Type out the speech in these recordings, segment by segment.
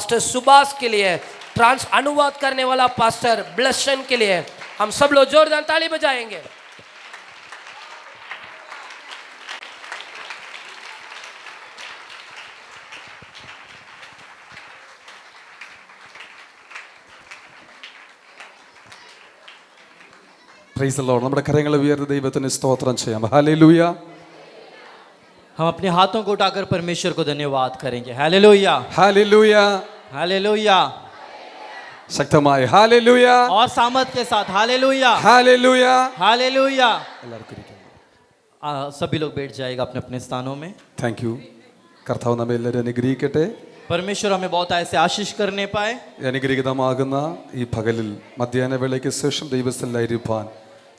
Pastor Subhash के लिए, अनुवाद करने वाला पास्टर ब्लेसन के लिए हम सब लोग जोरदार ताली बजाएंगे। Price the Lord. നമ്മുടെ കരങ്ങളെ ഉയർത്തി ദൈവത്തിന് സ്തോത്രം ചെയ്യാം. ഹല്ലേലൂയ. हम अपने हाथों को उठाकर परमेश्वर को धन्यवाद करेंगे. Hallelujah, hallelujah. हालेलुया. ശക്തമായി ഹല്ലേലൂയ. और सामर्थ के साथ हालेलुया, ഹല്ലേലൂയ. हालेलुया. എല്ലാവർക്കും ഇരിക്കാം. सभी लोग बैठ जाएगा अपने अपने स्थानों में. Thank you. കർത്താവ് നമ്മെ എല്ലാവരും അനുഗ്രഹിക്കട്ടെ. परमेश्वर हमें बहुत ऐसे आशीष करने पाए. ഈ അനുഗ്രഹീതമാകുന്ന ഈ പകലിൽ മധ്യാഹ്ന വേളയ്ക്ക് ശേഷം ദൈവസ്ഥലായിരിക്കാൻ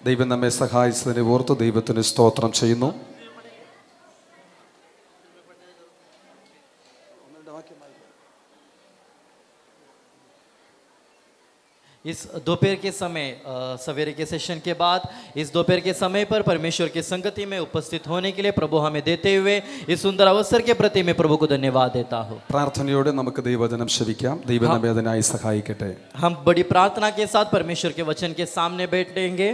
ദൈവം നമ്മെ സഹായിച്ചതിനെ ഓർത്ത് ദൈവത്തിന് സ്തോത്രം ചെയ്യുന്നു. इस दोपहर के समय सवेरे के सेशन के बाद इस दोपहर के समय पर परमेश्वर की संगति में उपस्थित होने के लिए प्रभु हमें देते हुए इस सुंदर अवसर के प्रति मैं प्रभु को धन्यवाद देता हूँ. പ്രാർത്ഥനയോടെ നമുക്ക് ദൈവവചനം ശ്രവിക്കാം. ദൈവം നമ്മെ അതിനായി സഹായിക്കട്ടെ. हम बड़ी प्रार्थना के साथ परमेश्वर के वचन के सामने बैठेंगे.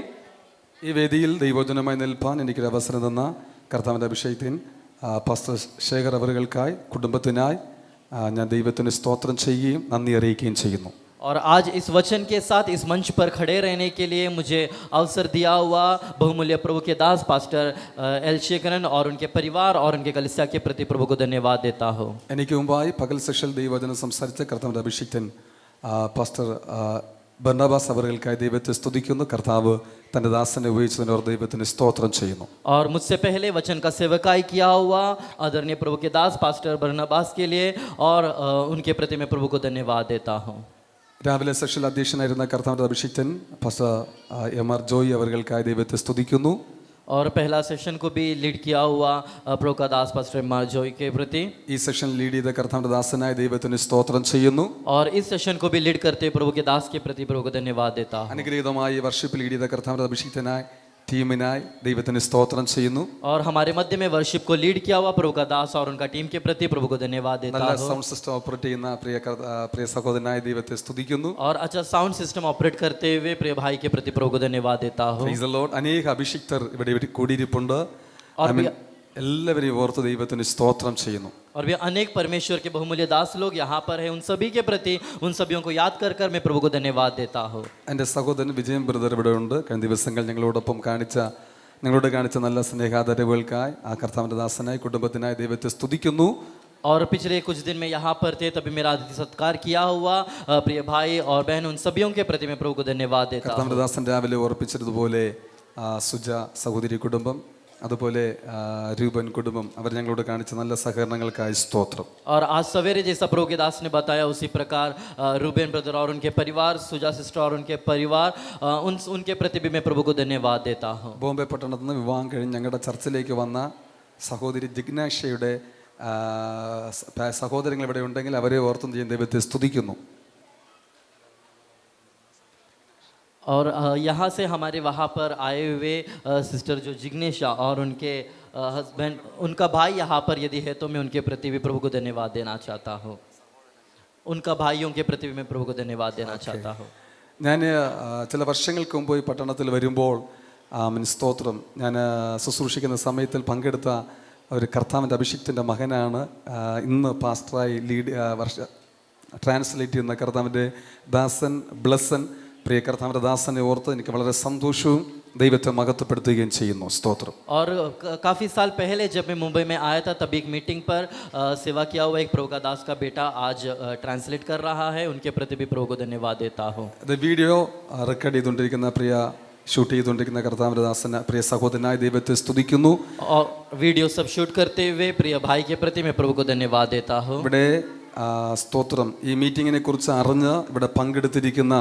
ഈ വേദിയിൽ ദൈവവചനമായി നിൽപ്പാൻ എനിക്കൊരു അവസരം തന്ന കർത്താവിൻ്റെ അഭിഷേകത്തിൻ പാസ്റ്റർ ശേഖർ അവറുകൾക്കായി കുടുംബത്തിനായി ഞാൻ ദൈവത്തിന് സ്തോത്രം ചെയ്യുകയും നന്ദി അറിയിക്കുകയും ചെയ്യുന്നു. और आज इस वचन के साथ इस मंच पर खड़े रहने के लिए मुझे अवसर दिया हुआ बहुमूल्य प्रभु के दास पास्टर एल शेखरन और उनके परिवार और उनके कलीसिया के प्रति प्रभु को धन्यवाद देता हूँ. എനിക്ക് മുമ്പായി പകൽ സെഷൻ ദൈവവചനം സംസാരിച്ച കർത്താവിൻ്റെ അഭിഷേകത്തിൻ പാസ്റ്റർ ബർണബാസ് അവറുകൾക്കായി ദൈവത്തെ സ്തുതിക്കുന്നു. കർത്താവ് തൻ്റെ ദാസനെ ഉപയോഗിച്ചതിനോർ ദൈവത്തിന് സ്തോത്രം ചെയ്യുന്നു. और मुझसे पहले वचन का सेवकाई किया हुआ आदरणीय प्रभु के दास पास्टर बर्नबास के लिए और उनके प्रति मैं प्रभु को धन्यवाद देता हूँ. രാവിലെ സെഷനിൽ അധ്യക്ഷനായിരുന്ന കർത്താവിൻ്റെ അഭിഷേകത്തിൻ പാസ്റ്റർ എം ആർ ജോയി അവറുകൾക്കായി ദൈവത്തെ സ്തുതിക്കുന്നു. और पहला सेशन को भी लीड किया हुआ प्रभु का दास पास्टर एम आर जोई के प्रति ഈ സെഷൻ ലീഡ് ചെയ്ത കർത്താവിൻ്റെ ദാസനായ ദൈവത്തിന് സ്തോത്രം ചെയ്യുന്നു. और इस सेशन को भी लीड करते प्रभु के दास के प्रति प्रभु को धन्यवाद देता हूँ. അനുഗ്രഹീതമായി വർഷിപ്പ് ലീഡ് ചെയ്ത കർത്താവിൻ്റെ അഭിഷേകത്തിനായി ടീമിനായി ദൈവത്തിന് സ്തോത്രം ചെയ്യുന്നു. और हमारे मध्य में वर्शिप को लीड किया हुआ प्रभु का दास और उनका टीम के प्रति प्रभु को धन्यवाद देता നല്ല हूँ. സൗണ്ട് സിസ്റ്റം ഓപ്പറേറ്റ് ചെയ്യുന്ന പ്രിയ സഹോദരനായ ദൈവത്തെ സ്തുതിക്കുന്നു. और अच्छा साउंड सिस्टम ऑपरेट करते हुए प्रिय भाई के प्रति प्रभु को धन्यवाद देता हूँ. Praise the Lord. അനേക അഭിഷിക്തർ ഇവിടെ കൂടിയിരിപ്പുണ്ട്. और എല്ലാവരെയും ഓർത്ത് ദൈവത്തിന് സ്തോത്രം ചെയ്യുന്നു. और भी अनेक परमेश्वर के बहुमूल्य दास लोग यहाँ पर हैं. उन सभी के प्रति उन सभी को याद कर कर मैं प्रभु को धन्यवाद देता हूँ. എൻ്റെ സഹോദരൻ വിജയം ബ്രദർ ഇവിടെ ഉണ്ട്. കഴിഞ്ഞ ദിവസങ്ങൾ ഞങ്ങളോടൊപ്പം ഞങ്ങളോട് കാണിച്ച നല്ല സ്നേഹാദരവുകൾക്കായി ആ കർത്താവിൻ്റെ ദാസനായി കുടുംബത്തിനായി ദൈവത്തെ സ്തുതിക്കുന്നു. और पिछले कुछ दिन में यहाँ पर थे तभी मेरा अतिथि सत्कार किया हुआ प्रिय भाई और बहन उन सभी के प्रति मैं प्रभु को धन्यवाद देता हूँ. കർത്താവിൻ്റെ ദാസൻ രാവിലെ ഓർപ്പിച്ചതുപോലെ സുജ സഹോദരി കുടുംബം അതുപോലെ രൂപൻ കുടുംബം അവർ ഞങ്ങളോട് കാണിച്ച നല്ല സഹകരണങ്ങൾക്കായി സ്തോത്രം. और आज सवेरे जैसा प्रभु के दास ने बताया उसी प्रकार रूबेन ब्रदर और उनके परिवार, सुजा सिस्टर और उनके परिवार उनके प्रति भी मैं प्रभु को धन्यवाद देता हूँ. ബോംബെ പട്ടണത്തിൽ നിന്ന് വിവാഹം കഴിഞ്ഞ് ഞങ്ങളുടെ ചർച്ചിലേക്ക് വന്ന സഹോദരി ജിഗ്നാഷയുടെ സഹോദരങ്ങൾ ഇവിടെ ഉണ്ടെങ്കിൽ അവരെ ഓർത്തും ചെയ്യുന്ന ദൈവത്തെ സ്തുതിക്കുന്നു. और यहाँ से हमारे वहाँ पर आए हुए सिस्टर जो जिग्नेशा और उनके हस्बैंड उनका भाई यहाँ पर यदि है तो मैं उनके प्रति भी प्रभु को धन्यवाद देना चाहता हूँ. उनका भाइयों के प्रति भी मैं प्रभु को धन्यवाद देना चाहता हूँ. ഞാൻ ചില വർഷങ്ങൾക്ക് മുമ്പ് ഈ പട്ടണത്തിൽ വരുമ്പോൾ സ്തോത്രം ഞാൻ ശുശ്രൂഷിക്കുന്ന സമയത്തിൽ പങ്കെടുത്ത ഒരു കർത്താവിൻ്റെ അഭിഷിക്തൻ്റെ മകനാണ് ഇന്ന് പാസ്റ്ററായി ട്രാൻസ്ലേറ്റ് ചെയ്യുന്ന കർത്താവിൻ്റെ ദാസൻ ബ്ലസൻ. പ്രിയ കർത്താവിൻ്റെ ദാസനെ ഓർത്ത് എനിക്ക് വളരെ സന്തോഷവും ദൈവത്തെ മഹത്വപ്പെടുത്തുകയും ചെയ്യുന്നു. സ്തോത്രം. और काफ़ी साल पहले जब मैं मुंबई में आया था तभी एक मीटिंग पर सेवा किया हुआ एक प्रभु का दास का बेटा आज ट्रांसलेट कर रहा है. उनके प्रति भी प्रभु को धन्यवाद देता हूँ. ഇത് വീഡിയോ റെക്കോർഡ് ചെയ്തുകൊണ്ടിരിക്കുന്ന ഷൂട്ട് ചെയ്തുകൊണ്ടിരിക്കുന്ന കർത്താവിൻ്റെ ദാസന പ്രിയ സഹോദരനായ ദൈവത്തെ സ്തുതിക്കുന്നു. और वीडियो सब शूट करते हुए प्रिय भाई के प्रति मैं प्रभु को धन्यवाद देता हूँ. ഇവിടെ സ്തോത്രം ഈ മീറ്റിങ്ങിനെ കുറിച്ച് അറിഞ്ഞ് ഇവിടെ പങ്കെടുത്തിരിക്കുന്ന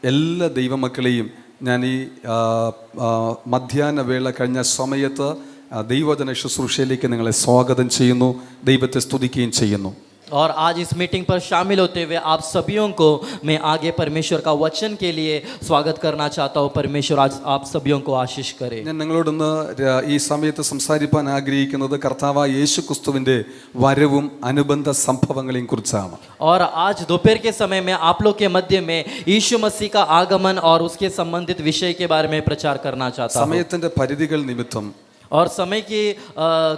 എല്ലാ ദൈവമക്കളെയും ഞാൻ ഈ മധ്യാഹ്ന വേള കഴിഞ്ഞ സമയത്ത് ദൈവവചന ശുശ്രൂഷയിലേക്ക് നിങ്ങളെ സ്വാഗതം ചെയ്യുന്നു. ദൈവത്തെ സ്തുതിക്കുകയും ചെയ്യുന്നു. और आज इस मीटिंग पर शामिल होते हुए आप सभियों को मैं आगे परमेश्वर का वचन के लिए स्वागत करना चाहता हूँ। परमेश्वर आज आप सभियों को आशीष करे। ഞാൻ നിങ്ങളോടൊന്ന് ഈ സമയത്ത് സംസാരിപ്പാൻ ആഗ്രഹിക്കുന്നത് കർത്താവായ യേശു ക്രിസ്തുവിന്റെ വരവും അനുബന്ധ സംഭവങ്ങളെയും കുറിച്ചാണ്. और आज दोपहर के समय में आप लोग के मध्य में यीशु मसीह का आगमन और उसके संबंधित विषय के बारे में प्रचार करना चाहता हूँ। സമയത്തിന്റെ പരിധികൾ നിമിത്തം और समय की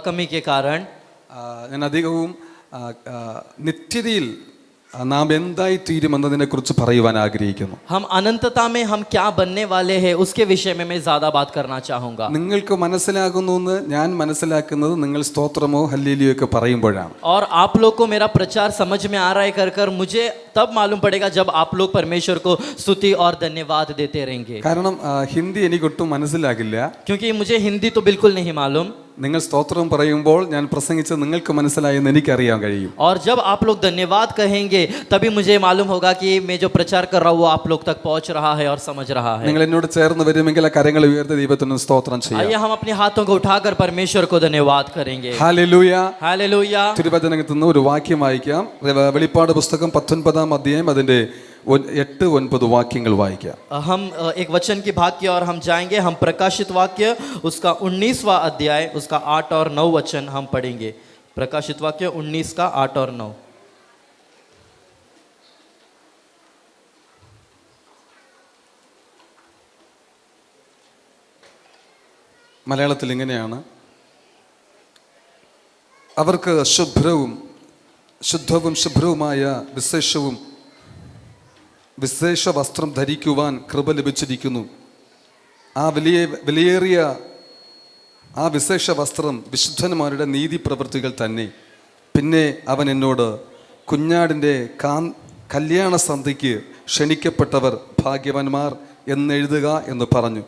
कमी के कारण ഞാൻ അധികവും നിത്യതയിൽ നാം എന്തായി തീരുമെന്നതിനെ കുറിച്ച് പറയുവാൻ ആഗ്രഹിക്കുന്നു. हम अनंतता में हम क्या बनने वाले हैं उसके विषय में मैं ज्यादा बात करना चाहूंगा। നിങ്ങൾക്ക് മനസ്സിലാകുന്നു എന്ന് ഞാൻ മനസ്സിലാക്കുന്നത് നിങ്ങൾ സ്തോത്രമോ ഹല്ലേലൂയോ ഒക്കെ പറയുമ്പോഴാണ്. और आप लोग को मेरा प्रचार समझ में आ रहा है कर मुझे तब मालूम पड़ेगा जब आप लोग परमेश्वर को स्तुति और धन्यवाद देते रहेंगे। കാരണം ഹിന്ദി എനിക്കൊട്ടും മനസ്സിലാകില്ല. क्योंकि मुझे हिंदी तो बिल्कुल नहीं मालूम। നിങ്ങൾ സ്തോത്രം പറയുമ്പോൾ ഞാൻ പ്രസംഗിച്ചത് നിങ്ങൾക്ക് മനസ്സിലായെന്ന് എനിക്കറിയാൻ കഴിയും. और जब आप लोग धन्यवाद कहेंगे तभी मुझे मालूम होगा कि मैं जो प्रचार कर रहा हूँ वो आप लोग तक पहुंच रहा है और समझ रहा है। നിങ്ങൾ എന്നോട് ചേർന്ന് വരുമെങ്കിൽ ആ കരങ്ങൾ ഉയർത്തി ദൈവത്തിന് സ്തോത്രം ചെയ്യാം. आइए हम अपने हाथों को उठाकर परमेश्वर को धन्यवाद करेंगे। ഹല്ലേലൂയ. हालेलुया। തിരുവചനത്തിൽ നിന്ന് ഒരു വാക്യം വായിക്കാം. വെളിപ്പാട് പുസ്തകം 19 അധ്യായം അതിന്റെ 8-9 വാക്യങ്ങൾ വായിക്കാം. हम एक वचन की भाग की ओर हम जाएंगे। हम प्रकाशित वाक्य उसका 19वां अध्याय उसका 8 और 9 वचन हम पढ़ेंगे। प्रकाशित वाक्य 19 का 8 और 9। മലയാളത്തിൽ ഇങ്ങനെയാണ്: അവർക്ക് ശുദ്ധവും ശുഭ്രവുമായ വിശേഷ വസ്ത്രം ധരിക്കുവാൻ കൃപ ലഭിച്ചിരിക്കുന്നു. ആ വിലയേറിയ ആ വിശേഷ വസ്ത്രം വിശുദ്ധന്മാരുടെ നീതി പ്രവൃത്തികൾ തന്നെ. പിന്നെ അവൻ എന്നോട് കുഞ്ഞാടിൻ്റെ കല്യാണ സന്ധ്യയ്ക്ക് ക്ഷണിക്കപ്പെട്ടവർ ഭാഗ്യവാന്മാർ എന്നെഴുതുക എന്ന് പറഞ്ഞു.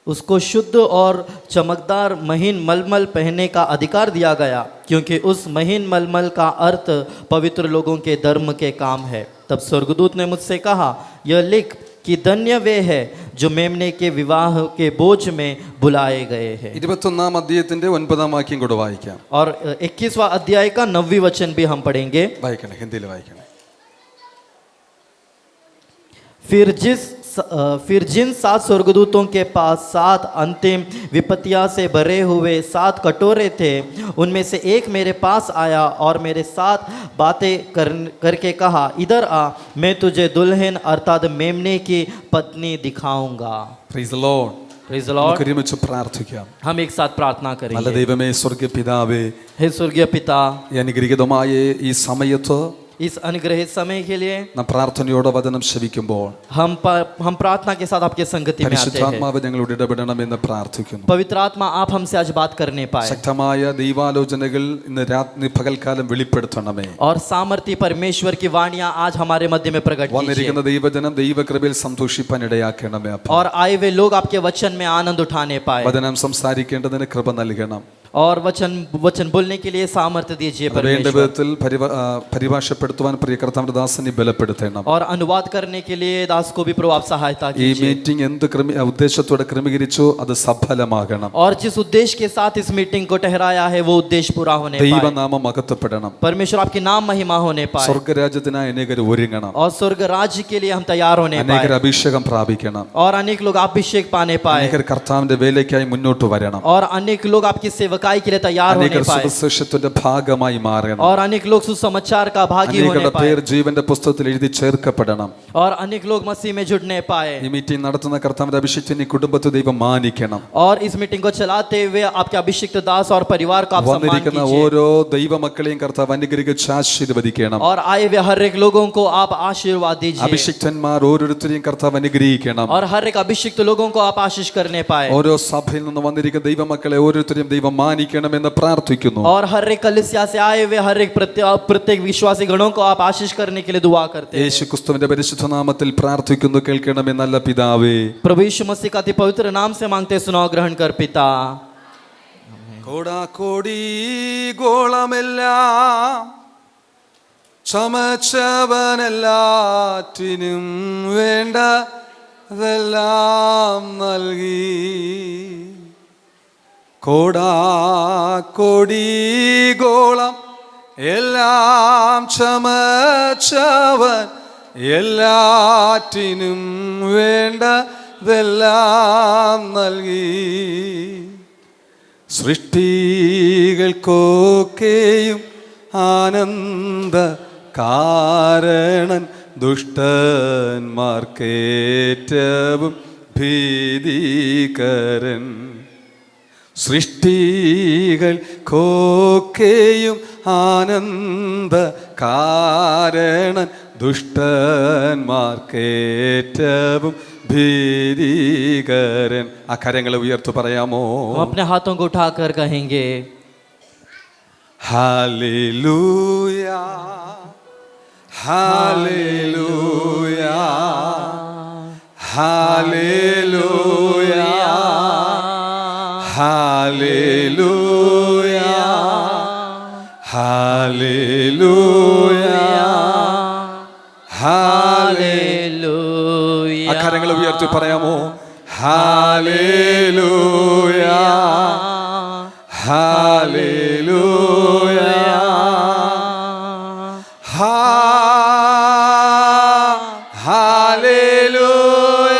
उसको शुद्ध और चमकदार महीन मलमल पहनने का अधिकार दिया गया, क्योंकि उस महीन मलमल का अर्थ पवित्र लोगों के धर्म के काम है। तब स्वर्गदूत ने मुझसे कहा, यह लिख कि धन्य वे है जो मेमने के विवाह के बोझ में बुलाए गए हैं। 21 അധ്യായത്തിന്റെ 9 വാക്യം കൂടെ വായിക്കാം. और 21वां अध्याय का 9वीं वचन भी हम पढ़ेंगे। വായിക്കണേ, ഹിന്ദിയിൽ വായിക്കണേ. फिर जिन 7 स्वर्गदूतों के पास 7 अंतिम विपत्तियां से भरे हुए 7 कटोरे थे, उनमें से एक मेरे पास आया और मेरे साथ बातें करके कहा, इधर आ, मैं तुझे दुल्हन अर्थात मेमने की पत्नी दिखाऊंगा। Praise the Lord. Praise the Lord. നമുക്ക് ഒരുമിച്ച് പ്രാർത്ഥിക്കാം. हम एक साथ प्रार्थना നല്ല करेंगे। ദൈവമേ, സ്വർഗ്ഗ പിതാവേ, हे स्वर्गीय पिता, ഈ അനുഗ്രഹീതമായ ഈ സമയത്ത് इस अनुग्रहित समय के लिए നാം പ്രാർത്ഥനയോടെ വചനം ശ്രവിക്കുമ്പോൾ हम प्रार्थना के साथ आपके संगति में आते हैं। പരിശുദ്ധാത്മാവ് ഞങ്ങളോട് ഇടപെടണമെന്ന് പ്രാർത്ഥിക്കുന്നു. पवित्र आत्मा आप हमसे आज बात करने पाए ശക്തമായ ദൈവാലോചനകൾ ഇന്ന് രാത്രി പകൽക്കാലം വെളിപ്പെടുത്തണമേ. और सामर्थ्य परमेश्वर की वाणियां आज हमारे मध्य में प्रकट कीजिए। വന്നിരിക്കുന്ന ദൈവജനം ദൈവകൃപയിൽ സന്തോഷിപ്പാൻ ഇടയാക്കണമേ. അപ്പ और आए हुए लोग आपके वचन में आनंद उठाने पाए വചനം സംസാരിക്കേണ്ടതിന് കൃപ നൽകണം. और वचन बोलने के लिए सामर्थ्य दीजिए വേണ്ട परमेश्वर। വിധത്തിൽ പരിഭാഷപ്പെടുത്തുവാൻ പ്രിയ കർത്താവിന്റെ ദാസനെ ബലപ്പെടുത്തണം. और अनुवाद करने के लिए दास को भी प्रभु आप सहायता ഈ कीजिए। മീറ്റിംഗ് എന്ത് ഉദ്ദേശത്തോടെ ക്രമീകരിച്ചോ അത് സഫലമാകണം. और जिस उद्देश्य के साथ इस मीटिंग को ठहराया है वो उद्देश्य पूरा होने पाए। ദൈവനാമം മഹത്വപ്പെടണം. परमेश्वर आपके नाम महिमा होने पाए സ്വർഗരാജ്യത്തിനായി അനേകർ ഒരുങ്ങണം. और स्वर्ग राज्य के लिए हम तैयार होने അനേകർ पाए അഭിഷേകം പ്രാപിക്കണം. और अनेक लोग अभिषेक पाने पाए അനേകർ കർത്താവിന്റെ വേലയ്ക്കായി മുന്നോട്ട് വരണം. और अनेक लोग आपकी सेवकाई के लिए तैयार होने അനേകർ पाए സുവിശേഷത്തിന്റെ ഭാഗമായി മാറണം. और अनेक लोग सुसमाचार का भागी होने അനേകരുടെ पाए പേർ ജീവന്റെ പുസ്തകത്തിൽ എഴുതി ചേർക്കപ്പെടണം. और अनेक लोग मसीह में जुड़ने पाए। ഈ മീറ്റിംഗ് നടത്തുന്ന കർത്താവിന്റെ അഭിഷേകത്തിന് കുടുംബത്തെ ദൈവം മാനിക്കണം. और इस मीटिंग को चलाते हुए आपके अभिषिक्त दास और परिवार का आप सम्मान വന്നിരിക്കുന്ന कीजिए ഓരോ ദൈവമക്കളെയും കർത്താവ് അനുഗ്രഹിച്ച് ആശീർവദിക്കണം. और आए हुए हर एक लोगों को आप आशीर्वाद दीजिए അഭിഷിക്തന്മാർ ഓരോരുത്തരെയും കർത്താവ് അനുഗ്രഹിക്കണം. और हर एक अभिषिक्त लोगों को आप आशीष करने पाए ഓരോ സഭയിൽ നിന്ന് വന്നിരിക്കുന്ന ദൈവമക്കളെ ഓരോരുത്തരെയും ദൈവം മാനിക്കണമെന്ന് പ്രാർത്ഥിക്കുന്നു. और हर एक कलीसिया से आए हुए हर एक प्रत्येक विश्वासी गणों को आप आशीष करने के लिए दुआ करते हैं। യേശു ക്രിസ്തുവിന്റെ പരിശുദ്ധ നാമത്തിൽ പ്രാർത്ഥിക്കുന്നു, കേൾക്കണമേ നല്ല പിതാവേ. प्रभु यीशु मसीह का अति पवित्र नाम से मांगते सुनो, ग्रहण कर पिता। കോടാകോടി ഗോളമെല്ലാം ചമച്ചവനെല്ലാറ്റിനും വേണ്ടതെല്ലാം നൽകി. കോടാകോടി ഗോളം എല്ലാം ചമച്ചവൻ എല്ലാറ്റിനും വേണ്ടതെല്ലാം നൽകി. സൃഷ്ടികൾക്കൊക്കെയും ആനന്ദ കാരണൻ ദുഷ്ടന്മാർക്കേറ്റവും ഭീതികരൻ. സൃഷ്ടികൾക്കൊക്കെയും ആനന്ദ കാരണൻ ദുഷ്ടന്മാർക്കേറ്റവും ഭീതികരൻ. ആ കരങ്ങളെ ഉയർത്തു പറയാമോ? हम अपने हाथों को उठाकर कहेंगे hallelujah, hallelujah, hallelujah, hallelujah, hallelujah, hallelujah. ആ കരങ്ങളെ ഉയർത്തി പറയാമോ? Hallelujah, hallelujah, hallelujah,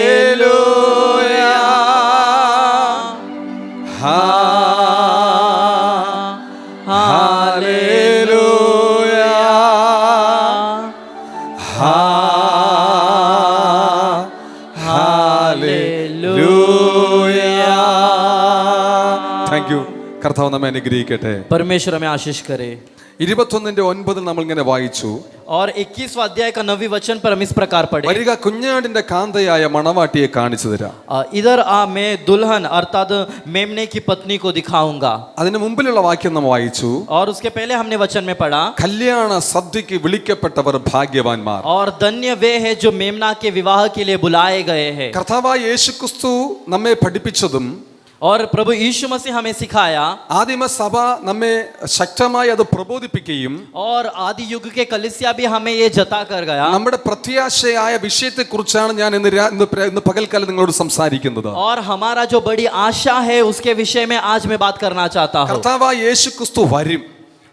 hallelujah, hallelujah, thank you. കർത്താവ് നമ്മെ അനുഗ്രഹിക്കട്ടെ. परमेश्वर हमें आशीष करे. 21:9 നമ്മൾ ഇങ്ങനെ വായിച്ചു. और 21वां अध्याय का 9वीं वचन पर हम इस प्रकार पढ़े. വരിക, കുഞ്ഞാടിന്റെ കാന്തയായ മണവാട്ടിയെ കാണിച്ചു തരാം. इधर आ मैं दुल्हन अर्थात मेमने की पत्नी को दिखाऊंगा. അതിന് മുമ്പിലുള്ള വാക്യം നമ്മൾ വായിച്ചു. और उसके पहले हमने वचन में पढ़ा, കല്യാണ സദ്യക്ക് വിളിക്കപ്പെട്ടവർ ഭാഗ്യവാന്മാർ. और धन्य वे हैं जो मेमना के विवाह के लिए बुलाए गए हैं. കർത്താവായ യേശുക്രിസ്തു നമ്മെ പഠിപ്പിച്ചതും और प्रभु यीशु मसीह हमें सिखाया, ആദിമ സഭ നമ്മെ ശക്തമായി അത് പ്രബോധിപ്പിക്കുകയും और आदि युग के कलीसिया भी हमें ये जता कर गया. നമ്മുടെ പ്രത്യാശയായ വിഷയത്തെക്കുറിച്ചാണ് ഞാൻ ഇന്ന് പകൽക്കാലം നിങ്ങളോട് സംസാരിക്കുന്നത്. और हमारा जो बड़ी आशा है उसके विषय में आज मैं बात करना चाहता हूँ. കർത്താവായ യേശുക്രിസ്തു വരും.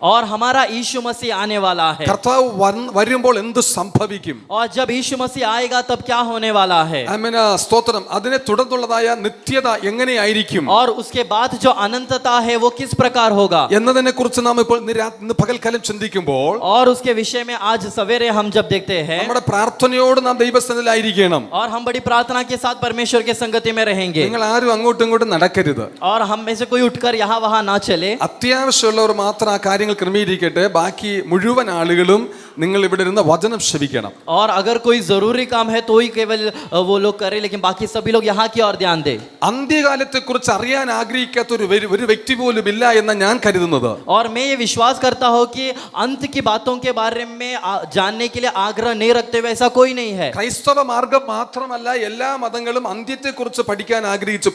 और हमारा यीशु मसीह आने वाला है. കർത്താവ് വരുമ്പോൾ എന്ത് സംഭവിക്കും? और जब यीशु मसीह आएगा तब क्या होने वाला है? ആമേൻ. സ്തോത്രം. അതിനെ തുടർന്നുള്ളതായ നിത്യത എങ്ങനെയായിരിക്കും और उसके बाद जो अनंतता है वो किस प्रकार होगा എന്നതിനെ കുറിച്ച് നാം ഇപ്പോൾ ഇന്ന് പകൽക്കാലം ചിന്തിക്കുമ്പോൾ, और उसके विषय में आज सवेरे हम जब देखते हैं, നമ്മുടെ പ്രാർത്ഥനയോട് നാം ദൈവസന്നിധിയിലായിരിക്കണം. और हम बड़ी प्रार्थना के साथ परमेश्वर के संगति में रहेंगे. നിങ്ങൾ ആരും അങ്ങോട്ടും ഇങ്ങോട്ടും നടക്കരുത്. और हम में से कोई उठकर यहाँ वहाँ ना चले. അത്യാവശ്യമുള്ളവർ മാത്രം ആ കാര്യങ്ങൾ ക്രമീകരിക്കട്ടെ. ബാക്കി മുഴുവൻ ആളുകളും നിങ്ങൾ ഇവിടെ ഇരുന്ന് വചനം ശ്രവിക്കണം. और अगर कोई जरूरी काम है तो ही केवल वो लोग करें, लेकिन बाकी सभी लोग यहाँ की ओर ध्यान दे. അന്ത്യകാലത്തെ കുറിച്ച് അറിയാൻ ആഗ്രഹിക്കാത്ത ഒരു വ്യക്തി പോലും ഇല്ല എന്ന് ഞാൻ കരുതുന്നത്. और मैं ये विश्वास करता हूँ कि अंत की बातों के बारे में जानने के लिए आग्रह नहीं रखते हुए ऐसा कोई नहीं है. ക്രൈസ്തവ മാർഗം മാത്രമല്ല, എല്ലാ മതങ്ങളും അന്ത്യത്തെ കുറിച്ച് പഠിക്കാൻ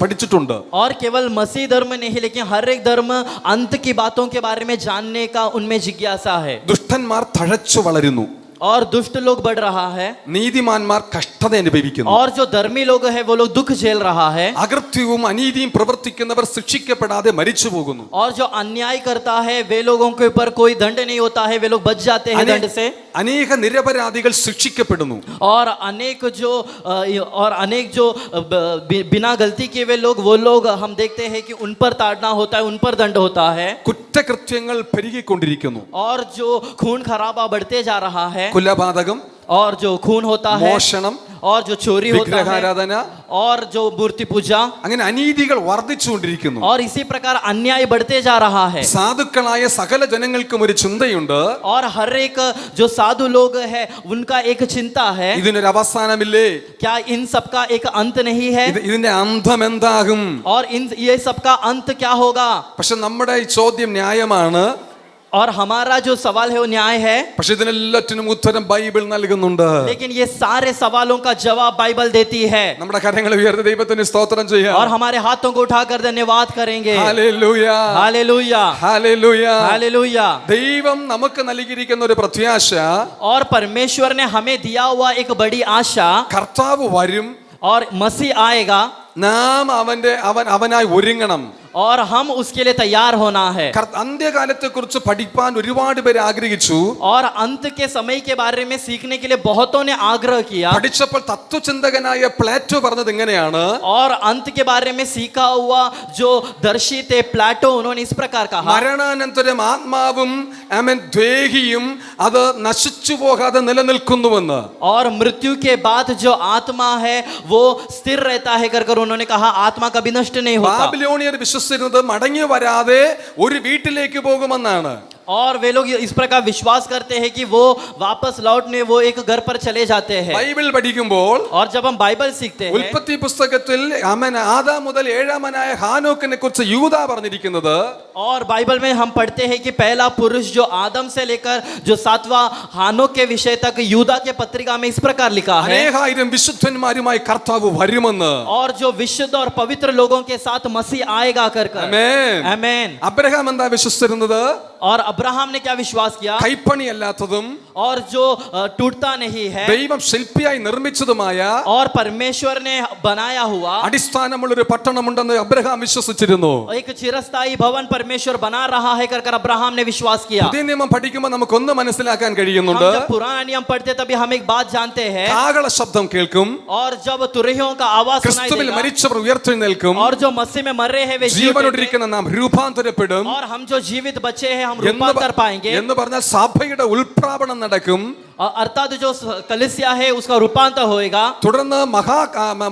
പഠിച്ചിട്ടുണ്ട്. और केवल मसीह धर्म नहीं, लेकिन हर एक धर्म अंत की बातों के बारे में जानने का उनमें जिज्ञासा है. ദുഷ്ടന്മാർ തഴച്ചു വളരുന്നു. और दुष्ट लोग बढ़ रहा है. നീതിമാന്മാർ കഷ്ടത അനുഭവിക്കുന്നു. और जो धर्मी लोग हैं वो लोग दुख झेल रहा है. അകൃത്യവും അനീതിയും പ്രവർത്തിക്കുന്നവർ ശിക്ഷിക്കപ്പെടാതെ മരിച്ചു പോകുന്നു. और जो अन्याय करता है वे लोगों के ऊपर कोई दंड नहीं होता है, वे लोग बच जाते हैं दंड से. അനേക നിരപരാധികൾ ശിക്ഷിക്കപ്പെടുന്നു. और अनेक जो बिना गलती के वे लोग, वो लोग हम देखते हैं कि उन पर ताड़ना होता है, उन पर दंड होता है. കുറ്റകൃത്യങ്ങൾ പെരുകിക്കൊണ്ടിരിക്കുന്നു. और जो खून खराबा बढ़ते जा रहा है, കൊലപാതകം, और जो खून होता है, മോഷണം, और जो चोरी होता है, വിഗ്രഹാരാധന, और जो मूर्ति पूजा, അങ്ങനെ അനീതികൾ വർദ്ധിച്ചുകൊണ്ടിരിക്കുന്നു. और इसी प्रकार अन्याय बढ़ते जा रहा है. സാധുക്കളായ സകല ജനങ്ങൾക്കും ഒരു ചിന്തയുണ്ട്. और हर एक जो साधु लोग है उनका एक चिंता है, ഇതിനൊരു അവസാനമില്ലേ? क्या इन सब का एक अंत नहीं है? ഇതിന്റെ അന്തം എന്താകും? और ये सब का अंत क्या होगा? പക്ഷെ നമ്മുടെ ഈ ചോദ്യം ന്യായമാണ്. और हमारा जो सवाल है वो न्याय है. പക്ഷെ ഇതിനെല്ലാറ്റിനും ഉത്തരം ബൈബിൾ നൽകുന്നുണ്ട്. लेकिन ये सारे सवालों का जवाब बाइबल देती है. നമ്മുടെ കരങ്ങളെ ഉയർത്തി ദൈവത്തിന് സ്തോത്രം ചെയ്യാം. और हमारे हाथों को उठाकर धन्यवाद करेंगे. Hallelujah, hallelujah, hallelujah. हालेलुया. ദൈവം നമുക്ക് നൽകിയിരിക്കുന്ന ഒരു പ്രത്യാശ, और परमेश्वर ने हमें दिया हुआ एक बड़ी आशा, കർത്താവ് വരും, और मसीह आएगा. നാം അവനായി ഒരുങ്ങണം. और हम उसके लिए तैयार होना है. അന്ത്യകാലത്തെ കുറിച്ച് പഠിപ്പാൻ ഒരുപാട് പേര് ആഗ്രഹിച്ചു. और अंत के समय के बारे में सीखने के लिए बहुतों ने आग्रह किया. പഠിച്ചപ്പോൾ തത്വചിന്തകനായ പ്ലേറ്റോ പറഞ്ഞത് ഇങ്ങനെയാണ്. और अंत के बारे में सीखा हुआ जो दर्शी थे प्लेटो, उन्होंने इस प्रकार कहा. മരണാനന്തരം ആത്മാവും ദേഹിയും അത് നശിച്ചു പോകാതെ നിലനിൽക്കുന്നുവെന്ന്. और मृत्यु के बाद जो आत्मा है वो स्थिर रहता है कर उन्होंने कहा, आत्मा कभी नष्ट नहीं होता. ബാബിലോണിയർ വിശ്വസിച്ചിരുന്നത് മടങ്ങി വരാതെ ഒരു വീട്ടിലേക്ക് പോകുമെന്നാണ്. और वे लोग इस प्रकार विश्वास करते हैं कि वो वापस लौटने वो एक घर पर चले जाते हैं. ബൈബിൾ പഠിക്കുമ്പോൾ और जब हम बाइबल सीखते हैं, ഉൽപ്പത്തി പുസ്തകത്തിൽ ആദാം മുതൽ ഏഴാമനായ ഹാനോക്കിനെ കുറിച്ച് യൂദാ പറഞ്ഞിരിക്കുന്നത്. और बाइबल में हम पढ़ते हैं कि पहला पुरुष जो आदम से लेकर जो 7वां हानोक के विषय तक यूदा के पत्रिका में इस प्रकार लिखा है. അനേകായിരം വിശുദ്ധന്മാരുമായി കർത്താവ് വരുമെന്ന്. और जो विशुद्ध और पवित्र लोगों के साथ मसीह आएगा कर. ആമേൻ. आमीन. അബ്രഹാം എന്താ വിശ്വസിച്ചിരുന്നത്? और अब्राहम ने क्या विश्वास किया? കൈപ്പണി അല്ലാത്തതും और जो टूटता नहीं है ദൈവം ശില്പിയായി നിർമ്മിച്ചതുമായ और परमेश्वर ने बनाया हुआ അടിസ്ഥാനമുള്ള ഒരു പട്ടണമുണ്ടെന്ന് അബ്രഹാം വിശ്വസിച്ചിരുന്നു. एक चिरस्थायी भवन परमेश्वर बना रहा है कर अब्राहम ने विश्वास किया. പുതിയ നിയമം പഠിക്കുമ്പോൾ നമുക്കൊന്ന് മനസ്സിലാക്കാൻ കഴിയുന്നുണ്ട്. हम जब पुराना नियम पढ़ते तभी हम एक बात जानते हैं. കാഹള ശബ്ദം കേൾക്കും. और जब तुरहियों का आवाज सुनाई ക്രിസ്തുവിൽ देगा മരിച്ചവർ ഉയർത്തെഴുന്നേൽക്കും. और जो मसीह में मर रहे हैं वे जीवित ജീവനോടിരിക്കുന്ന നാം രൂപാന്തരപ്പെടും. और हम जो जीवित बचे हैं हम रूपांतर पाएंगे. എന്ന് പറഞ്ഞാൽ സഭയുടെ ഉൽപ്രാപണം നടക്കും. अर्थात जो कलीसिया है उसका रूपांतर होएगा. തുടർന്ന്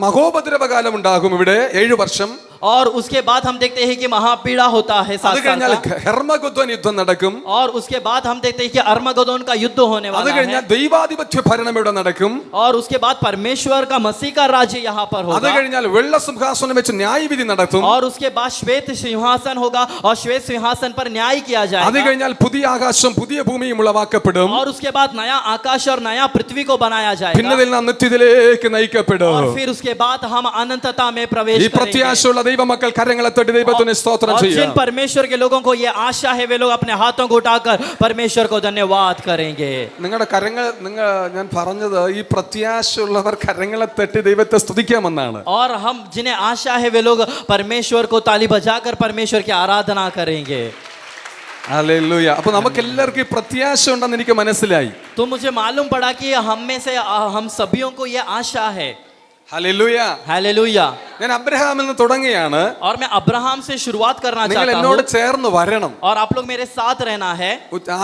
മഹോപദ്രവകാലം ഉണ്ടാകും ഇവിടെ 7 വർഷം. और उसके बाद हम देखते हैं कि महापीड़ा होता है 7 साल का. ഹെർമഗദ്ദോൻ യുദ്ധം നടക്കും. और उसके बाद हम देखते हैं कि अर्मगदोन का युद्ध होने അത് वाला കഴിഞ്ഞാൽ है. ദൈവാധിപത്യ ഭരണം ഇവിടെ നടക്കും. और उसके बाद परमेश्वर का मसीह का राज्य यहाँ पर അത് होगा. കഴിഞ്ഞാൽ വെള്ള സിംഹാസനം വെച്ച് ന്യായവിധി നടത്തും. और उसके बाद श्वेत सिंहासन होगा और श्वेत सिंहासन पर न्याय किया അത് जाएगा. കഴിഞ്ഞാൽ പുതിയ ആകാശം പുതിയ ഭൂമിയും ഉളവാക്കപ്പെടും. और उसके बाद नया आकाश और नया पृथ्वी को बनाया പിന്നെ जाएगा. നാം നിത്യത്തിലേക്ക് നയിക്കപ്പെടും. और फिर उसके बाद हम अनंतता में प्रवेश ഈ करेंगे. പ്രത്യാശയുള്ള ദൈവമക്കൾ കരങ്ങളെ തട്ടി ദൈവത്തിന് സ്തോത്രം और जिन ചെയ്യാം. परमेश्वर के लोगों को ये आशा है वे लोग अपने हाथों को उठाकर परमेश्वर को धन्यवाद करेंगे. നിങ്ങളുടെ കരങ്ങൾ ഞാൻ പറഞ്ഞത് ഈ പ്രത്യാശയുള്ളവർ കരങ്ങളെ തട്ടി ദൈവത്തെ സ്തുതിക്കാമെന്നാണ്. और हम जिन्हें आशा है वे लोग परमेश्वर को ताली बजाकर परमेश्वर की आराधना करेंगे. ഹല്ലേലൂയ. അപ്പൊ നമുക്ക് എല്ലാവർക്കും ഈ പ്രത്യാശ ഉണ്ടെന്ന് എനിക്ക് മനസ്സിലായി. तो मुझे मालूम पड़ा कि हम में से हम सभी को ये आशा है. ഹല്ലേലൂയ. हालेलुया. ഞാൻ അബ്രഹാമിൽ നിന്ന് തുടങ്ങിയാണ്. और मैं अब्राहम से शुरुआत करना നിങ്ങൾ चाहता എന്നോട് हूँ. ചേർന്ന് വരണം. और आप लोग मेरे साथ रहना है.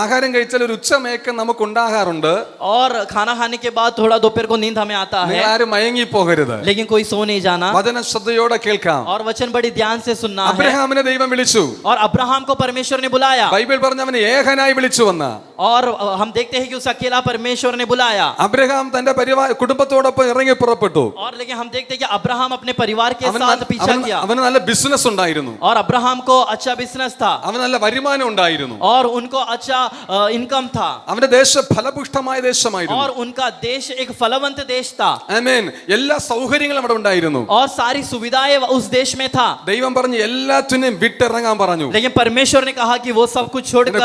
ആഹാരം കഴിച്ചാൽ ഒരു ഉച്ചമയക്കം നമുക്ക് ഉണ്ടാകാറുണ്ട്. और खाना खाने के बाद थोड़ा दोपहर को नींद हमें आता നിങ്ങൾ है. ആരും മയങ്ങി പോകരുത്. लेकिन कोई सो नहीं जाना. വചന ശ്രദ്ധയോടെ കേൾക്കാം. और वचन बड़ी ध्यान से सुनना है. അബ്രഹാമിനെ ദൈവം വിളിച്ചു. और अब्राहम को परमेश्वर ने बुलाया. ബൈബിൾ പറഞ്ഞ അവനെ ഏകനായി വിളിച്ചു വന്ന. और हम देखते हैं कि उस अकेला परमेश्वर ने बुलाया. അബ്രഹാം തന്റെ കുടുംബത്തോടൊപ്പം ഇറങ്ങി പുറപ്പെട്ടു. और लेकिन हम देखते हैं कि अब्राहम अपने परिवार के साथ पीछा किया. അവന് നല്ല ബിസിനസ് ഉണ്ടായിരുന്നു. और अब्राहम को अच्छा बिजनेस था. അവന് നല്ല വരുമാനം ഉണ്ടായിരുന്നു. और उनको अच्छा इनकम था. അവന്റെ ദേശം ഫലപുഷ്ടമായ ദേശമായിരുന്നു. और उनका देश एक फलवंत देश था. ആമേൻ. എല്ലാ സൗകര്യങ്ങളും അവിടെ ഉണ്ടായിരുന്നു. और सारी सुविधाएं उस देश में था. ദൈവം പറഞ്ഞു എല്ലാത്തിനെയും വിട്ടിറങ്ങാൻ പറഞ്ഞു. लेकिन परमेश्वर ने कहा कि वो सब कुछ छोड़कर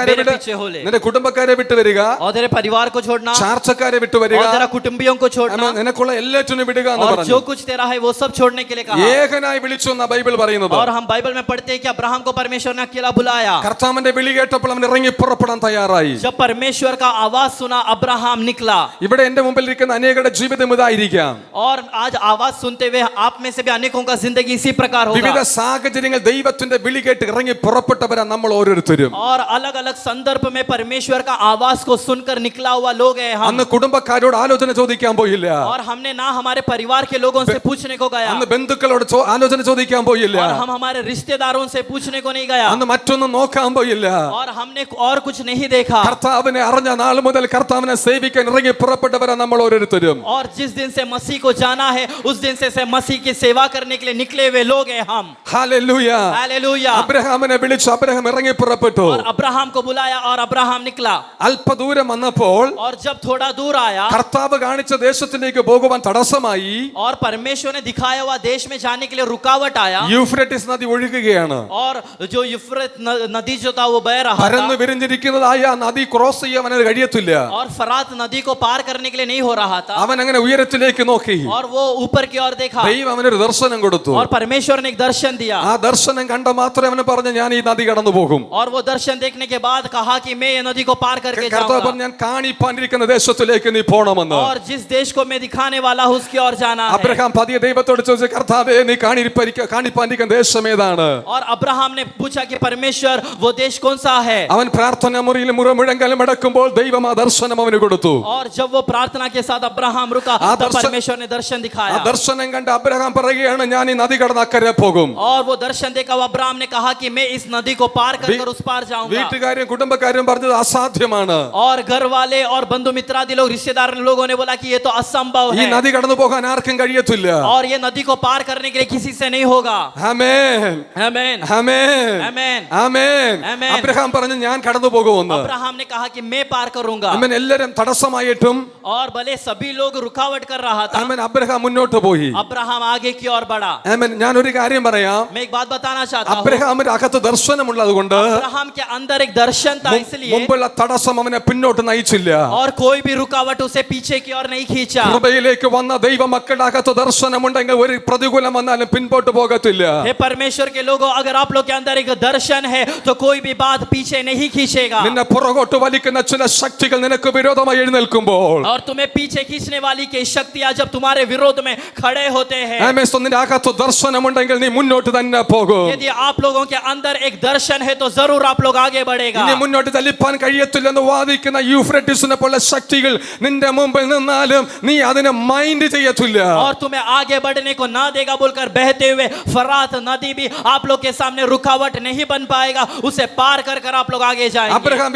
मेरे पीछे हो ले. നിന്റെ കുടുംബക്കാരെ വിട്ടു വരിക. और तेरे परिवार को छोड़ना. ചാർച്ചക്കാരെ വിട്ടു വരിക. और तेरा कुटुंबियों को छोड़ना. നിനക്കുള്ള എല്ലാറ്റിനും വിടുക എന്ന് और പറഞ്ഞു. जो कुछ तेरा है वो सब छोड़ने के लिए कहा. ഏകനായി വിളിച്ചു എന്നാ ബൈബിൾ പറയുന്നത്. और हम बाइबल में पढ़ते हैं कि अब्राहम को परमेश्वर ने अकेला बुलाया. കർത്താവിന്റെ വിളി കേട്ടപ്പോൾ അവൻ ഇറങ്ങി പുറപ്പെടാൻ തയ്യാറായി. जब परमेश्वर का आवाज सुना अब्राहम निकला. ഇവിടെ എന്റെ മുമ്പിൽ ഇരിക്കുന്ന അനേകരുടെ ജീവിതം ഇതായിരിക്കാം. और आज आवाज सुनते हुए आप में से भी अनेकों का जिंदगी इसी प्रकार വിവിധ होगा. സാഹചര്യങ്ങൾ ദൈവത്തിന്റെ വിളി കേട്ട് ഇറങ്ങി പുറപ്പെട്ടവരാ നമ്മൾ ഓരോരുത്തരും. और अलग अलग संदर्भ में परमेश्वर का आवाज को सुनकर निकला हुआ लोग हैं हम. അന്ന് കുടുംബക്കാരോട് ആലോചന ചോദിക്കാൻ പോയില്ല. और हमने ना हमारे परिवार के लोगों से पूछने को गया. അന്ന് ബന്ധുക്കളോട് ആലോചന ചോദിക്കാൻ പോയില്ല. और हम हमारे रिश्तेदारों से पूछने को नहीं गया. അന്ന് മറ്റൊന്നും നോക്കാൻ പോയില്ല. और हमने और कुछ नहीं देखा. കർത്താവിനെ അറിഞ്ഞ നാൾ മുതൽ കർത്താവിനെ സേവിക്കാൻ ഇറങ്ങി പുറപ്പെട്ടവരാ നമ്മൾ ഓരോരുത്തരും. और जिस दिन से मसीह को जाना है उस दिन से मसीह की सेवा करने के लिए निकले हुए लोग हैं हम. ഹല്ലേലൂയ. हालेलुया. അബ്രഹാമിനെ വിളിച്ചു. അബ്രഹാം ഇറങ്ങി പുറപ്പെട്ടു. और अब्राहम को बुलाया और अब्राहम निकला. അല്പദൂരം വന്നപ്പോൾ और जब थोड़ा दूर आया കർത്താവ് കാണിച്ച ദേശത്തിലേക്ക് പോകുവാൻ തടസ്സമായി और परमेश्वर ने दिखाया हुआ देश में जाने के लिए रुकावट आया യൂഫ്രട്ടീസ് നദി ഒഴുകുകയാണ്. और जो यूफ्रेट नदी जो था वो बह रहा പരന്ന് था വിരിഞ്ഞിരിക്കുന്നതായ ആ നദി ക്രോസ് ചെയ്യാൻ അവന് കഴിയത്തില്ല. और फरात नदी को पार करने के लिए नहीं हो रहा था അവൻ അങ്ങനെ ഉയരത്തിലേക്ക് നോക്കി. और वो ऊपर की ओर देखा ദൈവം അവനൊരു ദർശനം കൊടുത്തു. और परमेश्वर ने एक दर्शन दिया ആ ദർശനം കണ്ട മാത്രമേ അവന് പറഞ്ഞു ഞാൻ ഈ നദി കടന്നു പോകും. और वो दर्शन देखने के बाद कहा कि मैं ये नदी को पार करके കർത്താവ് जाऊंगा പറഞ്ഞു ഞാൻ കാണിപ്പാനിരിക്കുന്ന ദേശത്തിലേക്ക് നീ പോണമെന്ന്. और जिस देश को मैं दिखाने वाला हूँ उसकी ओर जाना है അബ്രഹാം പതിയെ ദൈവത്തോട് ചോദിച്ചു കർത്താവേ നീ കാണിപ്പാനിരിക്കുന്ന ദേശം ഏതാണ്? और अब्राहम ने पूछा कि परमेश्वर वो देश कौन सा है അവൻ പ്രാർത്ഥനാ മുറിയിൽ മുഴങ്കലം അടക്കുമ്പോൾ ദൈവം ആ ദർശനം അവന് കൊടുത്തു. और जब वो प्रार्थना के साथ अब्राहम रुका आ तब दर्शन- परमेश्वर ने दर्शन ആ दिखाया ദർശനം കണ്ട് അബ്രഹാം പറയുകയാണ് ഞാൻ ഈ നദി കടന്ന് അക്കരെ പോകും. और वो दर्शन देखा वो अब्राहम ने कहा कि मैं इस नदी को पार कर कर उस पार जाऊंगा വീട്ടുകാരും കുടുംബക്കാരും പറഞ്ഞത് അസാധ്യമാണ്. और घर वाले और बंधु मित्रादि लोग रिश्तेदार लोगों ने बोला कि ये तो असंभव ഈ है നദി കടന്നു പോകാൻ ആർക്കും കഴിയത്തില്ല. और ये नदी को पार करने के लिए किसी से नहीं होगा ആമേൻ आमीन ആമേൻ आमीन ആമേൻ. ആമേൻ. അബ്രഹാം പറഞ്ഞു ഞാൻ കടന്നു പോകുമെന്ന്. अब्राहम ने कहा कि मैं पार करूंगा ആമേൻ. എല്ലാരും തടസ്സമായിട്ടും और भले सभी लोग रुकावट कर रहा था ആമേൻ അബ്രഹാം മുന്നോട്ട് പോയി. अब्राहम आगे की ओर बढ़ा ആമേൻ. ഞാൻ ഒരു കാര്യം പറയാം. मैं एक बात बताना चाहता हूँ അബ്രഹാമിന്റെ അകത്ത് ദർശനമുള്ളത് കൊണ്ട് अब्राहम के अंदर एक दर्शन था इसलिए മുമ്പുള്ള തടസ്സം അവനെ പിന്നോട്ട് നയിച്ചില്ല. और कोई भी रुकावट उसे पीछे की ओर नहीं खींचा കൃപയിലേക്ക് വന്ന ദൈവ മക്കളുടെ അകത്ത് ദർശനമുണ്ടെങ്കിൽ ഒരു പ്രതികൂലം വന്നാലും പിൻപോട്ട് പോകത്തില്ല. हे परमेश्वर के लोगों अगर आप लोग के अंदर एक दर्शन है तो कोई भी बात पीछे नहीं खींचेगा നിന്നെ പുറകോട്ട് വലിക്കുന്ന ചില ശക്തികൾ നിനക്ക് വിരോധമായി എഴുന്നേൽക്കുമ്പോൾ और तुम्हें पीछे खींचने वाली की शक्तियां जब तुम्हारे विरोध में खड़े होते हैं ആമേൻ. നിന്റെ അകത്ത് ദർശനമുണ്ടെങ്കിൽ നീ മുന്നോട്ട് തന്നെ പോകും. यदि आप लोगों के अंदर एक दर्शन है तो जरूर आप लोग आगे बढ़ेगा ഇനി മുന്നോട്ട് ചലിപ്പാൻ കഴിയത്തില്ലെന്ന് വാദിക്കുന്ന യൂഫ്രട്ടീസിനെ പോലെ ശക്തികൾ നിന്റെ മുമ്പിൽ നിന്നാലും നീ അതിനെ മൈൻഡ് ചെയ്യത്തില്ല. और तुम्हें आगे बढ़ने को ना देगा बोलकर बहते हुए फरात नदी भी आप लोग के सामने रुकावट नहीं बन पाएगा उसे पार कर कर आप लोग आगे जाएंगे അബ്രഹാം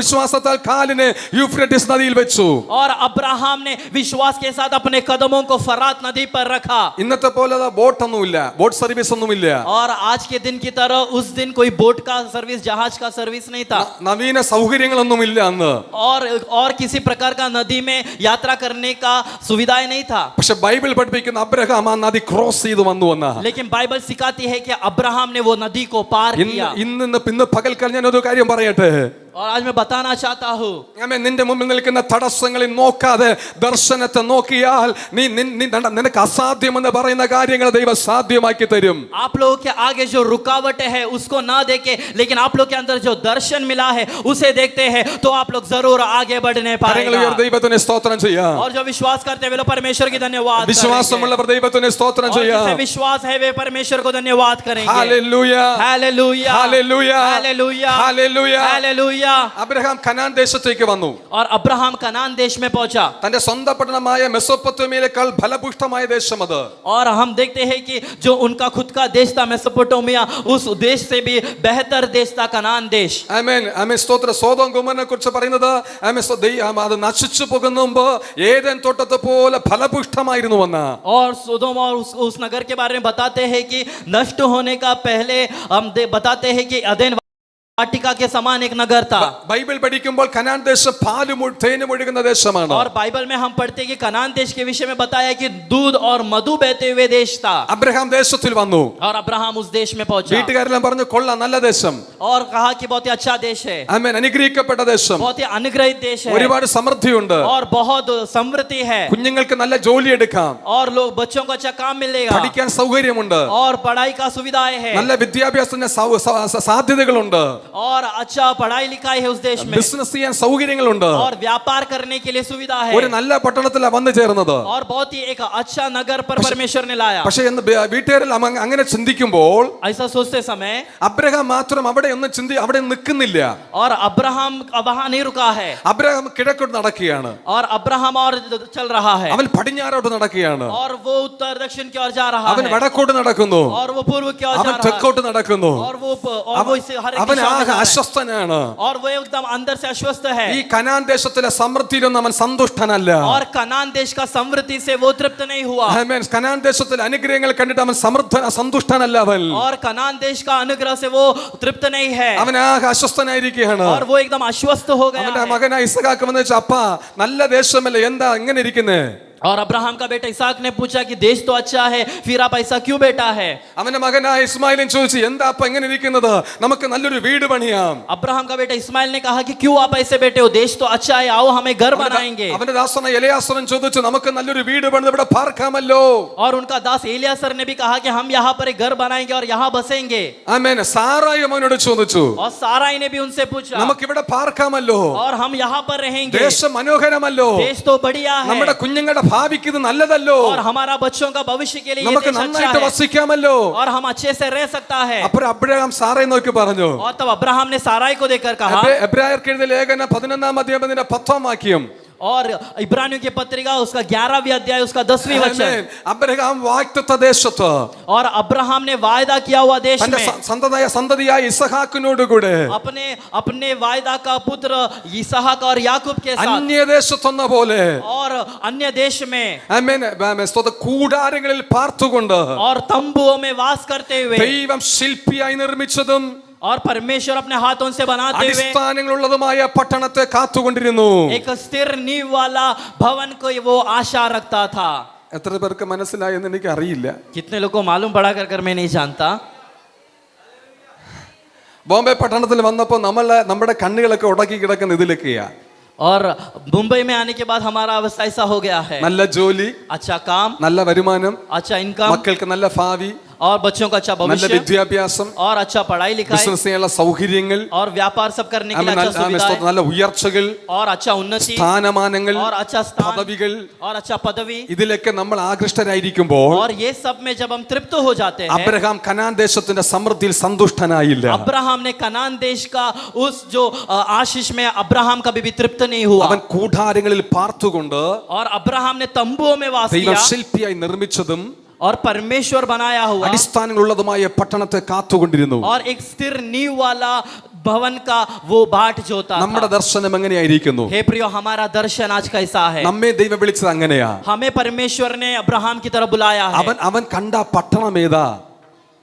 വിശ്വാസത്താൽ കാലിനെ യൂഫ്രട്ടീസ് നദിയിൽ വെച്ചു. और अब्राहम ने विश्वास के साथ अपने कदमों को फरात नदी पर रखा ഇന്നത്തെ പോലെ ബോട്ടൊന്നുമില്ല, ബോട്ട് സർവീസ് ഒന്നുമില്ല. और आज के दिन की तरह उस दिन कोई बोट का सर्विस जहाज का सर्विस नहीं था നവീന സൗകര്യങ്ങളൊന്നുമില്ല അന്ന്. और किसी प्रकार का नदी में यात्रा करने का सुविधाएं नहीं था പക്ഷെ ബൈബിൾ പഠിപ്പിക്കുന്ന അബ്രഹാം ആ നദി ക്രോസ് ചെയ്ത് വന്നു എന്നാ. लेकिन बाइबल सिखाती है कि अब्राहम ने वो नदी को पार किया ഇന്ന് പകൽക്കാലം ഞാൻ ഒരു കാര്യം പറയട്ടെ. और आज मैं बताना चाहता हूँ ആമേൻ. നിന്റെ മുമ്പിൽ നിൽക്കുന്ന തടസ്സങ്ങളിൽ നോക്കാതെ ദർശനത്തെ നോക്കിയാൽ നിനക്ക് അസാധ്യമെന്ന് പറയുന്ന കാര്യങ്ങൾ ദൈവം സാധ്യമാക്കി തരും. आप लोगों के आगे जो रुकावट है उसको ना देखे लेकिन आप लोग के अंदर जो दर्शन मिला है उसे देखते हैं तो आप लोग जरूर आगे बढ़ने पाएंगे ദൈവത്തിന് സ്തോത്രം ചെയ്യാം. और जो विश्वास करते हैं वे लोग परमेश्वर की धन्यवाद വിശ്വാസമുള്ളവർ ദൈവത്തിന് സ്തോത്രം और ചെയ്യാം. जिसे विश्वास है वे परमेश्वर को धन्यवाद करेंगे hallelujah hallelujah hallelujah hallelujah hallelujah. Hallelujah Abraham Canaan ദേശത്തേക്ക് വന്നു. और अब्राहम कनान देश में पहुंचा തന്റെ സ്വന്തം പട്ടണമായ മെസോപ്പൊത്താമിയയിലേക്കാൾ ഫലപുഷ്ടമായ ദേശം അത്. और हम देखते हैं कि जो उनका खुद का देश था मेसोपोटामिया उस देश से भी बेहतर देश था कनान देश ആമേൻ ആമേൻ. സ്തോത്രം. സോദോം ഗൊമോരയെ കുറിച്ച് പറയുന്നത് അത് നശിച്ചു പോകുന്ന മുമ്പ് ഏദൻ തോട്ടത്തെ പോലെ ഫലപുഷ്ടമായിരുന്നു വന്ന. और सोदोम और उस नगर के बारे में बताते हैं कि नष्ट होने का पहले हम बताते हैं कि अदेन वाटिका के समान एक नगर था ബൈബിൾ പഠിക്കുമ്പോൾ കനാൻ ദേശം പാലും തേനും ഒഴുകുന്ന ദേശമാണ്. और बाइबल में हम पढ़ते हैं कि कनान देश के विषय में बताया कि दूध और मधु बहते हुए देश था അബ്രഹാം ദേശത്തിൽ വന്നു. और अब्राहम उस देश में पहुंचा വീട്ടുകാരെല്ലാം പറഞ്ഞു കൊള്ളാം, നല്ല ദേശം. और कहा कि बहुत ही अच्छा देश है ആമേൻ. അനുഗ്രഹിക്കപ്പെട്ട ദേശം. बहुत ही अनुग्रहित देश है ഒരുപാട് സമൃദ്ധിയുണ്ട്. और बहुत समृद्धि है കുഞ്ഞുങ്ങൾക്ക് നല്ല ജോലി എടുക്കാം. और लोग बच्चों को अच्छा काम मिलेगा പഠിക്കാൻ സൗകര്യമുണ്ട്. और पढ़ाई का सुविधाएं है നല്ല വിദ്യാഭ്യാസത്തിന് സാധ്യതകളുണ്ട്. और अच्छा पढ़ाई लिखाई है उस देश में ബിസിനസ് ചെയ്യാൻ സൗകര്യങ്ങളുണ്ട്. और व्यापार करने के लिए सुविधा है ഒരു നല്ല പട്ടണത്തിലാണ് വന്നു ചേർന്നത്. और बहुत ही एक अच्छा नगर पर परमेश्वर ने लाया പക്ഷെ വീട്ടുകാരെല്ലാം അങ്ങനെ ചിന്തിക്കുമ്പോൾ ऐसा सोचते समय അബ്രഹാം മാത്രം അവിടെ നിൽക്കുന്നില്ല. और अब्राहम वहां नहीं रुका है അബ്രഹാം കിഴക്കോട്ട് നടക്കുകയാണ്. और अब्राहम और चल रहा है അവൻ പടിഞ്ഞാറോട്ട് നടക്കുകയാണ്. और वो उत्तर दक्षिण की ओर जा रहा അവൻ है വടക്കോട്ട് നടക്കുന്നു. और वो पूर्व की ओर അവൻ जा रहा है തെക്കോട്ട് നടക്കുന്നു. और वो इसे हर एक അവൻ दिशा में ആകെ जा रहा है। അസ്വസ്ഥനാണ്. और वो एकदम अंदर से अस्वस्थ है ഈ കനാൻ ദേശത്തിലെ സമൃദ്ധിയിലൊന്നും അവൻ സന്തുഷ്ടനല്ല. और कनान देश का समृद्धि से वो तृप्त नहीं हुआ ആമേൻ. കനാൻ ദേശത്തിലെ അനുഗ്രഹങ്ങൾ കണ്ടിട്ട് അവൻ സന്തുഷ്ടനല്ല. അവൻ और कनान देश का अनुग्रह से वो तृप्त नहीं है അവൻ ആകെ അസ്വസ്ഥനായിരിക്കുകയാണ്. और वो एकदम अस्वस्थ हो गया അവന്റെ है। മകനായ ഇസഹാക്ക് വന്ന് വെച്ചാൽ അപ്പാ നല്ല ദേശമല്ലേ, എന്താ ഇങ്ങനെ ഇരിക്കുന്നേ? और अब्राहम का बेटा इसहाक ने पूछा कि देश तो अच्छा है, फिर आप ऐसा क्यों बेटा है? അവന്റെ മകനായ ഇസ്മായിലും ചോദിച്ചു, എന്താ അപ്പ എങ്ങനെ ഇരിക്കുന്നത്, നമുക്ക് നല്ലൊരു വീട് പണിയാം. अब्राहम का बेटा इस्माइल ने कहा कि क्यों आप ऐसे बेटे हो, देश तो अच्छा है, आओ हमें घर बनाएंगे. അവന്റെ ദാസനായ എലയാസറൻ ചോദിച്ചു, നമുക്ക് നല്ലൊരു വീട് പണിത് ഇവിടെ പാർക്കാമല്ലോ. और उनका दास एलियासर ने भी कहा कि हम यहाँ पर एक घर बनाएंगे और यहाँ बसेंगे. ആമേൻ. സാറായും അവനോട് ചോദിച്ചു, और साराई ने भी उनसे पूछा, നമുക്ക് ഇവിടെ പാർക്കാമല്ലോ, और हम यहाँ पर रहेंगे, ദേശം മനോഹരമല്ലോ, देश तो बढ़िया है, നമ്മുടെ കുഞ്ഞുങ്ങളുടെ ഭാവിക്ക് ഇത് നല്ലതല്ലോ, और हमारा बच्चों का भविष्य के लिए ये നമുക്ക് देश अच्छा നന്നായിട്ട് है, വസിക്കാമല്ലോ. और हम अच्छे से रह सकता है. അപ്പോൾ അബ്രഹാം സാറയെ നോക്കി പറഞ്ഞു. और तब अब्राहम ने साराई को देखकर कहा, എബ്രായർക്ക് എഴുതിയ ലേഖനം 11-ാം അധ്യായം 10-ാം വാക്യം, और इब्रानियों की पत्रिका उसका 11वीं अध्याय उसका 10वीं वचन, അബ്രഹാം വാഗ്ദത്ത ദേശത്ത് और अब्राहम ने वायदा किया हुआ देश തന്റെ में സന്തതിയായ ഇസഹാക്കിനോട് കൂടെ अपने अपने वायदा का पुत्र इसहाक और याकूब के साथ, അന്യദേശത്തെന്ന പോലെ और अन्य देश में, ആമേൻ, കൂടാരങ്ങളിൽ പാർത്തുകൊണ്ട് और तंबुओं में वास करते हुए, ദൈവം ശില്പിയായി നിർമ്മിച്ചതും और परमेश्वर अपने हाथों से बनाते हुए അടിസ്ഥാനങ്ങളുള്ളതുമായ പട്ടണത്തെ കാത്തുകൊണ്ടിരുന്നു. एक स्थिर नींव वाला भवन को वो आशा रखता था. എത്ര പേർക്ക് മനസ്സിലായെന്ന് എനിക്ക് അറിയില്ല. कितने लोगों को मालूम पड़ा कर मैं नहीं जानता. ബോംബെ പട്ടണത്തിൽ വന്നപ്പോൾ നമ്മുടെ കണ്ണുകളൊക്കെ ഉടക്കി കിടക്കുന്ന ഇതിലൊക്കെയാ. और मुंबई में आने के बाद हमारा अवस्था ऐसा हो गया है, നല്ല ജോലി, अच्छा काम, നല്ല വരുമാനം, अच्छा इनकम, മക്കൾക്ക് നല്ല ഭാവി, और बच्चों का अच्छा നല്ല भविष्य, വിദ്യാഭ്യാസം, और अच्छा पढ़ाई लिखाई, ബിസിനസ്സിനുള്ള സൗകര്യങ്ങൾ, और व्यापार सब करने के लिए अच्छा सुविधाएं, നല്ല ഉയർച്ചകൾ, और अच्छा उन्नति, സ്ഥാനമാനങ്ങൾ, और अच्छा स्थान, പദവികൾ, और अच्छा पदवी, ഇതിലൊക്കെ നമ്മൾ ആകൃഷ്ടരായിരിക്കുമ്പോൾ और ये सब में जब हम तृप्त हो जाते हैं, അബ്രഹാം കനാൻ ദേശത്തിന്റെ സമൃദ്ധിയിൽ സന്തുഷ്ടനായില്ല. अब्राहम ने कनान देश का उस जो आशीष में अब्राहम कभी भी तृप्त नहीं हुआ, അവൻ കൂടാരങ്ങളിൽ പാർത്തുകൊണ്ട് और अब्राहम ने तंबुओं में वास ദൈവം किया, ശില്പിയായി നിർമ്മിച്ചതും और परमेश्वर बनाया हुआ അടിസ്ഥാനങ്ങളുള്ളതുമായ പട്ടണത്തെ കാത്തുകൊണ്ടിരുന്നു. और एक स्थिर नींव वाला भवन का वो बाट जोता നമ്മുടെ था. ദർശനം എങ്ങനെയായിരിക്കുന്നു? हे प्रियो, हमारा दर्शन आज कैसा है? നമ്മെ ദൈവം വിളിച്ചത് അങ്ങനെയാ. हमें परमेश्वर ने अब्राहम की तरफ बुलाया है, അവൻ കണ്ട പട്ടണമേതാ,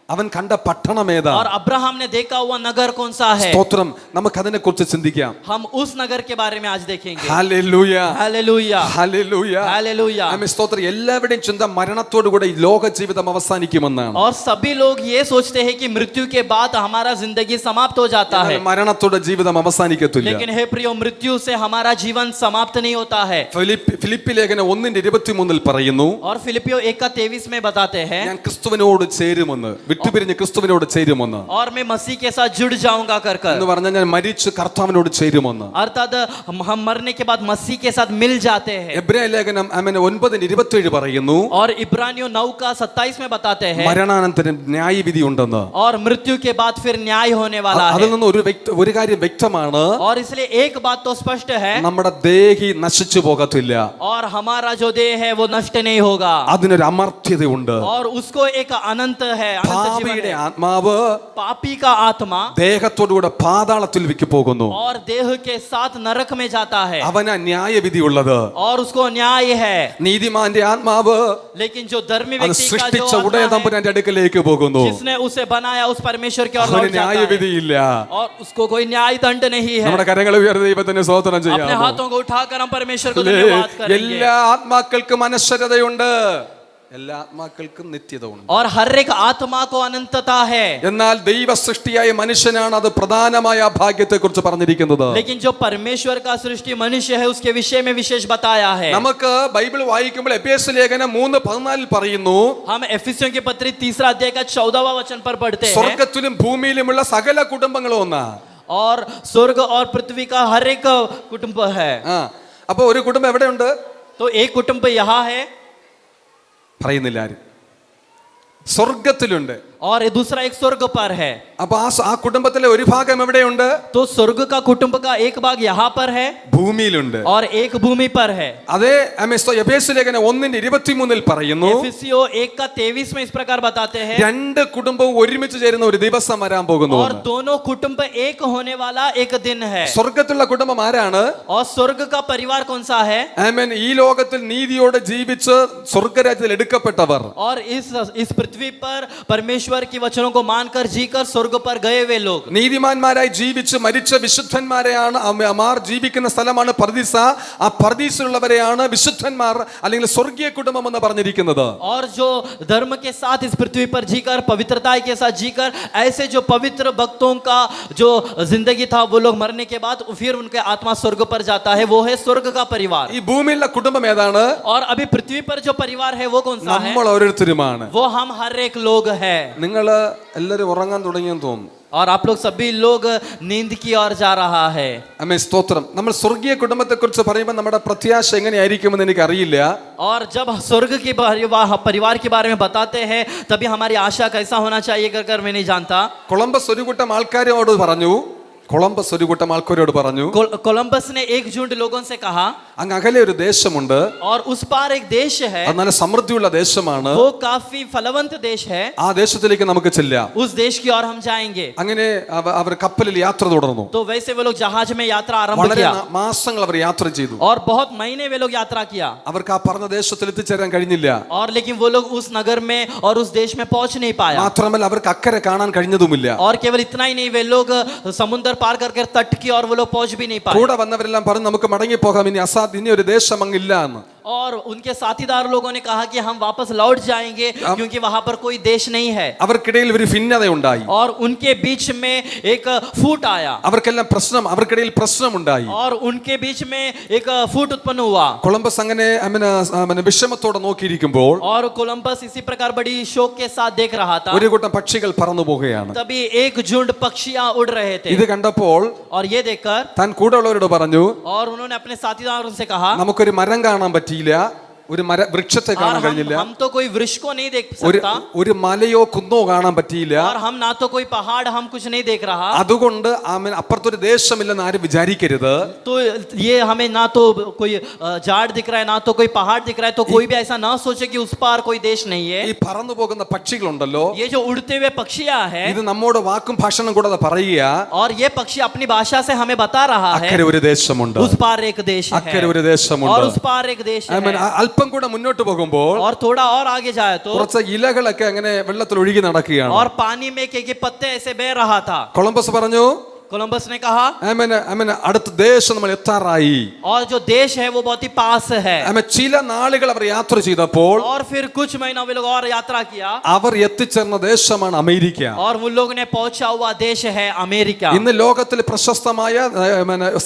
അവൻ കണ്ട പട്ടണമേതാ, और अब्राहम ने देखा हुआ नगर कौन सा है? സ്തോത്രം. നമുക്ക് അതിനെ കുറിച്ച് ചിന്തിക്കാം. हम उस नगर के बारे में आज देखेंगे. Hallelujah, hallelujah, hallelujah, hallelujah. Amen. സ്തോത്രം. എല്ലാവരുടെയും ചിന്ത മരണത്തോടു കൂടെ ഈ ലോക ജീവിതം അവസാനിക്കുമെന്നാണ്. और सभी लोग ये सोचते हैं कि मृत्यु के बाद हमारा जिंदगी समाप्त हो जाता है, മരണത്തോടെ ജീവിതം അവസാനിക്കത്തില്ല. लेकिन हे प्रियो, मृत्यु से हमारा जीवन समाप्त नहीं होता है. ഫിലിപ്പി ലേഖനം 1:23 പറയുന്നു, और फिलिपियो 1:23 में बताते हैं, ഞാൻ ക്രിസ്തുവിനോട് ചേരുമെന്ന്, വിട്ടുപിരിഞ്ഞ് ക്രിസ്തുവിനോട് ചേരുമെന്ന്. और मैं मसीह के साथ जुड़ जाऊंगा कर എന്ന് പറഞ്ഞാൽ ഞാൻ മരിച്ച് കർത്താവിനോട് ചേരുമെന്ന്. अर्थात हम मरने के बाद मसीह के साथ मिल जाते हैं. എബ്രായ ലേഖനം 9:27 പറയുന്നു, और इब्रानियों 9:27 में बताते हैं, മരണാനന്തരം ന്യായവിധി ഉണ്ടെന്ന്. और मृत्यु के बाद फिर न्याय होने वाला അതിൽ है. നിന്ന് ഒരു കാര്യം വ്യക്തമാണ്, और इसलिए एक बात तो स्पष्ट है, നമ്മുടെ ദേഹി നശിച്ചു പോകത്തില്ല, और हमारा जो देह है वो नष्ट नहीं होगा, അതിനൊരു അമർത്യതയുണ്ട്. और उसको एक अनंत है, अनंत जीवन പാപിയുടെ है. ആത്മാവ് पापी का आत्मा ദേഹത്തോടുകൂടെ പാതാളത്തിലേക്ക് പോകുന്നു. और देह के साथ नरक में जाता है, അവന് ന്യായവിധി ഉള്ളത്. और उसको न्याय है. നീതിമാന്റെ ആത്മാവ് लेकिन जो धर्मी അത് व्यक्ति का जो സൃഷ്ടിച്ച आत्मा ഉടയ है, തമ്പുരാന്റെ അടുക്കലേക്ക് പോകുന്നു. जिसने उसे बनाया उस परमेश्वर की ओर അവന് लौट जाता है, ന്യായവിധിയില്ല. और उसको कोई न्याय दंड नहीं है. നമ്മുടെ കരങ്ങൾ ഉയർത്തി ദൈവത്തിന് സ്തോത്രം अपने ചെയ്യാം. हाथों को उठाकर हम परमेश्वर को धन्यवाद करेंगे. എല്ലാ ആത്മാക്കൾക്കും അനശ്വരതയുണ്ട്, എല്ലാ ആത്മാക്കൾക്കും നിത്യത ഉണ്ട്. और हर एक आत्मा को अनंतता है, എന്നാൽ ദൈവ സൃഷ്ടിയായ മനുഷ്യനാണ് അത് പ്രധാനമായ ഭാഗ്യത്തെ കുറിച്ച് പറഞ്ഞിരിക്കുന്നത്. लेकिन जो परमेश्वर का सृष्टि मनुष्य है उसके विषय में विशेष बताया है. നമുക്ക് ബൈബിൾ വായിക്കുമ്പോൾ എഫേസ്യ ലേഖനം 3:14 പറയുന്നു, हम एफिसियों की पत्री 3 अध्याय का 14वां वचन पर पढ़ते हैं, സ്വർഗത്തിലും ഭൂമിയിലുമുള്ള സകല കുടുംബങ്ങളും ഒന്നാ. और स्वर्ग और पृथ्वी का हर एक कुटुंब है. അപ്പൊ ഒരു കുടുംബം എവിടെയുണ്ട്? तो एक कुटुंब यहाँ है, പറയുന്നില്ല ആരും. സ്വർഗത്തിലുണ്ട്. और दूसरा एक स्वर्ग पर है. അപ്പൊ ആ കുടുംബത്തിലെ ഒരു ഭാഗം എവിടെയുണ്ട്? तो स्वर्ग का कुटुंब का एक भाग यहाँ पर है, ഭൂമിയിലുണ്ട്. और एक भूमि पर है. അതേ എഫേസ്യ ലേഖനം 1:23 പറയുന്നു, एफिसियों 1:23 में इस प्रकार बताते हैं, രണ്ട് കുടുംബവും ഒരുമിച്ച് ചേരുന്ന ഒരു ദിവസം വരാൻ പോകുന്നു. और दोनों कुटुंब एक होने वाला एक दिन है. സ്വർഗത്തിലുള്ള കുടുംബം ആരാണ്? और स्वर्ग का परिवार कौन सा है? ആമേൻ. ഈ ലോകത്തിൽ നീതിയോടെ ജീവിച്ച് സ്വർഗരാജ്യത്തിൽ എടുക്കപ്പെട്ടവർ. और इस पृथ्वी पर परमेश्वर परमेश्वर की वचनों को मानकर जीकर स्वर्ग पर गए हुए लोग। നീതിമാന്മാരായി ജീവിച്ച് മരിച്ച വിശുദ്ധന്മാരെയാണ് മാർ ജീവിക്കുന്ന സ്ഥലമാണ് പർദീസ. ആ പർദീസിലുള്ളവരെയാണ് വിശുദ്ധന്മാർ അല്ലെങ്കിൽ സ്വർഗീയ കുടുംബം എന്ന് പറഞ്ഞിരിക്കുന്നത്. और जो धर्म के साथ इस पृथ्वी पर जीकर पवित्रता के साथ जीकर ऐसे जो पवित्र भक्तों का जो जिंदगी था वो लोग मरने के बाद फिर उनके आत्मा स्वर्ग पर जाता है, वो है स्वर्ग का परिवार। ഈ ഭൂമിയിലെ കുടുംബം ഏതാണ്? और अभी पृथ्वी पर जो परिवार है वो कौन सा है? നമ്മൾ ഓരോരുത്തരുമാണ്. वो हम हर एक लोग है। നിങ്ങൾ എല്ലാവരും ഉറങ്ങാൻ തുടങ്ങിയെന്ന് തോന്നുന്നു. और आप लोग सभी लोग नींद की ओर जा रहा है। അമ്മേ സ്തോത്രം. നമ്മൾ സ്വർഗീയ കുടുംബത്തെ കുറിച്ച് പറയുമ്പോൾ നമ്മുടെ പ്രത്യാശ എങ്ങനെയായിരിക്കുമെന്ന് എനിക്ക് അറിയില്ല. और जब स्वर्ग के परिवार के बारे में बताते हैं तभी हमारी आशा कैसा होना चाहिए कर मैं नहीं जानता। കൊളംബസ് ഒരു കൂട്ടം ആൾക്കാരോട് പറഞ്ഞു कोलंबस ने एक झुंड लोगों से कहा, അങ്ങ് അകലെ ഒരു ദേശമുണ്ട്, और उस पार एक देश है, അത് നല്ല സമൃദ്ധിയുള്ള ദേശമാണ്, वो काफी फलवंत देश है, ആ ദേശത്തിലേക്ക് നമുക്ക് ചെല്ലാം. उस देश की ओर हम जाएंगे। അങ്ങനെ അവർ കപ്പലിൽ യാത്ര തുടർന്നു. तो वैसे वे लोग जहाज में यात्रा आरंभ വളരെ किया മാസങ്ങൾ അവർ യാത്ര ചെയ്തു. और बहुत महीने वे लोग यात्रा किया। അവർക്ക് ആ പറഞ്ഞ ദേശത്തിൽ എത്തിച്ചേരാൻ കഴിഞ്ഞില്ല. और लेकिन वो लोग उस नगर में और उस देश में पहुंच नहीं पाया। മാത്രമല്ല അവർക്ക് അക്കരെ കാണാൻ കഴിഞ്ഞതുമില്ല. और केवल इतना ही नहीं, वे लोग समुद्र पार करके तट की और वो लोग पहुंच भी नहीं पाए। കൂടെ വന്നവരെല്ലാം പറഞ്ഞു നമുക്ക് മടങ്ങി പോകാം, ഇനി ഒരു ദേശം അങ്ങില്ല എന്ന്. और उनके साथीदार लोगों ने कहा कि हम वापस लौट जाएंगे क्योंकि वहां पर कोई देश नहीं है। അവർക്കിടയിൽ ഒരു ഭിന്നതയുണ്ടായി. और उनके बीच में एक फूट आया। അവർക്കിടയിൽ പ്രശ്നമുണ്ടായി. और उनके बीच में एक फूट उत्पन्न हुआ। കൊളംബസ് അങ്ങനെ വിഷമത്തോടെ നോക്കിയിരിക്കുമ്പോൾ और कोलंबस इसी प्रकार बड़ी शोक के साथ देख रहा था। ഒരു കൂട്ടം പക്ഷികൾ പറന്നു പോവുകയാണ്. तभी एक झुंड पक्षियां उड़ रहे थे। ഇത് കണ്ടപ്പോൾ और ये देखकर താൻ കൂടെ ഉള്ളവരോട് പറഞ്ഞു, और उन्होंने अपने साथीदारों से कहा, നമുക്കൊരു മരം കാണാൻ പറ്റിയില്ല, ഒരു വൃക്ഷത്തെ കാണാൻ കഴിഞ്ഞില്ല, हम तो कोई वृक्ष को नहीं देख सकता, ഒരു മലയോ കുന്നോ കാണാൻ പറ്റിയില്ല, और हम ना तो कोई पहाड़ हम कुछ नहीं देख रहा, അതുകൊണ്ട് അപ്പുറത്തൊരു ദേശമില്ലെന്ന് ആരും വിചാരിക്കരുത്. तो ये हमें ना तो कोई झाड़ दिख रहा है ना तो कोई पहाड़ दिख रहा है, तो कोई भी ऐसा ना सोचे कि उस पार कोई देश नहीं है। ഈ പറന്നു പോകുന്ന പക്ഷികളുണ്ടല്ലോ, ये जो उड़ते हुए पक्षियां हैं, ഇത് നമ്മോട് വാക്കും ഭാഷണം കൂടാതെ പറയുക, और ये पक्षी अपनी भाषा से हमें बता रहा है അക്കരെ ഒരു ദേശമുണ്ട്, उस पार एक देश है, അക്കരെ ഒരു ദേശമുണ്ട്, और उस पार एक देश है। അല്പം കൂടെ മുന്നോട്ട് പോകുമ്പോൾ और थोड़ा और आगे जाए तो കുറച്ച് ഇലകളൊക്കെ അങ്ങനെ വെള്ളത്തിൽ ഒഴുകി നടക്കുകയാണ്. और पानी में के पत्ते ऐसे बह रहा था। കൊളംബസ് പറഞ്ഞു, कोलंबस ने कहा, അടുത്ത ദേശം നമ്മൾ എത്താറായി. और जो देश है वो बहुत ही पास है। ചില നാളുകൾ അവർ യാത്ര ചെയ്തപ്പോൾ और फिर कुछ महीनों वे लोग और यात्रा किया, അവർ എത്തിച്ചേർന്ന ദേശമാണ് അമേരിക്ക. और उन लोगों ने पहुंचा हुआ देश है अमेरिका। ഇന്ന് ലോകത്തിൽ പ്രശസ്തമായ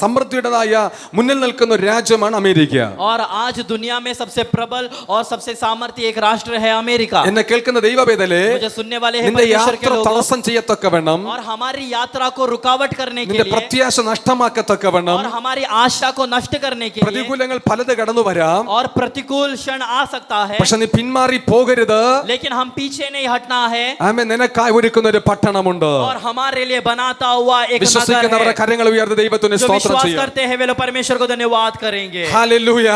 സമൃദ്ധിയുടേതായ മുന്നിൽ നിൽക്കുന്ന ഒരു രാജ്യമാണ് അമേരിക്ക. और आज दुनिया में सबसे प्रबल और सबसे सामर्थ्य एक राष्ट्र है अमेरिका। എന്നെ കേൾക്കുന്ന ദൈവവേദലേ, मुझे सुनने वाले हैं നിന്റെ परमेश्वर के യാത്ര लोगों, തടസ്സം ചെയ്യത്തക്കവണ്ണം, और हमारी यात्रा को रुकावट करने के നിന്റെ लिए, പ്രത്യാശ നഷ്ടമാക്കത്തക്കവണ്ണം, और हमारी आशा को नष्ट करने के लिए, പ്രതികൂലങ്ങൾ പലത് കടന്നു വരാം, और प्रतिकूल क्षण आ सकता है, പക്ഷെ നീ പിന്മാറി പോകരുത്. लेकिन हम पीछे नहीं हटना है। നിനക്കായി ഒരുക്കുന്ന ഒരു പട്ടണമുണ്ട്. और हमारे लिए बनाता हुआ एक नगर വിശ്വസിക്കുന്നവരുടെ है। കരങ്ങൾ ഉയർത്തി ദൈവത്തിന് जो സ്തോത്രം विश्वास ചെയ്യാം. करते हैं वे लोग परमेश्वर को धन्यवाद करेंगे। Hallelujah,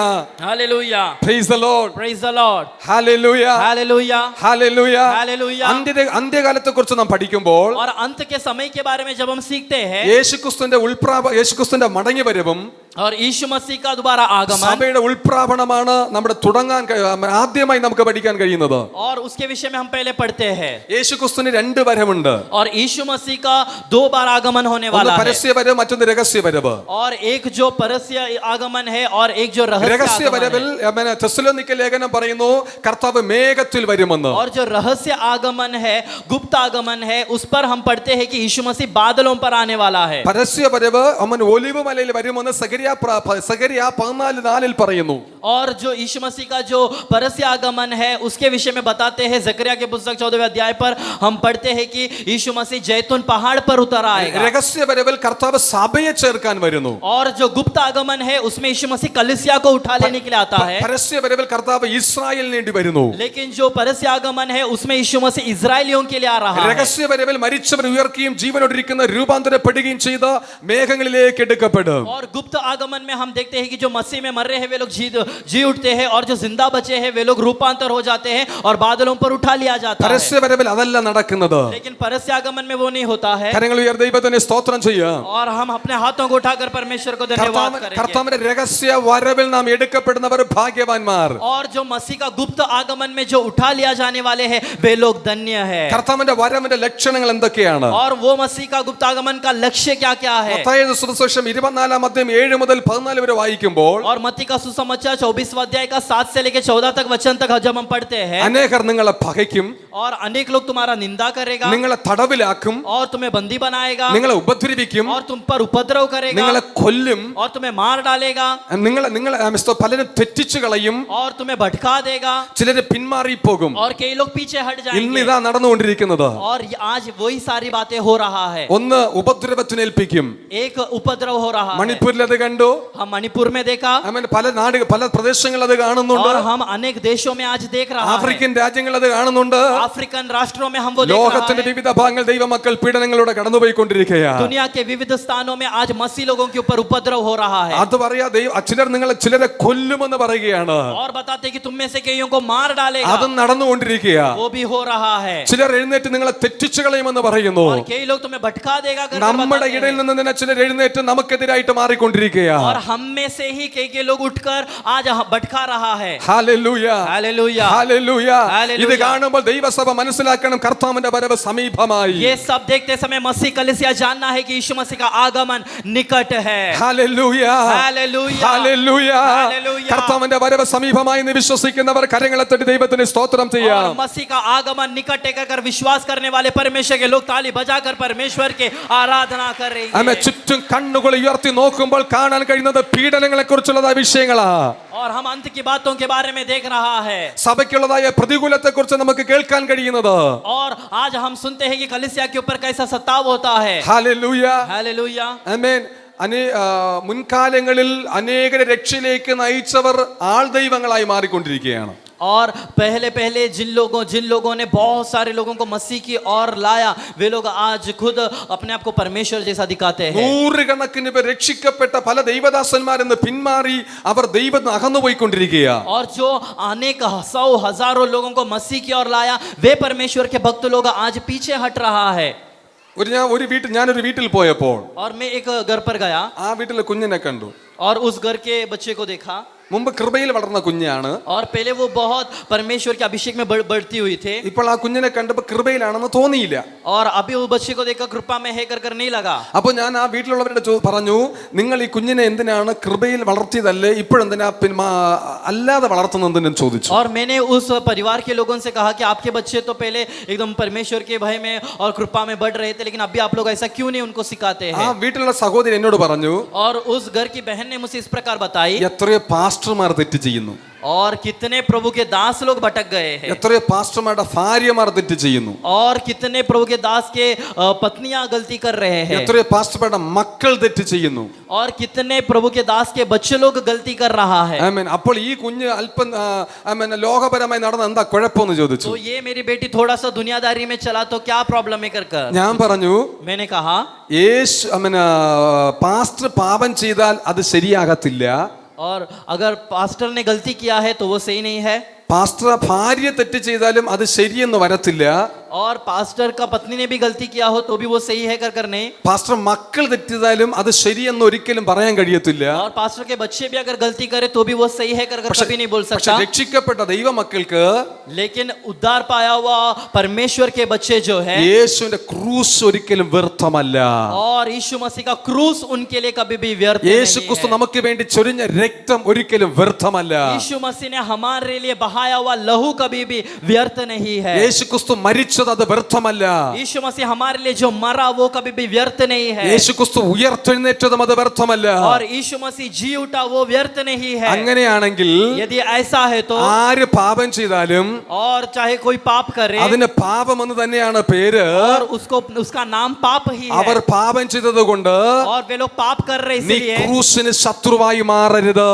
hallelujah, praise the lord, praise the lord, hallelujah, hallelujah, hallelujah. Hallelujah. അന്ത്യകാലത്തെ കുറിച്ച് നാം പഠിക്കുമ്പോൾ और अंत के समय के बारे में जब हम सीखते हैं, യേശുക്രിസ്തുവിന്റെ മടങ്ങി വരവും और यीशु मसीह का दोबारा आगमन, സഭയുടെ ഉൾപ്രാപണമാണ് നമ്മുടെ ആദ്യമായി നമുക്ക് പഠിക്കാൻ കഴിയുന്നത്. और उसके विषय में हम पहले पढ़ते हैं। യേശുക്രിസ്തുവിന് രണ്ട് വരവുണ്ട്. और यीशु मसीह का दो बार आगमन होने ഒന്ന് वाला है, പരസ്യവരവ്, മറ്റൊന്ന് രഹസ്യവരവ്. और एक जो परस्य आगमन है और एक जो रहस्य आगमन രഹസ്യവരവിൽ है। തെസ്സലോനിക്ക ലേഖനം പറയുന്നു കർത്താവ് മേഘത്തിൽ വരുമെന്ന്. और जो रहस्य आगमन है, गुप्त आगमन है, उस पर हम पढ़ते हैं कि यीशु मसीह बादलों पर आने वाला है। പരസ്യവരവ് അവൻ ഒലിവ് മലയിൽ വരുമെന്ന് സഗരിയ 14:4 പറയുന്നു. और जो यीशु मसीह का जो परस्य आगमन है उसके विषय में बताते हैं, जकरिया के पुस्तक 14वें अध्याय पर हम पढ़ते हैं कि यीशु मसीह जैतून पहाड़ पर उतर आएगा। രഹസ്യവരവിൽ കർത്താവ് സഭയെ ചേർക്കാൻ വരുന്നു. और जो गुप्त आगमन है उसमें यीशु मसीह कलीसिया को उठा लेने के लिए आता है। പരസ്യവരവിൽ കർത്താവ് ഇസ്രായേലിന് വേണ്ടി വരുന്നു. लेकिन जो परस्य आगमन है उसमें यीशु मसीह इजराइलियों के लिए आ रहा है। രഹസ്യവരവിൽ മരിച്ചവർ ഉയർക്കുകയും ജീവനോടിരിക്കുന്ന രൂപാന്തരപ്പെടുകയും ചെയ്ത മേഘങ്ങളിലേക്ക് എടുക്കപ്പെടും. और गुप्त आगमन में हम देखते हैं कि जो मसीह में मर रहे हैं वे लोग जी उठते हैं, और जो जिंदा बचे हैं वे लोग रूपांतर हो जाते हैं और बादलों पर उठा लिया जाता है। പരസ്യവരവിൽ അതല്ല നടക്കുന്നത്. लेकिन परस्य आगमन में वो नहीं होता है। കരങ്ങൾ ഉയർത്തി ദൈവത്തിന് സ്തോത്രം ചെയ്യാം. और हम अपने हाथों को उठाकर परमेश्वर को धन्यवाद करेंगे। കർത്താവിന്റെ രഹസ്യ വരവിൽ നാം എടുക്കപ്പെടുന്നവർ ഭാഗ്യവാന്മാർ. और जो मसीह का गुप्त आगमन में जो उठा लिया जाने वाले हैं वे लोग धन्य है। കർത്താവിന്റെ വരവിന്റെ ലക്ഷണങ്ങൾ എന്തൊക്കെയാണ്? और वो मसीह का गुप्त आगमन का लक्ष्य क्या क्या है? മത്തായിയുടെ സുവിശേഷം 24-ാം അധ്യായം 7 മുതൽ 14 വരെ വായിക്കുമ്പോൾ और मत्ती का सुसमाचार 24वां अध्याय का 7 से लेकर 14 तक वचन तक जब हम पढ़ते हैं, അനേകർ നിങ്ങളെ പകയ്ക്കും, और अनेक लोग तुम्हारा निंदा करेगा, നിങ്ങളെ തടവിലാക്കും, और तुम्हें बंदी बनाएगा, നിങ്ങളെ ഉപദ്രവിക്കും, और तुम पर उपद्रव करेगा, നിങ്ങളെ കൊല്ലും, और तुम्हें मार डालेगा, പലരും തെറ്റിച്ചു കളയും, और तुम्हें भटका देगा, ചിലര് പിന്മാറി പോകും. और कई लोग पीछे हट जाएंगे। ഇന്നിതാ നടന്നുകൊണ്ടിരിക്കുന്നത്. और आज वही सारी बातें हो रहा है। ഒന്ന് ഉപദ്രവത്തിനേൽപ്പിക്കും. एक उपद्रव हो रहा है। മണിപ്പൂരിൽ അത് കണ്ടു, हम मणिपुर में देखा, പല പ്രദേശങ്ങൾ അത് കാണുന്നുണ്ട്. और हम अनेक देशों में आज देख रहा है। ആഫ്രിക്കൻ രാജ്യങ്ങൾ അത് കാണുന്നുണ്ട്. अफ्रीकन राष्ट्रों में हम वो देख रहा ലോകത്തിന്റെ है। വിവിധ ഭാഗങ്ങൾ ദൈവമക്കൾ പീഡനങ്ങളിലൂടെ കടന്നുപോയിക്കൊണ്ടിരിക്കുകയാണ്. दुनिया के विविध स्थानों में आज मसीह लोगों के ऊपर उपद्रव हो रहा है। അത് പറയാ ചിലരെ കൊല്ലുമെന്ന് പറയുകയാണ്. और बताते कि तुम में से कईयों को मार डालेगा, അതും നടന്നുകൊണ്ടിരിക്കുക. वो भी हो रहा है। ചിലർ എഴുന്നേറ്റ് നിങ്ങളെ തെറ്റിച്ചു കളയുമെന്ന് പറയുന്നു. और कई लोग तुम्हें भटका देगा करके നമ്മുടെ बताते ഇടയിൽ हैं। നിന്ന് തന്നെ ചിലർ എഴുന്നേറ്റ് നമുക്കെതിരായിട്ട് മാറിക്കൊണ്ടിരിക്കുകയാണ്. और हम में से ही कई लोग उठकर आज भटका रहा है। Hallelujah, hallelujah, hallelujah. ഹല്ലേലൂയ. ഇത് കാണുമ്പോൾ ദൈവസഭ മനസ്സിലാക്കണം, കർത്താവിന്റെ വരവ് സമീപമായി. ये सब देखते समय मसीह कलीसिया जानना है कि यीशु मसीह का आगमन निकट है। Hallelujah, hallelujah, hallelujah. हालेलुया. കർത്താവിന്റെ വരവ് സമീപമായി എന്ന് വിശ്വസിക്കുന്നവർ കരങ്ങളെ തട്ടി ദൈവത്തിന് സ്തോത്രം ചെയ്യാം. और मसीह का आगमन निकट है कर विश्वास करने वाले परमेश्वर के लोग ताली बजाकर परमेश्वर के आराधना कर रहे हैं। അമ്മ ചുറ്റും കണ്ണുകൾ ഉയർത്തി നോക്കുമ്പോൾ കാണാൻ കഴിയുന്നത് പീഡനങ്ങളെ കുറിച്ചുള്ളതായ വിഷയങ്ങളാ. और हम अंत की बातों के बारे में देख रहा है। സഭയ്ക്കുള്ളതായ പ്രതികൂലത്തെ കുറിച്ച് നമുക്ക് കേൾക്കാൻ കഴിയുന്നത്. और आज हम सुनते हैं कि कलीसिया के ऊपर कैसा सताव होता है। Hallelujah, hallelujah. ആമേൻ. മുൻകാലങ്ങളിൽ അനേകരെ രക്ഷയിലേക്ക് നയിച്ചവർ ആൾ ദൈവങ്ങളായി മാറിക്കൊണ്ടിരിക്കുകയാണ്. और पहले जिन लोगों ने बहुत सारे लोगों को मसीह की ओर लाया वे लोग आज खुद अपने आप को परमेश्वर जैसा दिखाते हैं। നൂറുകണക്കിന് പേർ രക്ഷിക്കപ്പെട്ട പല ദൈവദാസന്മാരെന്ന് പിന്മാറി അവർ ദൈവത്തിന് അകന്നുപോയിക്കൊണ്ടിരിക്കുകയാണ്. और जो अनेक सौ हजारों लोगों को मसीह की ओर लाया वे परमेश्वर के भक्त लोग आज पीछे हट रहा है। ഞാനൊരു വീട്ടിൽ പോയപ്പോൾ और मैं एक घर पर गया, ആ വീട്ടിലെ കുഞ്ഞിനെ കണ്ടു. और उस घर के बच्चे को देखा। മുമ്പ് കൃപയിൽ വളർന്ന കുഞ്ഞാണ്. और पहले वो बहुत परमेश्वर के अभिषेक में बढ़ती हुई थे। ഇപ്പോൾ ആ കുഞ്ഞിനെ കണ്ടപ്പോൾ കൃപയിലാണെന്ന് തോന്നിയില്ല. और अभी वो बच्चे को देखकर कृपा में है कर नहीं लगा। അപ്പോൾ ഞാൻ ആ വീട്ടിലുള്ളവരുടെ പറഞ്ഞു, നിങ്ങൾ ഈ കുഞ്ഞിനെ എന്തിനാണ് കൃപയിൽ വളർത്തിയതല്ലേ ഇപ്പോഴെന്തിനാ അല്ലാതെ വളർത്തുന്നതെന്ന് ചോദിച്ചു. और मैंने उस परिवार के लोगों से कहा कि आपके बच्चे तो पहले एकदम परमेश्वर के भय में और कृपा में बढ़ रहे थे, लेकिन अभी आप लोग ऐसा क्यों नहीं उनको सिखाते ആ हैं। വീട്ടിലുള്ള സഹോദരി എന്നോട് പറഞ്ഞു, और उस घर की बहन ने मुझे इस प्रकार बताई, എത്രയോ പാസ്റ്റർമാർ തെറ്റ് ചെയ്യുന്നു, और कितने प्रभु के दास लोग भटक गए हैं, എത്രയോ പാസ്റ്റർമാരുടെ ഭാര്യമാർ തെറ്റ് ചെയ്യുന്നു, और कितने प्रभु के दास के पत्नियां गलती कर रहे हैं, എത്രയോ പാസ്റ്റർമാരുടെ മക്കൾ തെറ്റ് ചെയ്യുന്നു, और कितने प्रभु के दास के बच्चे लोग गलती कर रहा है। ആമേൻ. അപ്പോൾ ഈ കുഞ്ഞ് അല്പം ലോകപരമായി നടന്ന എന്താ കുഴപ്പമെന്ന് ചോദിച്ചു. तो ये मेरी बेटी थोड़ा सा दुनियादारी में चला तो क्या प्रॉब्लम है कर ഞാൻ പറഞ്ഞു, मैंने कहा പാസ്റ്റർ പാപം ചെയ്താൽ അത് ശരിയാകത്തില്ല. और अगर पास्टर ने गलती किया है तो वो सही नहीं है। പാസ്റ്റർ ഭാര്യ തെറ്റ് ചെയ്താലും അത് ശരിയെന്ന് വരത്തില്ല. और पास्टर का पत्नी ने भी गलती किया हो तो भी वो सही है कर नहीं। പാസ്റ്റർ മക്കൾ തെറ്റിയതാലും അത് ശരിയെന്ന് ഒരിക്കലും പറയാൻ കഴിയത്തില്ല. और पास्टर के बच्चे भी अगर गलती करे तो भी वो सही है कर कभी नहीं बोल പക്ഷെ सकता। രക്ഷിക്കപ്പെട്ട ദൈവമക്കൾക്ക് लेकिन उद्धार पाया हुआ परमेश्वर के बच्चे जो है, യേശുവിന്റെ ക്രൂസ് ഒരിക്കലും വ്യർത്ഥമല്ല. और यीशु मसीह का क्रूस उनके लिए कभी भी व्यर्थ യേശു नहीं ക്രിസ്തു है। നമുക്ക് വേണ്ടി ചൊരിഞ്ഞ രക്തം ഒരിക്കലും വ്യർത്ഥമല്ല. यीशु मसीह ने हमारे लिए बहाया हुआ लहू कभी भी व्यर्थ नहीं है। യേശു ക്രിസ്തു മരിച്ചത് അത് വ്യർത്ഥമല്ല. यीशु मसीह हमारे लिए जो मरा वो कभी भी व्यर्थ नहीं है। യേശു ക്രിസ്തു ഉയർത്തെഴുന്നേറ്റതും അത് വ്യർത്ഥമല്ല. और यीशु मसीह जी उठा वो व्यर्थ नहीं है। അങ്ങനെയാണെങ്കിൽ यदि ऐसा है तो ആര് പാപം ചെയ്താലും और चाहे कोई पाप करे അതിന് പാപം എന്ന് തന്നെയാണ് പേര്. और उसका नाम पाप ही है। അവർ പാപം ചെയ്തത് കൊണ്ട് और वे लोग पाप कर रहे നീ इसलिए ക്രൂസിന് ശത്രുവായി മാറരുത്.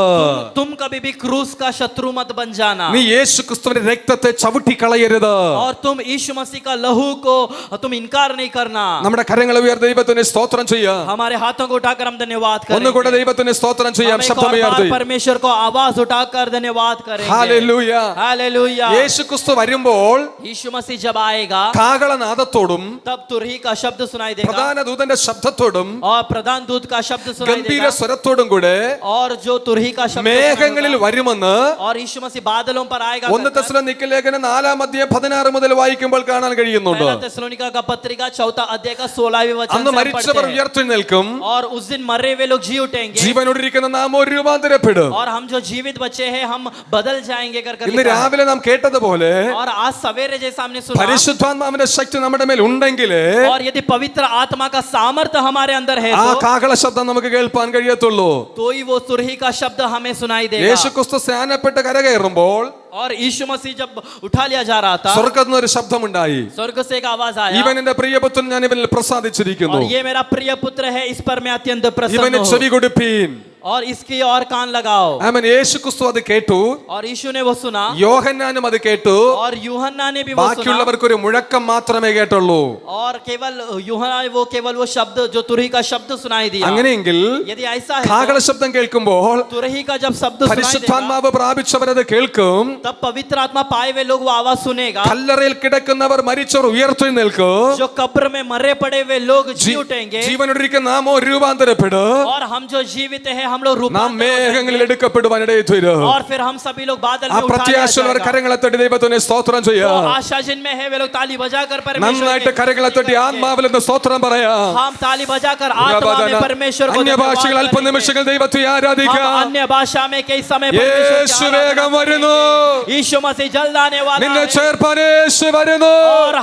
तुम कभी भी क्रूस का शत्रु मत बन जाना। നീ യേശു ക്രിസ്തുവിന്റെ രക്തത്തെ ചവിട്ടി കളയരുത്. और तुम यीशु मसीह मसीह का लहू को तुम इनकार नहीं करना। നമ്മുടെ കരങ്ങളെ ഉയർത്തി ദൈവത്തിന് സ്തോത്രം ചെയ്യാം. हमारे हाथों को उठाकर हम धन्यवाद करें। ഒന്നുകൂടെ ദൈവത്തിന് സ്തോത്രം ചെയ്യാം. हम एक ശബ്ദം और बार ഉയർത്തി परमेश्वर को आवाज उठाकर धन्यवाद करेंगे। ഹല്ലേലൂയ. हालेलुया। യേശുക്രിസ്തു വരുമ്പോൾ यीशु मसीह जब आएगा കാഹളനാദത്തോടും तब तुरही का शब्द सुनाई देगा പ്രധാന ദൂതന്റെ ശബ്ദത്തോടും और प्रधान दूत का शब्द सुनाई ഗംഭീര देगा സ്വരത്തോടും കൂടെ और जो तुरही का शब्द മേഘങ്ങളിൽ सुनाई വരുമെന്ന് होगा। और यीशु मसीह बादलों पर आएगा। ഒന്ന് തെസ്സലോനിക്ക ലേഖനം 4:16 മുതൽ വായിക്കുമ്പോൾ കാണാൻ കഴിയുന്നുണ്ട്. पहला तेस्सलोनिका का पत्रिका 4 अध्याय का 16वें वचन അന്ന് से हम മരിച്ചവർ पढ़ते हैं। ഉയർത്തെഴുന്നേൽക്കും, और उस दिन मरे हुए लोग जी उठेंगे ജീവനോടിരിക്കുന്ന നാം ഒരു രൂപാന്തരപ്പെടും. और हम जो जीवित बचे हैं हम बदल जाएंगे कर ഇന്ന് लिखा है। രാവിലെ നാം കേട്ടതുപോലെ और आज सवेरे जैसा हमने सुना പരിശുദ്ധാത്മാവിന്റെ ശക്തി നമ്മുടെ മേൽ ഉണ്ടെങ്കിൽ और यदि पवित्र आत्मा का सामर्थ्य हमारे अंदर है ആ കാഹള ശബ്ദം നമുക്ക് കേൾപ്പാൻ കഴിയത്തുള്ളൂ. तो ही वो तुरही का शब्द हमें सुनाई देगा। യേശുക്രിസ്തു സ്നാനപ്പെട്ട് കരകയറുമ്പോൾ और यीशु मसीह जब उठा लिया जा रहा था സ്വർഗ്ഗത്തിൽ നിന്ന് ഒരു ശബ്ദമുണ്ടായി. स्वर्ग से एक आवाज आया ഇവൻ എന്റെ പ്രിയപുത്രൻ, ഞാൻ ഇവനിൽ പ്രസാദിച്ചിരിക്കുന്നു, और ये मेरा प्रिय पुत्र है, इस पर मैं अत्यंत प्रसन्न ഇവന് हूं ചെവി കൊടുപ്പീൻ. और इसकी और कान लगाओ। ആമേൻ. യേശുക്രിസ്തു അത് കേട്ടു, और यीशु ने वो सुना യോഹന്നാനും അത് കേട്ടു. और यूहन्ना ने भी वो सुना ബാക്കിയുള്ളവർക്ക് ഒരു മുഴക്കം മാത്രമേ കേട്ടുള്ളൂ. और केवल यूहन्ना केवल वो शब्द जो तुरही का शब्द सुनाई दिया। അങ്ങനെയെങ്കിൽ यदि ऐसा है കാഹള ശബ്ദം കേൾക്കുമ്പോൾ तुरही का जब शब्द सुनाई देगा പരിശുദ്ധാത്മാവ് പ്രാപിച്ചവരത് കേൾക്കും. तब पवित्र आत्मा पाए हुए लोग वो आवाज सुनेगा। കല്ലറയിൽ കിടക്കുന്നവർ മരിച്ചവർ ഉയർത്തെഴുന്നേൽക്കും. जो कब्र में मरे पड़े हुए लोग जी उठेंगे ജീവനോടിരിക്കുന്ന നാമോ രൂപാന്തരപ്പെടും. और हम जो जीवित हैं हम लोग നാം रूपांतरित മേഘങ്ങളിൽ എടുക്കപ്പെടുവാൻ ഇടയായിത്തീരും. और फिर हम सभी लोग बादल ആ में उठा लिया പ്രത്യാശയുള്ളവർ जाएगा। കരങ്ങളെ തട്ടി ദൈവത്തിന് സ്തോത്രം तो ചെയ്യാം. आशा जिनमें है वे लोग ताली बजाकर परमेश्वर നന്നായിട്ട് കരങ്ങളെ തട്ടി ആത്മാവിൽ നിന്ന് സ്തോത്രം പറയാം. हम ताली बजाकर आत्मा में परमेश्वर को അന്യഭാഷകൾ धन्यवाद അല്പനിമിഷങ്ങൾ ദൈവത്തെ करेंगे। हम ആരാധിക്കാം. अन्य भाषा में कई समय परमेश्वर യേശു की आराधना വേഗം വരുന്നു. करेंगे। यीशु मसीह जल्द आने वाला നിന്നെ है ചേർപ്പാൻ യേശു വരുന്നു. और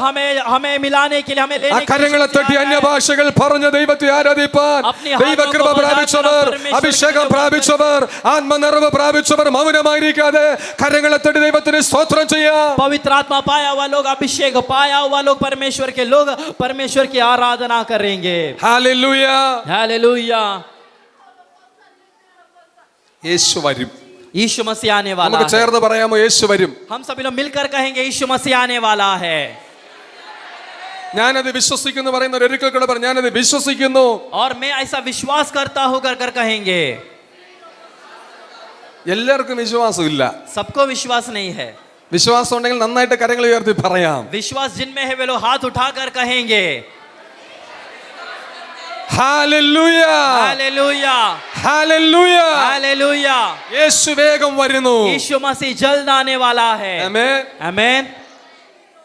हमें मिलाने के लिए हमें ആ लेने के लिए കരങ്ങളെ यीशु തട്ടി मसीह आ रहा है। അന്യഭാഷകൾ പറഞ്ഞ ദൈവത്തെ ആരാധിപ്പാൻ अपनी हाथों ദൈവകൃപ को പ്രാപിച്ചവർ, बजाकर परमेश्वर അഭിഷേകം की പ്രാപിച്ചവർ, ആത്മനിറവ് പ്രാപിച്ചവർ മൗനമായിരിക്കാതെ കരങ്ങളെ തട്ടി ദൈവത്തിന് സ്തോത്രം ചെയ്യാം. पवित्र आत्मा पाया हुआ लोग, अभिषेक पाया हुआ लोग, परमेश्वर के लोग परमेश्वर की आराधना करेंगे। ഹല്ലേലൂയ. हालेलुया। യേശു വരും. यीशु मसीह आने वाला നമുക്ക് है। ചേർന്ന് പറയാമോ യേശു വരും? हम सभी लोग मिलकर कहेंगे यीशु मसीह आने वाला है। ഞാനത് വിശ്വസിക്കുന്നു പറയുന്ന ഒരിക്കൽ കൂടെ പറഞ്ഞു, ഞാനത് വിശ്വസിക്കുന്നു. और मैं ऐसा विश्वास करता हूं कर कर कहेंगे। എല്ലാവർക്കും വിശ്വാസമില്ല. सबको विश्वास नहीं है। വിശ്വാസം ഉണ്ടെങ്കിൽ നന്നായിട്ട് കരങ്ങൾ ഉയർത്തി പറയാം. विश्वास जिनमें है वे लोग हाथ उठाकर कहेंगे ഹല്ലേലൂയ. Hallelujah hallelujah. हालेलुया। യേശു വേഗം വരുന്നു. यीशु मसीह जल्द आने वाला है। ആമേൻ. आमीन।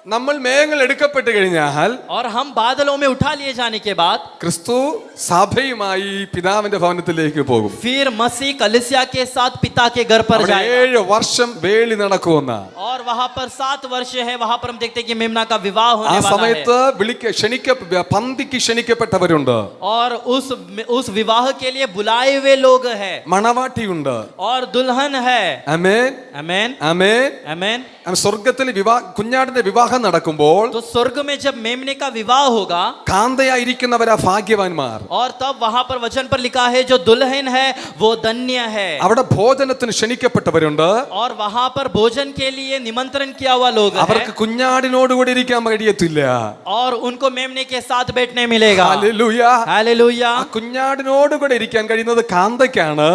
നമ്മൾ മേഘങ്ങൾ എടുക്കപ്പെട്ട് കഴിഞ്ഞാൽ और हम बादलों में उठा लिए जाने के बाद ക്രിസ്തു സഭയുമായി പിതാവിന്റെ ഭവനത്തിലേക്ക് പോകും. फिर मसीह कलीसिया के साथ पिता के घर पर അവിടെ जाएगा 7 വർഷം വേളി നടക്കുമെന്ന और वहां पर 7 वर्ष है। वहां पर हम देखते हैं कि मेमना का विवाह ആ होने वाला है സമയത്ത് പന്തിക്ക് ക്ഷണിക്കപ്പെട്ടവരുണ്ട്. और उस विवाह के लिए बुलाए हुए लोग हैं മണവാട്ടിയുണ്ട്. और दुल्हन है। ആമേൻ. आमीन ആമേൻ. आमीन। സ്വർഗത്തിൽ കുഞ്ഞാടിന്റെ വിവാഹം നടക്കുമ്പോൾ तो स्वर्ग में जब मेमने का विवाह होगा കാന്തയായിരിക്കുന്നവരാ ഭാഗ്യവാന്മാർ. और तब वहां पर वचन पर लिखा है जो दुल्हन है वो धन्य है। അവിടെ ഭോജനത്തിന് ക്ഷണിക്കപ്പെട്ടവരുണ്ട്. और वहां पर भोजन के लिए निमंत्रण किया हुआ लोग അവർക്ക് हैं കുഞ്ഞാടിനോട് കൂടി ഇരിക്കാൻ കഴിയത്തില്ല. और उनको मेमने के साथ बैठने मिलेगा। ഹല്ലേലൂയ. हालेलुया। ആ കുഞ്ഞാടിനോട് കൂടെ ഇരിക്കാൻ കഴിയുന്നത് കാന്തയ്ക്കാണ്.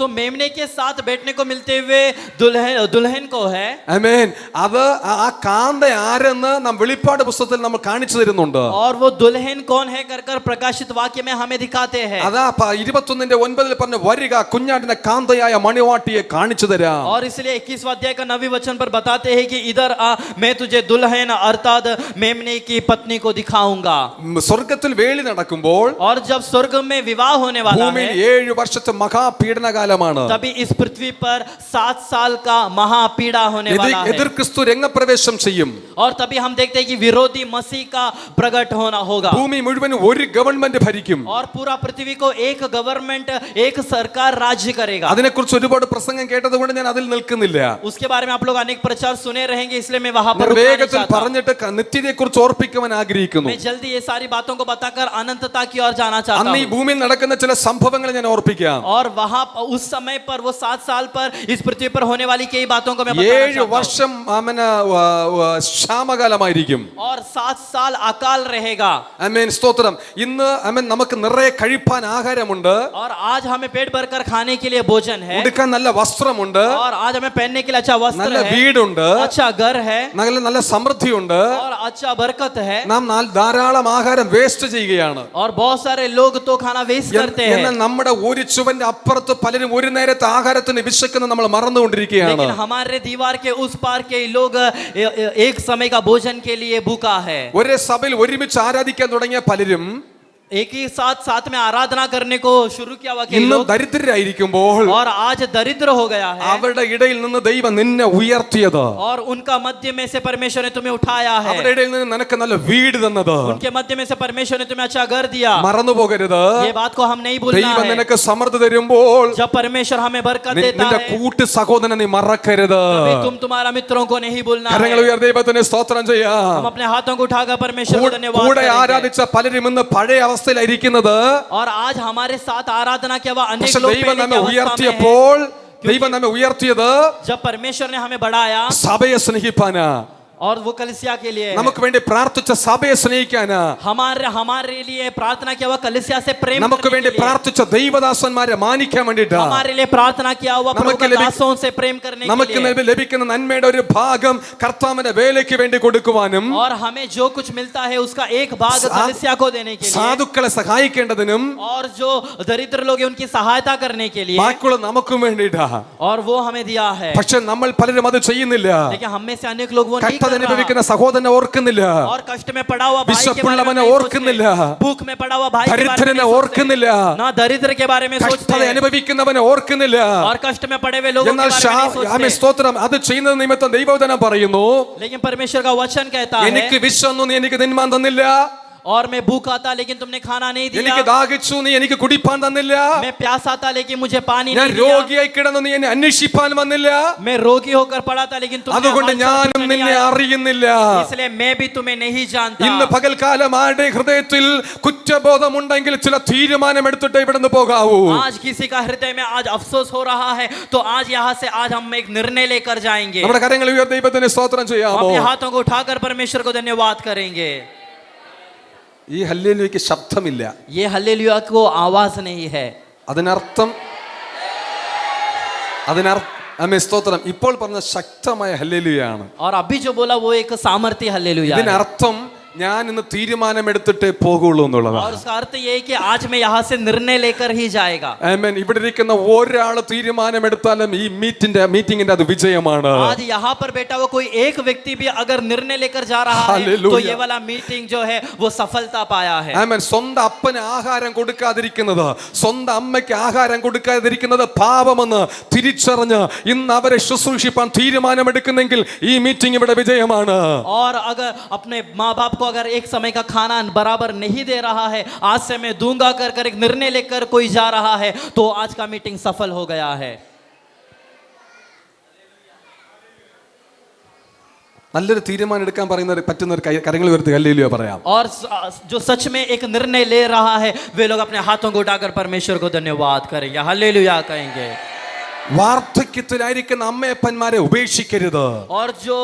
तो मेमने के साथ बैठने को मिलते हुए दुल्हन को है। ആമേൻ. അത് ആ കാന്ത ആരെന്ന് നാം വെളിപ്പാട് പുസ്തകത്തിൽ നമ്മൾ കാണിച്ചു തരുന്നുണ്ട്. और वो दुल्हन कौन है कर कर प्रकाशित वाक्य में हमें दिखाते हैं। അതാ 21:9 പറഞ്ഞ വരിക കുഞ്ഞാടിന്റെ കാന്തയായ മണിവാട്ടിയെ കാണിച്ചു തരാം. और इसलिए 21वां अध्याय का 9वें वचन पर बताते हैं कि इधर आ, मैं तुझे दुल्हन अर्थात मेमने की पत्नी को दिखाऊंगा। സ്വർഗത്തിൽ വേളി നടക്കുമ്പോൾ और जब स्वर्ग में विवाह होने वाला है ഭൂമിയിൽ 7 വർഷത്തെ മഹാപീഡനകാലമാണ്. तभी इस पृथ्वी पर 7 साल का महापीड़ा होने वाला എതിർ है। ക്രിസ്തു രംഗപ്രവേശം ചെയ്യും. और तभी हम देखते हैं कि विरोधी मसीह का प्रकट होना होगा ഭൂമി മുഴുവൻ ഒരു ഗവൺമെന്റ് ഭരിക്കും. और पूरा पृथ्वी को एक गवर्नमेंट एक सरकार राज्य करेगा। അതിനെക്കുറിച്ച് ഒരുപാട് പ്രസംഗം കേട്ടതുകൊണ്ട് ഞാൻ അതിൽ നിൽക്കുന്നില്ല. उसके बारे में आप लोग अनेक प्रचार सुने रहेंगे, इसलिए मैं वहां पर ഞാൻ रुकना नहीं വേഗത്തിൽ चाहता। പറഞ്ഞിട്ട് നിത്യതയെക്കുറിച്ച് ഓർപ്പിക്കുവാൻ ആഗ്രഹിക്കുന്നു. मैं जल्दी ये सारी बातों को बताकर अनंतता की ओर जाना चाहता അന്ന് ഈ हूं। ഭൂമിയിൽ നടക്കുന്ന ചില സംഭവങ്ങൾ ഞാൻ ഓർപ്പിക്കാം. और वहां उस समय पर वो 7 साल पर इस पृथ्वी पर होने वाली कई बातों को मैं बताना 7 चाहता हूं। വർഷം വർഷം ക്ഷാമകാലമായിരിക്കും. और 7 साल अकाल रहेगा. ആമേൻ, സ്തോത്രം. ഇന്ന് ആമേൻ നമുക്ക് നിറയെ കഴിപ്പാൻ ആഹാരമുണ്ട്, और आज हमें पेट भरकर खाने के लिए भोजन है, ഉടുക്കാൻ നല്ല വസ്ത്രമുണ്ട്, और आज हमें पहनने के लिए अच्छा वस्त्र നല്ല है, വീടുണ്ട്, अच्छा घर है, നല്ല സമൃദ്ധിയുണ്ട്. और अच्छा बरकत है. നാം ധാരാളം ആഹാരം വേസ്റ്റ് ചെയ്യുകയാണ്. और बहुत सारे लोग तो खाना वेस्ट करते हैं. എന്നാൽ നമ്മുടെ ഒരു ചുവന്റെ അപ്പുറത്ത് പലരും ഒരു നേരത്തെ ആഹാരത്തിന് വിശക്കുന്ന നമ്മൾ മറന്നുകൊണ്ടിരിക്കുകയാണ്. लेकिन हमारे दीवार के उस पार के लोग एक समय का भोजन के लिए भूखा है. ഒരേ സഭയിൽ ഒരുമിച്ച് ആരാധിക്കാൻ തുടങ്ങിയ പലരും एक ही साथ में आराधना करने को शुरू किया हुआ के ഇന്നും लोग, ദരിദ്രരായിരിക്കുമ്പോൾ और आज दरिद्र हो गया है. അവരുടെ ഇടയിൽ നിന്ന് ദൈവം നിന്നെ ഉയർത്തിയത്, और उनका मध्य में से परमेश्वर ने तुम्हें उठाया है. അവരുടെ ഇടയിൽ നിന്ന് നിനക്ക് നല്ല വീട് തന്നത് उनके मध्य में से परमेश्वर ने तुम्हें अच्छा घर दिया. മറന്നു പോകരുത്. ये बात को हम नहीं भूलना ദൈവം है. നിനക്ക് സമൃദ്ധി തരുമ്പോൾ जब परमेश्वर हमें बरकत देता നിന്റെ है, കൂട്ടു സഹോദരനെ നീ മറക്കരുത്. तभी तुम तुम्हारा मित्रों को नहीं भूलना കരങ്ങൾ है. ഉയർ ദൈവത്തിന് സ്തോത്രം ചെയ്യാം. हम अपने हाथों को उठाकर परमेश्वर को धन्यवाद കൂടെ करेंगे. ആരാധിച്ച പലരും ഇന്ന് പഴയ അവസ്ഥയിലായിരിക്കുന്നത്. और आज हमारे साथ आराधना किया हुआ अनेक പക്ഷെ लोग ദൈവം पहले की നമ്മെ अवस्था में हैं. ഉയർത്തിയപ്പോൾ, ദൈവം നമ്മെ ഉയർത്തിയത് जब परमेश्वर ने हमें बढ़ाया സഭയെ സ്നേഹിപ്പാനാ, और वो कलीसिया के लिए है. നമുക്ക് വേണ്ടി പ്രാർത്ഥിച്ച സഭയെ സ്നേഹിക്കാനാ, हमारे लिए प्रार्थना किया हुआ कलीसिया से प्रेम നമുക്ക് करने വേണ്ടി के लिए, പ്രാർത്ഥിച്ച ദൈവദാസന്മാരെ മാനിക്കാൻ വേണ്ടിട്ടാ, हमारे लिए प्रार्थना किया हुआ प्रभु के दासों से प्रेम करने के നമുക്ക് लिए, ലഭിക്കുന്ന നന്മയുടെ ഒരു ഭാഗം കർത്താവിന്റെ വേലയ്ക്ക് വേണ്ടി കൊടുക്കുവാനും, और हमें जो कुछ मिलता है उसका एक भाग कलीसिया को देने के लिए, സാധുക്കളെ സഹായിക്കേണ്ടതിനും, और जो दरिद्र लोग हैं उनकी सहायता करने के लिए, ബാക്കിയുള്ള നമുക്കും വേണ്ടിട്ടാ. और वो हमें दिया है. പക്ഷെ നമ്മൾ പലരും അത് ചെയ്യുന്നില്ല. लेकिन हम में से अनेक लोग वो नहीं കഷ്ടത कर रहा. അനുഭവിക്കുന്ന സഹോദരനെ ഓർക്കുന്നില്ല, और कष्ट में पड़ा हुआ भाई के बारे में വിശപ്പുള്ളവനെ नहीं ഓർക്കുന്നില്ല, सोचते. भूख में पड़ा हुआ भाई के बारे में ദരിദ്രനെ नहीं सोचते. ഓർക്കുന്നില്ല, ना दरिद्र के बारे में सोचते കഷ്ടത हैं. അനുഭവിക്കുന്നവനെ ഓർക്കുന്നില്ല. और कष्ट में पड़े हुए लोगों के എന്നാൽ बारे में नहीं ആമേൻ, सोचते. സ്തോത്രം. അത് ചെയ്യുന്നത് നിമിത്തം ദൈവവചനം പറയുന്നു, लेकिन परमेश्वर का वचन कहता എനിക്ക് है, വിശന്നു നീ എനിക്ക് തിന്മാൻ തന്നില്ല, और मैं भूखा था लेकिन तुमने खाना नहीं എനിക്ക് दिया, ദാഹിച്ചു നീ എനിക്ക് കുടിപ്പാൻ തന്നില്ല, मैं प्यासा था लेकिन मुझे पानी ഞാൻ नहीं दिया, രോഗിയായി കിടന്നു നീ എന്നെ അന്വേഷിപ്പാൻ വന്നില്ല, मैं रोगी होकर पड़ा था लेकिन तुमने അതുകൊണ്ട് हमारे साथ ഞാനും नहीं നിന്നെ आया, അറിയുന്നില്ല. इसलिए मैं भी तुम्हें नहीं जानता. ഇന്ന് പകൽക്കാലം ആരുടെ ഹൃദയത്തിൽ കുറ്റബോധമുണ്ടെങ്കിൽ ചില തീരുമാനം എടുത്തിട്ട് ഇവിടുന്ന് പോകാവൂ. आज किसी का हृदय में आज अफसोस हो रहा है तो आज यहाँ से आज हम एक निर्णय लेकर जाएंगे. നമ്മുടെ കരങ്ങൾ ഉയർ ദൈവത്തിന് സ്തോത്രം ചെയ്യാമോ? अपने हाथों को उठाकर परमेश्वर को धन्यवाद करेंगे. ഈ ഹല്ലേലൂയയ്ക്ക് ശബ്ദമില്ല. ये हल्लेलुया को आवाज नहीं है. അതിനർത്ഥം ആമേൻ, സ്തോത്രം. ഇപ്പോൾ പറഞ്ഞ ശക്തമായ ഹല്ലേലൂയാണ്. और अभी जो बोला वो एक सामर्थ्य हल्लेलुया है. ഇതിനർത്ഥം ഞാൻ ഇന്ന് തീരുമാനമെടുത്തിട്ടേ പോകുള്ളൂ എന്നുള്ളതാണ്. और उसका अर्थ ये है कि आज मैं यहाँ से निर्णय लेकर ही जाएगा. ആമേൻ. ഇവിടെ ഇരിക്കുന്ന ഒരാൾ തീരുമാനമെടുത്താലും ഈ മീറ്റിംഗിന്റെ അത് വിജയമാണ്. आज यहाँ पर बैठा हुआ कोई एक व्यक्ति भी अगर निर्णय लेकर जा रहा है हालेलुया. तो ये वाला मीटिंग जो है वो सफलता पाया है. ആമേൻ. സ്വന്തം അപ്പന് ആഹാരം കൊടുക്കാതിരിക്കുന്നത്, സ്വന്തം അമ്മയ്ക്ക് ആഹാരം കൊടുക്കാതിരിക്കുന്നത് പാപമെന്ന് തിരിച്ചറിഞ്ഞ് ഇന്ന് അവരെ ശുശ്രൂഷിപ്പാൻ തീരുമാനമെടുക്കുന്നെങ്കിൽ ഈ മീറ്റിംഗ് ഇവിടെ വിജയമാണ്. और अगर अपने माँ बाप को अगर एक समय का खाना बराबर नहीं दे रहा है, आज से मैं दूंगा कर एक निर्णय लेकर कोई जा रहा है तो आज का मीटिंग सफल हो गया है. നല്ലൊരു തീരുമാനം എടുക്കാൻ പറ്റുന്ന ഒരു കരങ്ങൾ ഉയർത്തി ഹല്ലേലൂയ പറയാം. और जो सच में एक निर्णय ले रहा है वे लोग अपने हाथों को उठाकर परमेश्वर को धन्यवाद करेंगे, हालेलुया कहेंगे. വാർദ്ധക്യത്തിലായിരിക്കുന്ന അമ്മയപ്പന്മാരെ ഉപേക്ഷിക്കരുത്. और जो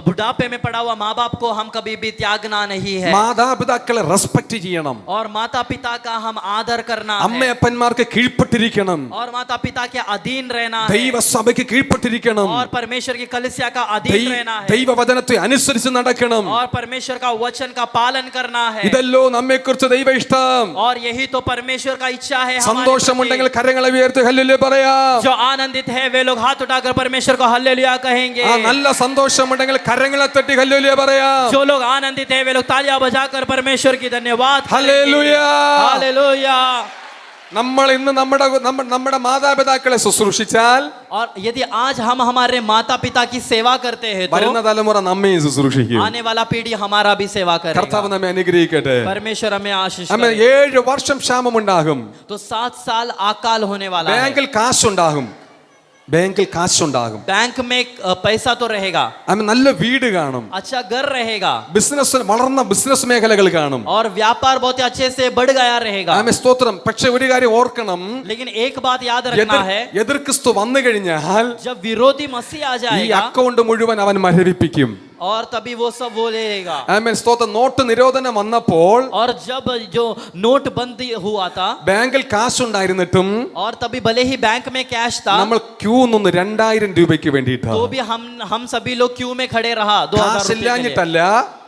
बुढ़ापे में पड़ा हुआ माँ बाप को हम कभी भी त्यागना नहीं है. മാതാപിതാക്കളെ റെസ്പെക്ട് ചെയ്യണം. और माता पिता का हम आदर करना है. അമ്മയപ്പന്മാർക്ക് കീഴ്പ്പെട്ടിരിക്കണം. और माता पिता के अधीन रहना है. ദൈവസഭയ്ക്ക് കീഴ്പ്പെട്ടിരിക്കണം. और परमेश्वर की कलीसिया का अधीन रहना है. ദൈവവചനത്തെ അനുസരിച്ച് നടക്കണം. और परमेश्वर का वचन का पालन करना है. ഇതല്ലോ നമ്മെക്കുറിച്ച് ദൈവ ഇഷ്ടം. और यही तो परमेश्वर का इच्छा है. സന്തോഷമുണ്ടെങ്കിൽ കരങ്ങളെ ഉയർത്തി ഹല്ലേലൂയ പറയാം. जो आनंदित है वे लोग हाथ उठाकर परमेश्वर को हालेलुया कहेंगे. ആ നല്ല സന്തോഷമുണ്ടെങ്കിൽ കരങ്ങളെ തട്ടി ഹല്ലേലൂയ പറയാം. जो लोग आनंदित है वे लोग तालियां बजाकर परमेश्वर की धन्यवाद ഹല്ലേലൂയ. हालेलुया. നമ്മൾ ഇന്ന് നമ്മുടെ മാതാപിതാക്കളെ ശുശ്രൂഷിച്ചാൽ, और यदि आज हम हमारे माता पिता की सेवा करते हैं വരുന്ന तो തലമുറ നമ്മയും ശുശ്രൂഷിക്കും. आने वाला पीढ़ी हमारा भी सेवा करेगा. കർത്താവ് നമ്മെ അനുഗ്രഹിക്കട്ടെ. परमेश्वर हमें आशीष ആമേൻ. करे. 7 വർഷം ക്ഷാമമുണ്ടാകും. तो 7 साल अकाल होने वाला है. ബാങ്കിൽ കാശുണ്ടാകും, ബാങ്കിൽ കാശുണ്ടാകും, बैंक में पैसा तो रहेगा, ആമേൻ, നല്ല വീട് കാണും, अच्छा घर रहेगा, ബിസിനസ് വളർന്ന ബിസിനസ് മേഖലകൾ കാണും, और व्यापार बहुत ही अच्छे से बढ़ गया रहेगा। ആമേൻ, സ്തോത്രം. പക്ഷെ ഒരു കാര്യം ഓർക്കണം, लेकिन एक बात याद रखना है, എതിർ ക്രിസ്തു വന്നു കഴിഞ്ഞാൽ जब विरोधी मसीह आ ഈ जाएगा അക്കൗണ്ട് മുഴുവൻ അവൻ മരവിപ്പിക്കും. और तभी वो सब वो लेगा। ആമേൻ, സ്തോത്രം. നോട്ട് നിരോധനം വന്നപ്പോൾ और जब जो नोटबंदी हुआ था ബാങ്കിൽ കാശുണ്ടായിരുന്നിട്ടും और तभी भले ही बैंक में कैश था നമ്മൾ ക്യൂ നിന്ന് 2000 രൂപയ്ക്ക് വേണ്ടിയിട്ടാണ്. तो भी हम सभी लोग क्यू में खड़े रहा 2000 रुपए के लिए। കാശില്ലാഞ്ഞിട്ടല്ല,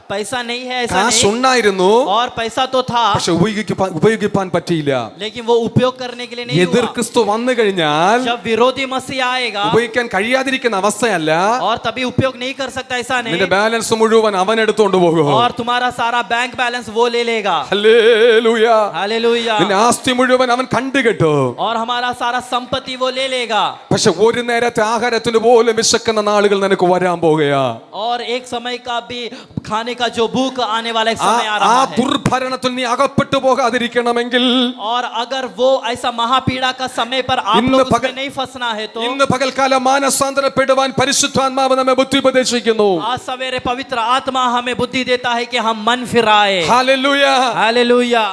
पैसा नहीं है ऐसा കാശ് नहीं, ഉണ്ടായിരുന്നു, और पैसा तो था പക്ഷെ ഉപയോഗിക്കാൻ പറ്റിയില്ല. लेकिन वो उपयोग करने के लिए नहीं എതിർ हुआ। ക്രിസ്തു വന്നു കഴിഞ്ഞാൽ जब विरोधी मसीह आएगा ഉപയോഗിക്കാൻ കഴിയാതിരിക്കുന്ന അവസ്ഥയല്ല, और तभी उपयोग नहीं कर सकता ऐसा നിന്റെ नहीं, ബാലൻസ് മുഴുവൻ അവൻ എടുത്തോണ്ട് പോകും. और तुम्हारा सारा बैंक बैलेंस वो ले लेगा। ഹല്ലേലൂയ. हालेलुया। നിന്റെ ആസ്തി മുഴുവൻ അവൻ കണ്ടുകെട്ടു. और हमारा सारा संपत्ति वो ले लेगा। പക്ഷെ ഒരു നേരത്തെ ആഹാരത്തിന് പോലും വിശക്കുന്ന നാളുകൾ നിനക്ക് വരാൻ പോകുകയാ. और एक समय का भी खाने का जो भूख आने वाला एक समय आ ആ रहा है। ദുർഭരണത്തിൽ നീ അകപ്പെട്ടു പോകാതിരിക്കണമെങ്കിൽ और अगर वो ऐसा महापीड़ा का समय पर आप ഇന്ന് लोग उसमें പകൽ- नहीं फंसना है तो ഇന്ന് പകൽക്കാലം മാനസാന്തരപ്പെടുവാൻ പരിശുദ്ധാത്മാവ് നമ്മെ ബുദ്ധിപദേശിക്കുന്നു. आज सवेरे पवित्र आत्मा हमें बुद्धि देता है कि हम मन फिराए। ഹല്ലേലൂയ. हालेलुया।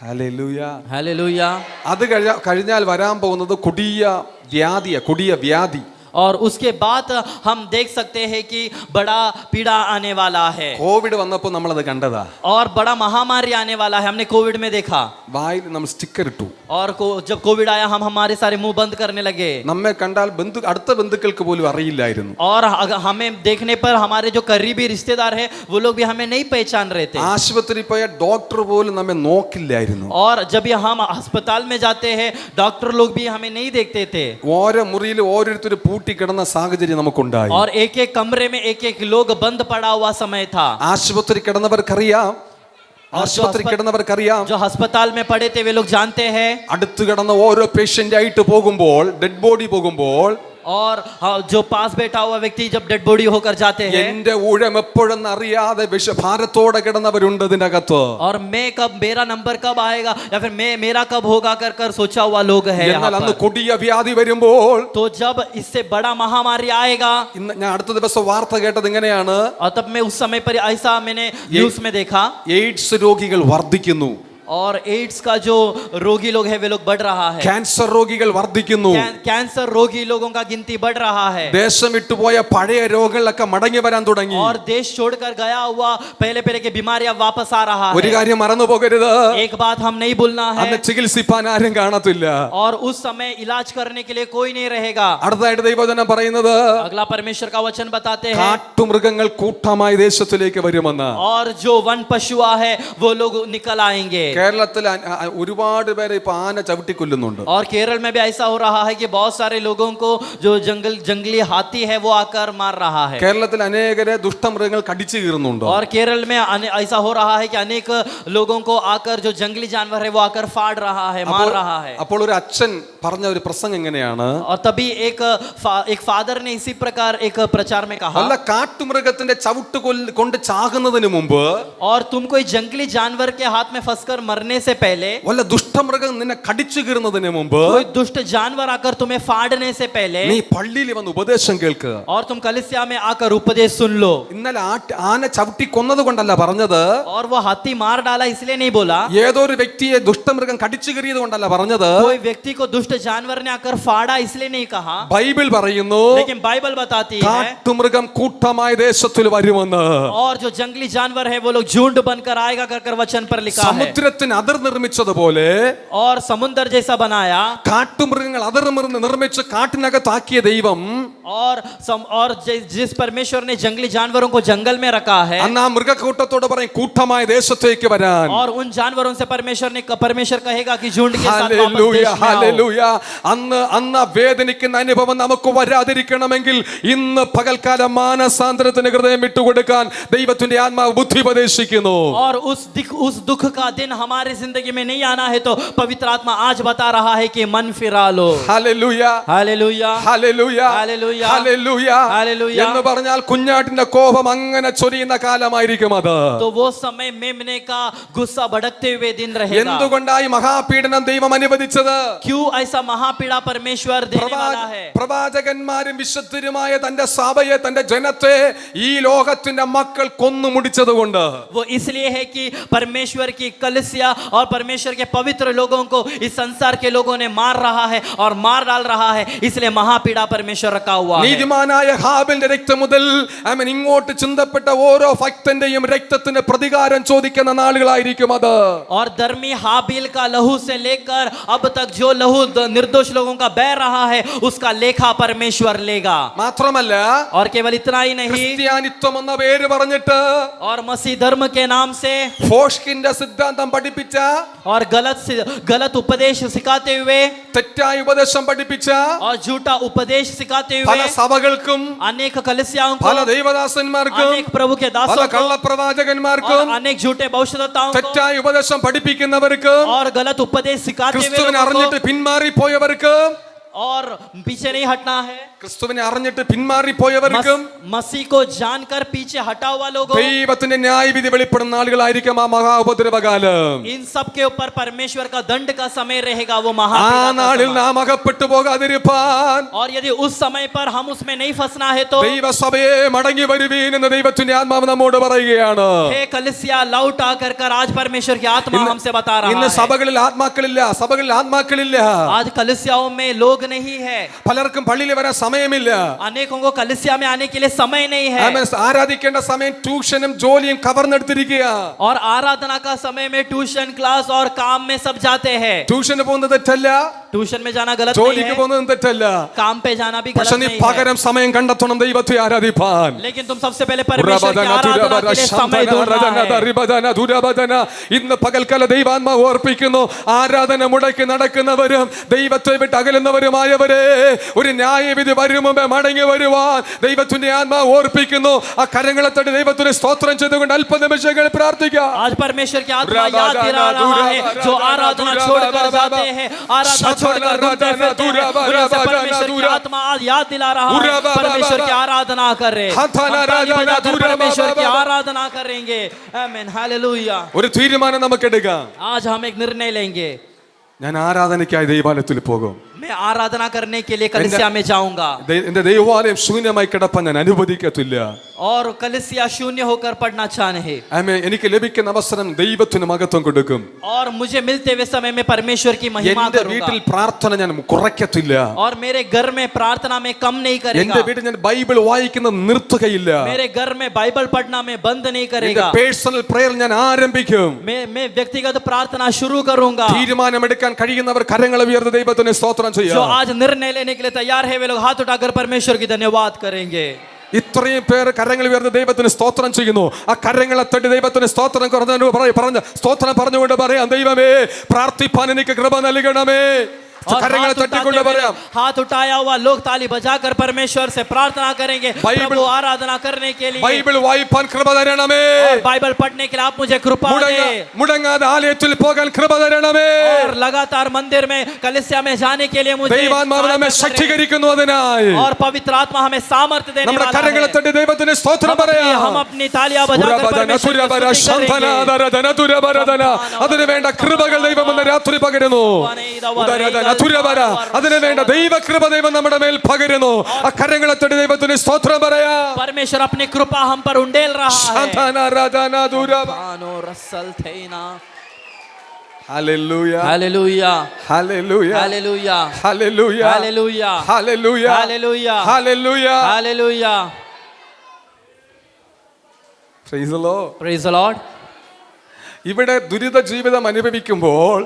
ഹല്ലേലൂയ. हालेलुया। അത് കഴിഞ്ഞാൽ വരാൻ പോകുന്നത് കൊടിയ വ്യാധി. और उसके बाद हम देख सकते हैं कि बड़ा पीड़ा आने वाला है, കോവിഡ് വന്നപ്പോൾ നമ്മളത് കണ്ടതാ. और बड़ा महामारी आने वाला है। हमने कोविड में देखा, വായിൽ നമ്മൾ സ്റ്റിക്കർ ഇട്ടു. और जब कोविड आया हम हमारे सारे मुंह बंद करने लगे, നമ്മെ കണ്ടാൽ അടുത്ത ബന്ധുക്കൾക്ക് പോലും അറിയില്ലായിരുന്നു. और हमें देखने पर हमारे जो करीबी रिश्तेदार है वो लोग भी हमें नहीं पहचान रहे थे। ആശുപത്രി പോയ ഡോക്ടർ പോലും നമ്മെ നോക്കില്ലായിരുന്നു. और जब भी हम अस्पताल में जाते हैं डॉक्टर लोग भी हमें नहीं देखते थे, ഓരോ മുറിയിൽ ഓരോരുത്തർ പൂട്ടി കിടന്ന സാഹചര്യം നമുക്കുണ്ടായി. और एक एक कमरे में एक एक लोग बंद पड़ा हुआ समय था। ആശുപത്രി കിടന്നവർക്കറിയാം, जो अस्पताल में पड़े थे वे लोग जानते हैं, അടുത്ത് കിടന്ന ഓരോ പേഷ്യന്റ് ആയിട്ട് പോകുമ്പോൾ, ഡെഡ് ബോഡി പോകുമ്പോൾ, और जो पास बैठा हुआ व्यक्ति जब डेड बॉडी होकर जाते हैं, എന്റെ ഊഴം എപ്പോഴെന്ന് അറിയാതെ വിഷഭാരത്തോടെ കിടന്നവരുണ്ട് ഇതിനകത്ത്. और मैं कब, मेरा नंबर कब आएगा या फिर मेरा कब होगा कर सोचा हुआ लोग है यहाँ എന്നാൽ അന്ന് पर। കൊടിയ വ്യാധി വരുമ്പോൾ, तो जब इससे बड़ा महामारी आएगा, ഇന്ന് ഞാൻ അടുത്ത ദിവസം വാർത്ത കേട്ടത് ഇങ്ങനെയാണ്, और तब मैं उस समय पर ऐसा मैंने न्यूज में देखा, എയ്ഡ്സ് രോഗികൾ വർദ്ധിക്കുന്നു, और एड्स का जो रोगी लोग है वे लोग बढ़ रहा है, ക്യാൻസർ രോഗികൾ വർദ്ധിക്കുന്നു, कैंसर रोगी लोगों का गिनती बढ़ रहा है, ദേശം വിട്ടുപോയ പഴയ രോഗങ്ങളൊക്കെ മടങ്ങി വരാൻ തുടങ്ങി. और देश छोड़कर गया हुआ पहले की बीमारियां वापस आ रहा ഒരു है। കാര്യം മറന്നു പോകരുത്, एक बात हम नहीं भूलना അന്ന് है, ചികിത്സിപ്പാൻ ആരും കാണത്തില്ല. और उस समय इलाज करने के लिए कोई नहीं रहेगा। അടുത്തതായിട്ട് ദൈവവചനം പറയുന്നത്, अगला परमेश्वर का वचन बताते हैं, കാട്ടുമൃഗങ്ങൾ കൂട്ടമായി ദേശത്തിലേക്ക് വരുമെന്ന്. और जो वन पशुआ है वो लोग निकल आएंगे। കേരളത്തിൽ ഒരുപാട് പേരെ ഇപ്പൊ ആന ചവിട്ടിക്കൊല്ലുന്നുണ്ട്. और केरल में भी ऐसा हो रहा है कि बहुत सारे लोगों को जो जंगली हाथी है वो आकर मार रहा है। കേരളത്തിൽ അനേകരെ ദുഷ്ടമൃഗങ്ങൾ കടിച്ചു കീറുന്നുണ്ട്. और केरल में ऐसा हो रहा है कि अनेक लोगों को आकर जो जंगली जानवर है वो आकर फाड़ रहा है, मार रहा है। അപ്പോൾ ഒരു അച്ഛൻ പറഞ്ഞ ഒരു പ്രസംഗം എങ്ങനെയാണ്, और तभी एक फादर ने इसी प्रकार एक प्रचार में कहा, അല്ല കാട്ടുമൃഗത്തിന്റെ ചവിട്ട് കൊണ്ട് ചാകുന്നതിന് മുമ്പ്, और तुम कोई जंगली जानवर के हाथ में फंसकर मरने से पहले, വല്ല ദുഷ്ടമൃഗം നിന്നെ കടിച്ചു കീറുന്നതിന് മുമ്പ്, कोई दुष्ट जानवर आकर तुम्हें फाड़ने से पहले, നീ പള്ളിയിൽ വന്ന് ഉപദേശം കേൾക്കുക. और तुम कलीसिया में आकर उपदेश सुन लो। ഇന്നലെ ആന ചവിട്ടി കൊന്നത് കൊണ്ടല്ല പറഞ്ഞത്, और वो हाथी मार डाला इसलिए नहीं बोला, ഏതോ ഒരു വ്യക്തിയെ ദുഷ്ടമൃഗം കടിച്ചു കീറിയത് കൊണ്ടല്ല പറഞ്ഞത്, कोई व्यक्ति को दुष्ट जानवर ने आकर फाड़ा इसलिए नहीं कहा। ബൈബിൾ പറയുന്നു, लेकिन बाइबल बताती है, കാട്ടുമൃഗം കൂട്ടമായി ദേശത്തിൽ വരുമെന്ന്. और जो जंगली जानवर है वो लोग झुंड बनकर आएगा कर वचन पर लिखा है। സമുദ്രത്തിന് അതിർ നിർമ്മിച്ചതുപോലെ और समुद्र जैसा बनाया, കാട്ടുമൃഗങ്ങൾ അതിർ നിർമ്മിച്ച് കാട്ടിനകത്താക്കിയ ദൈവം, और जिस परमेश्वर ने जंगली जानवरों को जंगल में रखा है, അന്ന് ആ മൃഗക്കൂട്ടത്തോട് പറയും കൂട്ടമായ ദേശത്തേക്ക് വരാൻ. और उन जानवरों से परमेश्वर कहेगा कि झुंड के साथ वापस ഹല്ലേലൂയ, देश में आओ। ഹല്ലേലൂയ. അന്ന് വേദനിക്കുന്ന അനുഭവം നമുക്ക് വരാതിരിക്കണമെങ്കിൽ ഇന്ന് പകൽക്കാലം മാനസാന്തരത്തിന് ഹൃദയം വിട്ടുകൊടുക്കാൻ ദൈവത്തിന്റെ ആത്മാവ് ബുദ്ധി ഉപദേശിക്കുന്നു. और उस दुख का दिन हमारी जिंदगी में नहीं आना है तो पवित्र आत्मा आज बता रहा है कि मन फिरा लो। Hallelujah hallelujah hallelujah hallelujah hallelujah hallelujah എന്ന് പറഞ്ഞാൽ കുഞ്ഞാട്ടിന്റെ കോപം അങ്ങനെ ചൊരിയുന്ന കാലമായിരിക്കും അത്. तो वो समय मेमने का गुस्सा भड़कते हुए दिन रहेगा। എന്തുകൊണ്ടായി മഹാപീഡനം ദൈവം അനുവദിച്ചത്? क्यों ऐसा महापीड़ा परमेश्वर देने वाला है? പ്രവാചകന്മാരും വിശുദ്ധരുമായ തന്റെ സഭയെ തന്റെ ജനത്തെ ഈ ലോകത്തിന്റെ മക്കൾ കൊന്നു മുടിച്ചതുകൊണ്ട്. वो इसलिए है कि परमेश्वर की कलीसिया और परमेश्वर के पवित्र लोगों को इस संसार के लोगों ने मार रहा है और मार डाल रहा है, इसलिए महापीड़ा परमेश्वर रखा हुआ है। നീതിമാനായ ഹാബിലിന്റെ രക്തം മുതൽ ആമേൻ ഇങ്ങോട്ട് ചിന്തപ്പെട്ട ഓരോ ഭക്തന്റെയും രക്തത്തിന് പ്രതികാരം ചോദിക്കുന്ന നാളുകളായിരിക്കും അത്. और धर्मी हाबिल का लहू से लेकर अब तक जो लहू निर्दोष लोगों का बह रहा है उसका लेखा परमेश्वर लेगा। മാത്രമല്ല और केवल इतना ही नहीं, ക്രിസ്ത്യാനിത്വം എന്ന പേര് പറഞ്ഞിട്ട് और मसीह धर्म के नाम से ഫോഷ്കിന്റെ സിദ്ധാന്തം പഠിപ്പിച്ച, और गलत उपदेश सिखाते हुए തെറ്റായ ഉപദേശം പഠിപ്പിച്ച और झूठा उपदेश सिखाते പല हुए സഭകൾക്കും अनेक कलीसियाओं को, പല ദൈവദാസന്മാർക്കും अनेक प्रभु के പല दासों को കള്ളപ്രവാചകന്മാർക്കും और अनेक झूठे भविष्यद्वक्ताओं को തെറ്റായ ഉപദേശം പഠിപ്പിക്കുന്നവർക്കും और गलत उपदेश सिखाते हुए ക്രിസ്തുവിനെ लोगों അറിഞ്ഞിട്ട് പിന്മാറിപ്പോയവർക്കും और पीछे नहीं हटना है, ക്രിസ്തുവിനെ അറിഞ്ഞിട്ട് പിന്മാറിപ്പോയവർക്കും मसीह को जानकर पीछे हटा हुआ लोगों, ദൈവത്തിന്റെ ന്യായവിധി വെളിപ്പെടുന്ന ആളുകളായിരിക്കും ആ മഹാ ഉപദ്രവകാലം. इन सब के ऊपर परमेश्वर का दंड का समय रहेगा, वो ആ महापीड़ा का നാളിൽ समय। നാം അകപ്പെട്ടു പോകാതിരിപ്പാൻ और यदि उस समय पर हम उसमें नहीं फंसना है तो ദൈവസഭയെ മടങ്ങി വരുവീൻ എന്ന് ദൈവത്തിന്റെ ആത്മാവ് നമ്മോട് പറയുകയാണ്. हे कलीसिया लौट आकर कर आज परमेश्वर की आत्मा हमसे बता रहा ഇന്ന് है। സഭകളിൽ ആത്മാക്കളില്ല. आज कलीसियाओं में लोग नहीं है, പലർക്കും പള്ളിയിൽ വരാൻ സമയമില്ല. अनेकों को कलीसिया में आने के लिए समय नहीं है, ആമേൻ. ആരാധിക്കേണ്ട സമയം ട്യൂഷനും ജോലിയും കവർന്നെടുത്തിരിക്കുക. और आराधना का समय में ट्यूशन क्लास और काम में सब जाते हैं। ട്യൂഷന് പോകുന്നത് തെറ്റല്ല, ट्यूशन में जाना गलत नहीं ജോലിക്ക് है, പോകുന്നതും തെറ്റല്ല. काम पे जाना भी പക്ഷെ गलत നീ नहीं है, പകരം സമയം കണ്ടെത്തണം ദൈവത്തെ ആരാധിപ്പാൻ. लेकिन तुम सबसे पहले परमेश्वर की आराधना के लिए समय ढूंढना है। ഇന്ന് പകൽക്കാല ദൈവാത്മാവ് ഓർപ്പിക്കുന്നു, ആരാധന മുടക്കി നടക്കുന്നവരും ദൈവത്തെ വിട്ട് അകലുന്നവരുമായവരെ ഒരു ന്യായവിധി വരും മുമ്പേ മടങ്ങി വരുവാൻ ദൈവത്തിന്റെ ആത്മാവ് ഓർപ്പിക്കുന്നു. ആ കരങ്ങളെ തട്ടി ദൈവത്തിന് സ്തോത്രം ചെയ്തുകൊണ്ട് അല്പനിമിഷങ്ങൾ പ്രാർത്ഥിക്കാം. आज परमेश्वर की आत्मा याद दिला रहा है, जो आराधना छोड़कर जाते हैं, आराधना छोड़कर घूमते फिरते हैं, उन्हें से परमेश्वर की आत्मा आज याद दिला रहा है, परमेश्वर की आराधना करें, हम ताली बजाकर परमेश्वर की आराधना करेंगे। आमीन, हालेलुया। ഒരു തീരുമാനം നമുക്കെടുക്കാം. आज हम एक निर्णय लेंगे, ഞാൻ ആരാധനയ്ക്കായി ദൈവാലയത്തിൽ പോകും. मैं आराधना करने के लिए कलीसिया में जाऊंगा എന്റെ ദൈവാലയം ശൂന്യമായി കിടപ്പാൻ ഞാൻ അനുവദിക്കത്തില്ല. और कलीसिया शून्य होकर पड़ना चाहे। ആമേൻ. എനിക്ക് ലഭിക്കുന്ന അവസരം ദൈവത്തിന് മഹത്വം കൊടുക്കും. और मुझे मिलते हुए समय में परमेश्वर की महिमा എന്റെ करूंगा, വീട്ടിൽ പ്രാർത്ഥന ഞാൻ കുറയ്ക്കത്തില്ല. और मेरे घर में प्रार्थना में कम नहीं എന്റെ करेगा, വീട്ടിൽ ഞാൻ ബൈബിൾ വായിക്കുന്നത് നിർത്തുകയില്ല. मेरे घर में बाइबल पढ़ना में बंद नहीं എന്റെ करेगा, പേഴ്സണൽ പ്രേയർ ഞാൻ ആരംഭിക്കും. मैं व्यक्तिगत प्रार्थना शुरू करूंगा। തീരുമാനമെടുക്കാൻ കഴിയുന്നവർ കരങ്ങൾ ഉയർത്തി ദൈവത്തിന് സ്തോത്രം जो ചെയ്യാം. आज निर्णय लेने के लिए तैयार है वे लोग हाथ उठाकर परमेश्वर की धन्यवाद करेंगे। ഇത്രയും പേർ കരങ്ങൾ ഉയർത്തി ദൈവത്തിന് സ്തോത്രം ചെയ്യുന്നു. ആ കരങ്ങളെ തട്ടി ദൈവത്തിന് സ്തോത്രം സ്തോത്രം പറഞ്ഞുകൊണ്ട് പറയാം, ദൈവമേ പ്രാർത്ഥിപ്പാൻ എനിക്ക് കൃപ നൽകണമേ. और കരങ്ങളെ हाथ തട്ടിക്കൊണ്ട് उठाते हुए പറയാം, हाथ उठाया हुआ लोग ताली बजाकर परमेश्वर से प्रार्थना करेंगे, बाइबल- प्रभु आराधना करने के लिए, ബൈബിൾ വായിപ്പാൻ കൃപ തരണമേ. और बाइबल पढ़ने के लिए आप मुझे कृपा दे, മുടങ്ങാതെ ആലയത്തിൽ പോകാൻ കൃപ തരണമേ. और लगातार मंदिर में कलीसिया में जाने के लिए मुझे ദൈവാത്മാവ് നമ്മെ सहायता करें। ശക്തീകരിക്കുന്നു അതിനായി. और पवित्र आत्मा हमें सामर्थ्य देने നമ്മുടെ वाला കരങ്ങളെ है। തട്ടി ദൈവത്തിന് സ്തോത്രം പറയാം. हम अपनी तालियां बजाकर परमेश्वर की स्तुति करेंगे। അതിനു വേണ്ട കൃപകൾ ദൈവം ഇന്ന് രാത്രി പകരുന്നു. അതിനു വേണ്ട ദൈവകൃപ ദൈവം നമ്മുടെ മേൽ പകരുന്നു. ആ കരങ്ങളെ തട്ടി ദൈവത്തിന് സ്തോത്രം പറയാം. परमेश्वर अपनी कृपा हम पर उंडेल रहा है। Hallelujah. Hallelujah, Hallelujah. Hallelujah, Hallelujah. Hallelujah, Hallelujah. Hallelujah, Hallelujah. Hallelujah. Praise the Lord. Praise the Lord। ഇവിടെ ദുരിത ജീവിതം അനുഭവിക്കുമ്പോൾ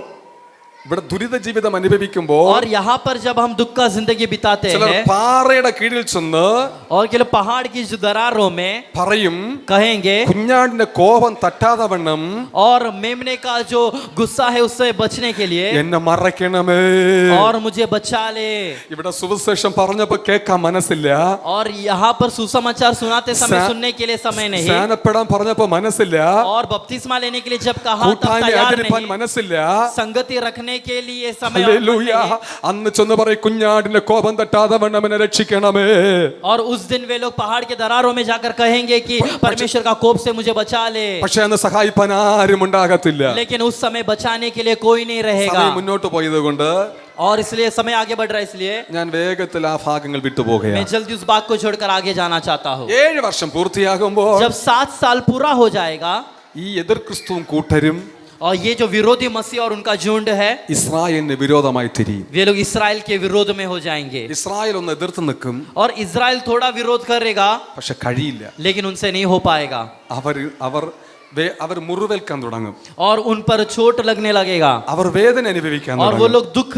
ഇവിടെ ദുരിത ജീവിതം അനുഭവിക്കുമ്പോൾ और यहाँ पर जब हम दुख का जिंदगी बिताते ചിലർ हैं പാറയുടെ കീഴിൽ ചെന്ന് और के लोग पहाड़ की जो दरारों में പറയും कहेंगे കുഞ്ഞാടിന്റെ കോപം തട്ടാതെ വണ്ണം और मेमने का जो गुस्सा है उससे बचने के लिए എന്നെ മറയ്ക്കണമേ. और मुझे बचा ले। ഇവിടെ സുവിശേഷം പറഞ്ഞപ്പോ കേൾക്കാൻ മനസ്സില്ല, और यहाँ पर सुसमाचार सुनाते समय सा- सुनने के लिए समय नहीं, സ്നാനപ്പെടാൻ പറഞ്ഞപ്പോ മനസ്സില്ല, और बपतिस्मा लेने के लिए जब कहा तब കൂട്ടായ്മ तैयार ആചരിപ്പാൻ नहीं, മനസ്സില്ല. संगति रखने के लिए समय ഹല്ലേലൂയ. അന്ന് ചെന്ന് പറയും കുഞ്ഞാടിന്റെ കോപം തട്ടാതെ വണ്ണം എന്നെ രക്ഷിക്കണമേ. और उस दिन वे लोग पहाड़ के दरारों में जाकर कहेंगे कि परमेश्वर का कोप से मुझे बचा ले। പക്ഷെ അന്ന് സഹായിപ്പാൻ ആരും ഉണ്ടാകത്തില്ല. लेकिन उस समय बचाने के लिए कोई नहीं रहेगा। സമയം മുന്നോട്ട് പോയത് കൊണ്ട് और इसलिए समय आगे बढ़ रहा है, इसलिए ഞാൻ വേഗത്തിൽ ആ ഭാഗങ്ങൾ വിട്ടുപോകുകയാണ്. मैं जल्दी उस बात को छोड़कर आगे जाना चाहता हूँ। 7 വർഷം പൂർത്തിയാകുമ്പോൾ जब 7 साल पूरा हो जाएगा ഈ എതിർ ക്രിസ്തുവും കൂട്ടരും और ये जो विरोधी मसीह और उनका झुंड है ഇസ്രായേലിന് വിരോധമായി തിരിയും. वे लोग इसराइल के विरोध में हो जाएंगे ഇസ്രായേൽ ഒന്ന് എതിർത്ത് നിൽക്കും, और इजराइल थोड़ा विरोध करेगा പക്ഷെ കഴിയില്ല. लेकिन उनसे नहीं हो पाएगा അവർ മുറിവേൽക്കാൻ തുടങ്ങും, और उन पर चोट लगने लगेगा അവർ വേദന അനുഭവിക്കാൻ और वो തുടങ്ങും. लोग दुख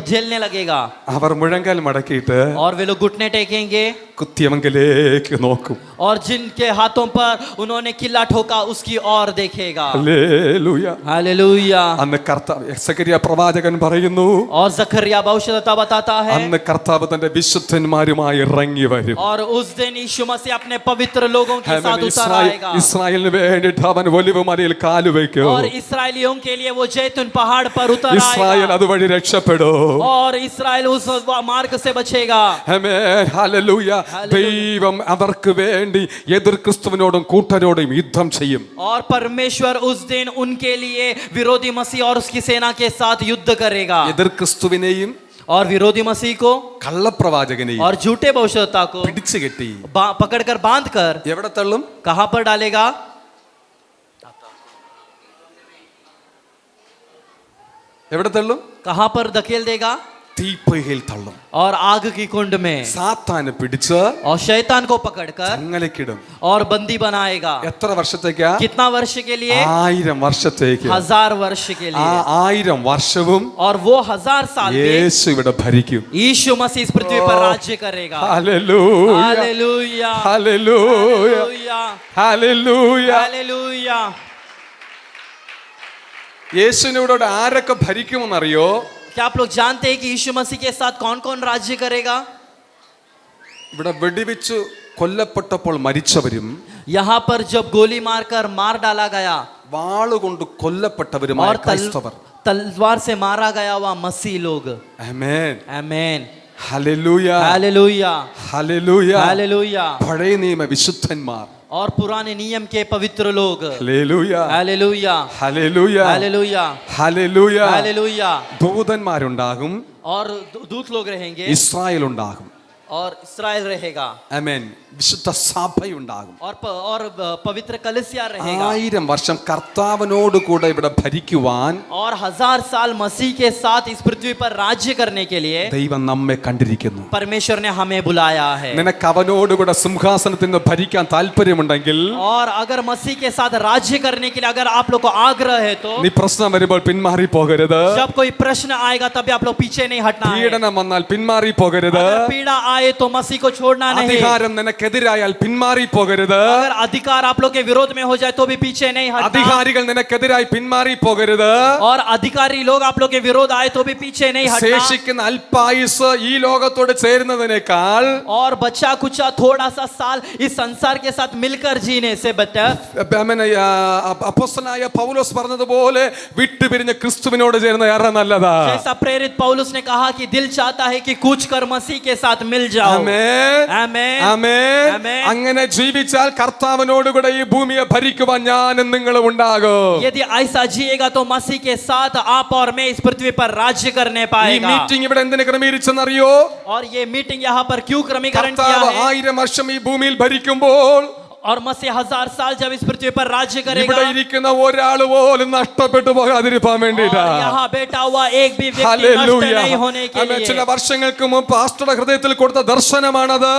झेलने लगेगा അവർ മുഴങ്കാൽ മടക്കിയിട്ട് और वे लोग घुटने टेकेंगे കുത്തിയവങ്കിലേക്ക് നോക്കും. और जिनके हाथों पर उन्होंने किल्ला ठोका उसकी ओर देखेगा। ഹല്ലേലൂയ. हालेलुया। അന്ന് കർത്താവ് സക്കറിയ പ്രവാചകൻ പറയുന്നു, और जकरिया भविष्यद्वक्ता बताता है അന്ന് കർത്താവ് തന്റെ വിശുദ്ധന്മാരുമായി ഇറങ്ങി വരും. और उस दिन यीशु मसीह अपने पवित्र लोगों के ആമേൻ. साथ उतर आएगा ഇസ്രായേലിന് വേണ്ടിയിട്ട് അവൻ ഒലിവ് മലയിൽ കാലുവയ്ക്കും. और इसराइलियों के लिए वो जैतून पहाड़ पर उतर ഇസ്രായേൽ आएगा അതുവഴി രക്ഷപ്പെടും. और इसराइल उस मार्ग से बचेगा। ആമേൻ. ഹല്ലേലൂയ. ദൈവം അവർക്ക് വേണ്ടി എതിർ ക്രിസ്തുവിനോടും കൂട്ടരോടും യുദ്ധം ചെയ്യും. और परमेश्वर उस दिन उनके लिए विरोधी मसीह और उसकी सेना के साथ युद्ध करेगा। എതിർ ക്രിസ്തുവിനെയും और विरोधी मसीह को കള്ളപ്രവാചകനെയും और झूठे भविष्यद्वक्ता को പിടിച്ചു കെട്ടി पकड़कर बांधकर എവിടെ തള്ളും? कहां पर डालेगा? എവിടെ തള്ളും? कहां पर धकेल देगा? തീപ്പൊയ്കയിൽ തള്ളും. और आग की कुंड में। സാത്താനെ പിടിച്ച് और शैतान को पकड़कर ചങ്ങലക്കിടും. और बंदी बनाएगा। എത്ര വർഷത്തേക്കാ? कितना वर्ष के लिए? 1000 വർഷത്തേക്ക്. 1000 वर्ष के ആ लिए। 1000 വർഷവും और वो 1000 साल में യേശു ഇവിടെ ഭരിക്കും. यीशु मसीह इस पृथ्वी पर राज्य करेगा। Hallelujah. Hallelujah. Hallelujah. Hallelujah. Hallelujah. Hallelujah. യേശുവിനോട് ആരൊക്കെ ഭരിക്കുമെന്നറിയോ? क्या आप लोग जानते हैं कि यीशु मसीह के साथ कौन कौन राज्य करेगा? ഇവിടെ വെടിവെച്ച് കൊല്ലപ്പെട്ടപ്പോൾ മരിച്ചവരും यहाँ पर जब गोली मारकर मार डाला गया വാളുകൊണ്ട് കൊല്ലപ്പെട്ടവരുമായ और ക്രൈസ്തവർ. तलवार से मारा गया हुआ मसीह लोग। ആമേൻ. आमीन। ഹല്ലേലൂയ. हालेलुया। ഹല്ലേലൂയ. हालेलुया। പഴയ നിയമ വിശുദ്ധന്മാർ. और पुराने नियम के पवित्र लोग। Hallelujah. Hallelujah. Hallelujah. Hallelujah. Hallelujah. Hallelujah. ദൂതന്മാരുണ്ടാകും, और दूत लोग रहेंगे ഇസ്രായേൽ ഉണ്ടാകും. और इस्राएल रहेगा ആമേൻ. വിശുദ്ധ സഭയുണ്ടാകും. और पवित्र कलीसिया रहेगा। 1000 വർഷം കർത്താവിനോട് കൂടെ ഇവിടെ ഭരിക്കുവാൻ और 1000 साल मसीह के साथ इस पृथ्वी पर राज्य करने के लिए ദൈവം നമ്മെ കണ്ടിരിക്കുന്നു. परमेश्वर ने हमें बुलाया है। നിനക്ക് അവനോട് കൂടെ സിംഹാസനത്തിൽ നിന്ന് ഭരിക്കാൻ താല്പര്യമുണ്ടെങ്കിൽ, और अगर मसीह के साथ राज्य करने के लिए अगर आप लोग को आग्रह है तो നീ പ്രശ്നം വരുമ്പോൾ പിന്മാറി പോകരുത്. जब कोई प्रश्न आएगा तभी आप लोग पीछे नहीं हटना है। പീഡനം വന്നാൽ പിന്മാറി പോകരുത്. अगर पीड़ा आए तो मसीह को छोड़ना नहीं। അധികാരം നിനക്കെതിരായാൽ പിന്മാറി പോകരുത്. अगर अधिकार आप लोग के विरोध में हो जाए तो भी पीछे नहीं हटना। അധികാരികൾ നിനക്കെതിരായി പിന്മാറി പോകരുത്. और अधिकारी लोग आप लोग के विरोध आए तो भी पीछे नहीं हटना। ശേഷിക്കുന്ന അല്പായുസ് ഈ ലോകത്തോട് ചേരുന്നതിനേക്കാൾ और बच्चा कुचा थोड़ा सा साल इस संसार के साथ मिलकर जीने से बेहतर അപ്പോസ്തലനായ പൗലോസ് പറഞ്ഞതുപോലെ വിട്ടുപിരിഞ്ഞ ക്രിസ്തുവിനോട് ചേരുന്ന ഏറെ നല്ലതാ. जैसा प्रेरित पौलुस ने कहा कि दिल चाहता है कि कूच कर मसीह के साथ मिल जाओ। ആമേൻ. आमीन। ആമേൻ. ആമേൻ. അങ്ങനെ ജീവിച്ചാൽ കർത്താവിനോട് കൂടെ ഈ ഭൂമിയെ ഭരിക്കുവാൻ ഞാനും നിങ്ങളും ഉണ്ടാകും. यदि ऐसा जिएगा तो मसीह के साथ आप और मैं इस पृथ्वी पर राज्य करने ഈ पाएगा। മീറ്റിംഗ് ഇവിടെ എന്തിനു ക്രമീകരിച്ചെന്നറിയോ? और ये मीटिंग यहाँ पर क्यों क्रमीकरण किया കർത്താവ് है? 1000 വർഷം ഈ ഭൂമിയിൽ ഭരിക്കുമ്പോൾ और मसीह 1000 साल जब इस पृथ्वी पर राज्य करेगा ഇവിടെ ഇരിക്കുന്ന ഒരാൾ പോലും നഷ്ടപ്പെട്ടു പോകാതിരിക്കാൻ വേണ്ടിട്ടാ. और यहाँ बैठा हुआ एक भी व्यक्ति नष्ट ഹല്ലേലൂയ. नहीं होने के ആമേൻ. लिए। ചില വർഷങ്ങൾക്ക് മുമ്പ് പാസ്റ്ററുടെ ഹൃദയത്തിൽ കൊടുത്ത ദർശനമാണത്.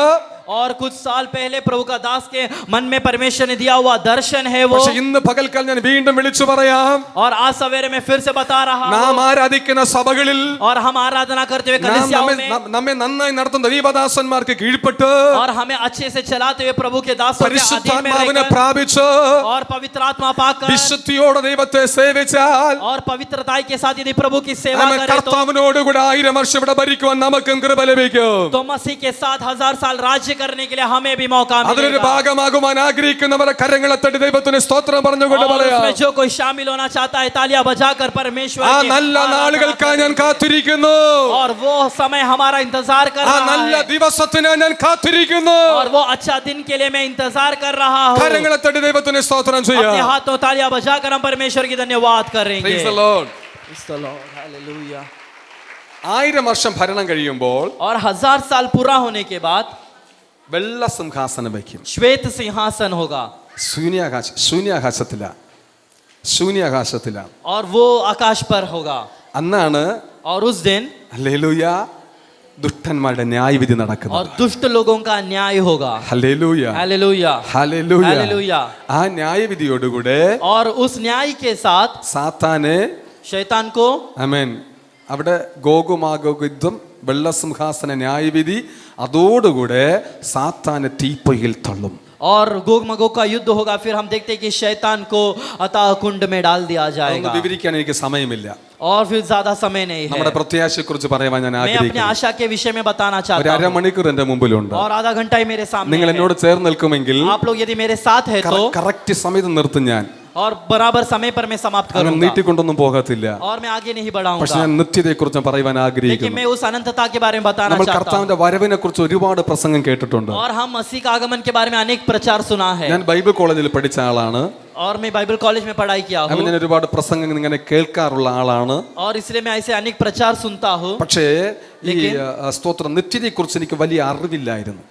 और कुछ साल पहले प्रभु का दास के मन में परमेश्वर ने दिया हुआ दर्शन है वो, പക്ഷെ ഇന്ന് പകൽക്കാലം ഞാൻ വീണ്ടും വിളിച്ചു പറയാം, और आज सवेरे में फिर से बता रहा നാം हूं, ആരാധിക്കുന്ന സഭകളിൽ और हम आराधना करते हुए നാം कलीसियाओं में, നമ്മെ നന്നായി നടത്തുന്ന ദൈവദാസന്മാർക്ക് കീഴ്പ്പെട്ട് और हमें अच्छे से चलाते हुए प्रभु के दासों के अधीन में പരിശുദ്ധാത്മാവിനെ रहकर, പ്രാപിച്ച് और पवित्र आत्मा पाकर, വിശുദ്ധിയോടെ ദൈവത്തെ സേവിച്ചാൽ और पवित्रताई के साथ यदि प्रभु की सेवा നമ്മെ करें तो കർത്താവിനോടുകൂടെ 1000 വർഷം ഇവിടെ ഭരിക്കുവാൻ നമുക്കും കൃപ ലഭിക്കും. मसीह के साथ 1000 साल राज्य करने के लिए हमें भी मौका അതിലൊരു मिलेगा। ഭാഗമാകുവാൻ ആഗ്രഹിക്കുന്നവരെ കരങ്ങളെ തട്ടി ദൈവത്തിന് സ്തോത്രം പറഞ്ഞുകൊണ്ട് और പറയാം, उसमें जो कोई शामिल होना चाहता है तालियां बजाकर परमेश्वर ആ की നല്ല आराधना നാളുകൾക്കായി ഞാൻ करें। കാത്തിരിക്കുന്നു, और वो समय हमारा इंतजार कर ആ रहा നല്ല है, ദിവസത്തിന് ഞാൻ കാത്തിരിക്കുന്നു. और वो अच्छा दिन के लिए मैं इंतजार कर रहा हूँ। കരങ്ങളെ തട്ടി ദൈവത്തിന് സ്തോത്രം अपने ചെയ്യാം. हाथों तालियां बजाकर हम परमेश्वर की धन्यवाद करेंगे। Praise the Lord. Praise the Lord. Hallelujah. 1000 വർഷം ഭരണം കഴിയുമ്പോൾ और 1000 साल पूरा होने के बाद വെള്ള സിംഹാസനം വയ്ക്കും. श्वेत सिंहासन होगा, ശൂന്യാകാശത്തില और वो आकाश पर होगा। അന്നാണ് और उस दिन ഹല്ലേലൂയ ദുഷ്ടന്മാരുടെ ന്യായവിധി और നടക്കുന്നത്. दुष्ट लोगों का न्याय होगा। Hallelujah hallelujah, hallelujah. हालेलुया। ആ ന്യായവിധിയോടുകൂടെ और उस न्याय के साथ സാത്താനെ शैतान को, ആമേൻ അവിടെ ഗോഗുമാഗോഗ് യുദ്ധം, വെള്ളസിംഹാസന ന്യായവിധി, അതോടുകൂടെ സാത്താനെ തീപ്പൊയ്യിൽ തള്ളും. और गोग मगोग का युद्ध होगा। फिर हम देखते हैं कि शैतान को अतः कुंड में डाल दिया അതൊന്ന് जाएगा। വിവരിക്കാൻ എനിക്ക് സമയമില്ല. और फिर ज्यादा समय नहीं है। നമ്മുടെ പ്രത്യാശയെ കുറിച്ച് പറയാൻ ഞാൻ मैं अपने ആഗ്രഹിക്കുന്നു. आशा के विषय में बताना ഒരു चाहता हूँ। അരമണിക്കൂർ എന്റെ മുമ്പിലുണ്ട്. और आधा घंटा ही मेरे सामने നിങ്ങൾ है। എന്നോട് ചേർന്ന് നിൽക്കുമെങ്കിൽ आप लोग यदि मेरे साथ है तो, കറക്റ്റ് സമയത്ത് നിർത്തും ഞാൻ. और बराबर समय पर मैं समाप्त അങ്ങനെ करूंगा, നീട്ടിക്കൊണ്ടൊന്നും പോകത്തില്ല. और मैं आगे नहीं പക്ഷെ बढ़ाऊंगा। ഞാൻ നിത്യതയെ കുറിച്ച് പറയാൻ लेकिन ആഗ്രഹിക്കുന്നു. मैं उस अनंतता के बारे में बताना നമ്മൾ चाहता हूँ। കർത്താവിന്റെ വരവിനെ കുറിച്ച് ഒരുപാട് പ്രസംഗം കേട്ടിട്ടുണ്ട്. और हम मसीह का आगमन के बारे में अनेक प्रचार सुना है। ഞാൻ ബൈബിൾ കോളേജിൽ പഠിച്ച ആളാണ്. और मैं बाइबल कॉलेज में पढ़ाई किया അപ്പം हूँ, ഞാൻ ഒരുപാട് പ്രസംഗങ്ങൾ ഇങ്ങനെ കേൾക്കാറുള്ള ആളാണ്. और इसलिए मैं ऐसे अनेक प्रचार सुनता हूँ। പക്ഷേ ഈ लेकिन- സ്തോത്രം നിത്യതയെ കുറിച്ച് എനിക്ക് വലിയ അറിവില്ലായിരുന്നു.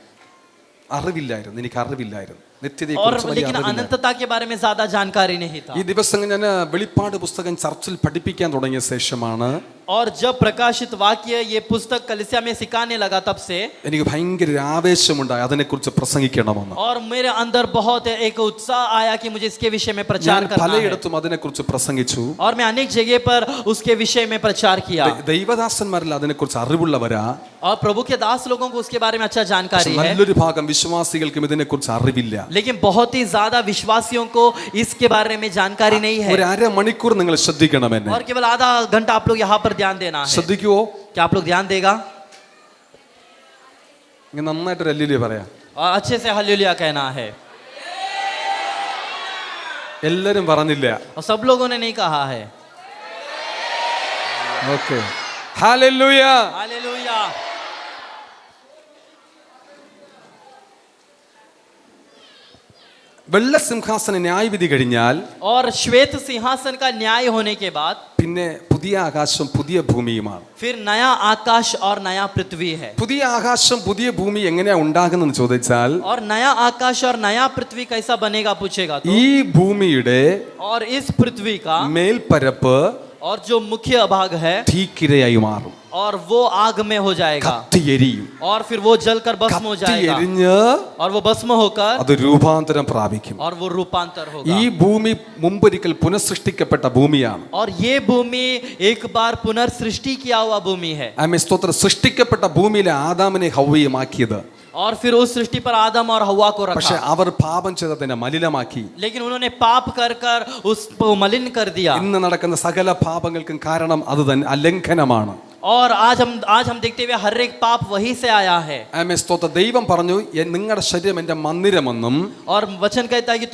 എനിക്ക് അറിവില്ലായിരുന്നു നിത്യതയെ और കുറിച്ച് വലിയ लेकिन അറിവില്ലായിരുന്നു. अनंतता के बारे में ज्यादा जानकारी नहीं था। ഈ ദിവസങ്ങൾ ഞാൻ വെളിപ്പാട് പുസ്തകം ചർച്ചിൽ പഠിപ്പിക്കാൻ തുടങ്ങിയ ശേഷമാണ് और जब प्रकाशित वाक्य ये पुस्तक कलीसिया में सिखाने लगा, तब से എനിക്ക് ഭയങ്കര ഒരു ആവേശമുണ്ടായി അതിനെക്കുറിച്ച് പ്രസംഗിക്കണമെന്ന്. और मेरे अंदर बहुत एक उत्साह आया कि मुझे इसके विषय में ഞാൻ प्रचार करना है। പലയിടത്തും അതിനെക്കുറിച്ച് പ്രസംഗിച്ചു. और मैं अनेक जगह पर उसके विषय में प्रचार किया। ദൈവദാസന്മാരിൽ അതിനെക്കുറിച്ച് അറിവുള്ളവരാ, और प्रभु के दास लोगों को उसके बारे में अच्छा പക്ഷെ जानकारी है, നല്ലൊരു ഭാഗം വിശ്വാസികൾക്കും ഇതിനെക്കുറിച്ച് അറിവില്ല. लेकिन बहुत ही ज्यादा विश्वासियों को इसके बारे में जानकारी नहीं है। ഒരു അരമണിക്കൂർ നിങ്ങൾ ശ്രദ്ധിക്കണം എന്നെ. और केवल आधा घंटा आप लोग यहाँ पर ध्यान देना है। ശ്രദ്ധിക്കുവോ? क्या आप लोग ध्यान देगा? ഇങ്ങനെ നന്നായിട്ട് രല്ലിലേ പറയാം. और अच्छे से हालेलुया कहना है। എല്ലാരും പറഞ്ഞില്ല. और सब लोगों ने नहीं कहा है। Okay, hallelujah. हालेलुया। വെള്ള സിംഹാസന ന്യായവിധി കഴിഞ്ഞാൽ और श्वेत सिंहासन का न्याय होने के बाद പിന്നെ പുതിയ ആകാശം പുതിയ ഭൂമിയുമാണ്. फिर नया आकाश और नया पृथ्वी है। പുതിയ ആകാശം പുതിയ ഭൂമി എങ്ങനെയാ ഉണ്ടാകുന്നെന്ന് ചോദിച്ചാൽ, और नया आकाश और नया पृथ्वी कैसा बनेगा पूछेगा तो, ഈ ഭൂമിയുടെ और इस पृथ्वी का മേൽപ്പരപ്പ് और जो मुख्य भाग है, തീക്കിരയായി മാറും. और वो आग में हो जाएगा, കത്തിയെരിയും. और फिर वो जलकर भस्म हो जाएगा, കത്തിയെരിഞ്ഞ് और वो भस्म होकर അത് രൂപാന്തരം പ്രാപിക്കും. और वो रूपांतर होगा। ഈ ഭൂമി മുമ്പൊരിക്കൽ പുനഃസൃഷ്ടിക്കപ്പെട്ട ഭൂമിയാണ്. और ये भूमि एक बार पुनर्सृष्टि किया हुआ भूमि है। ആമേൻ. സ്തോത്രം. സൃഷ്ടിക്കപ്പെട്ട ഭൂമിയിലെ ആദാമിനെ ഹവ്വയുമാക്കിയത്, और फिर उस सृष्टि पर आदम और हवा को പക്ഷെ रखा, അവർ പാപം ചെയ്തതിനെ മലിനമാക്കി. लेकिन उन्होंने पाप कर कर उसको मलिन कर दिया। ഇന്ന് നടക്കുന്ന സകല പാപങ്ങൾക്കും കാരണം അത് തന്നെ അലംഘനമാണ്. और आज हम देखते हुए हर एक पाप वही से आया है। ആമേൻ. സ്തോത്രം. ദൈവം പറഞ്ഞു, നിങ്ങളുടെ ശരീരം എന്റെ മന്ദിരമെന്നും और वचन कहता है कि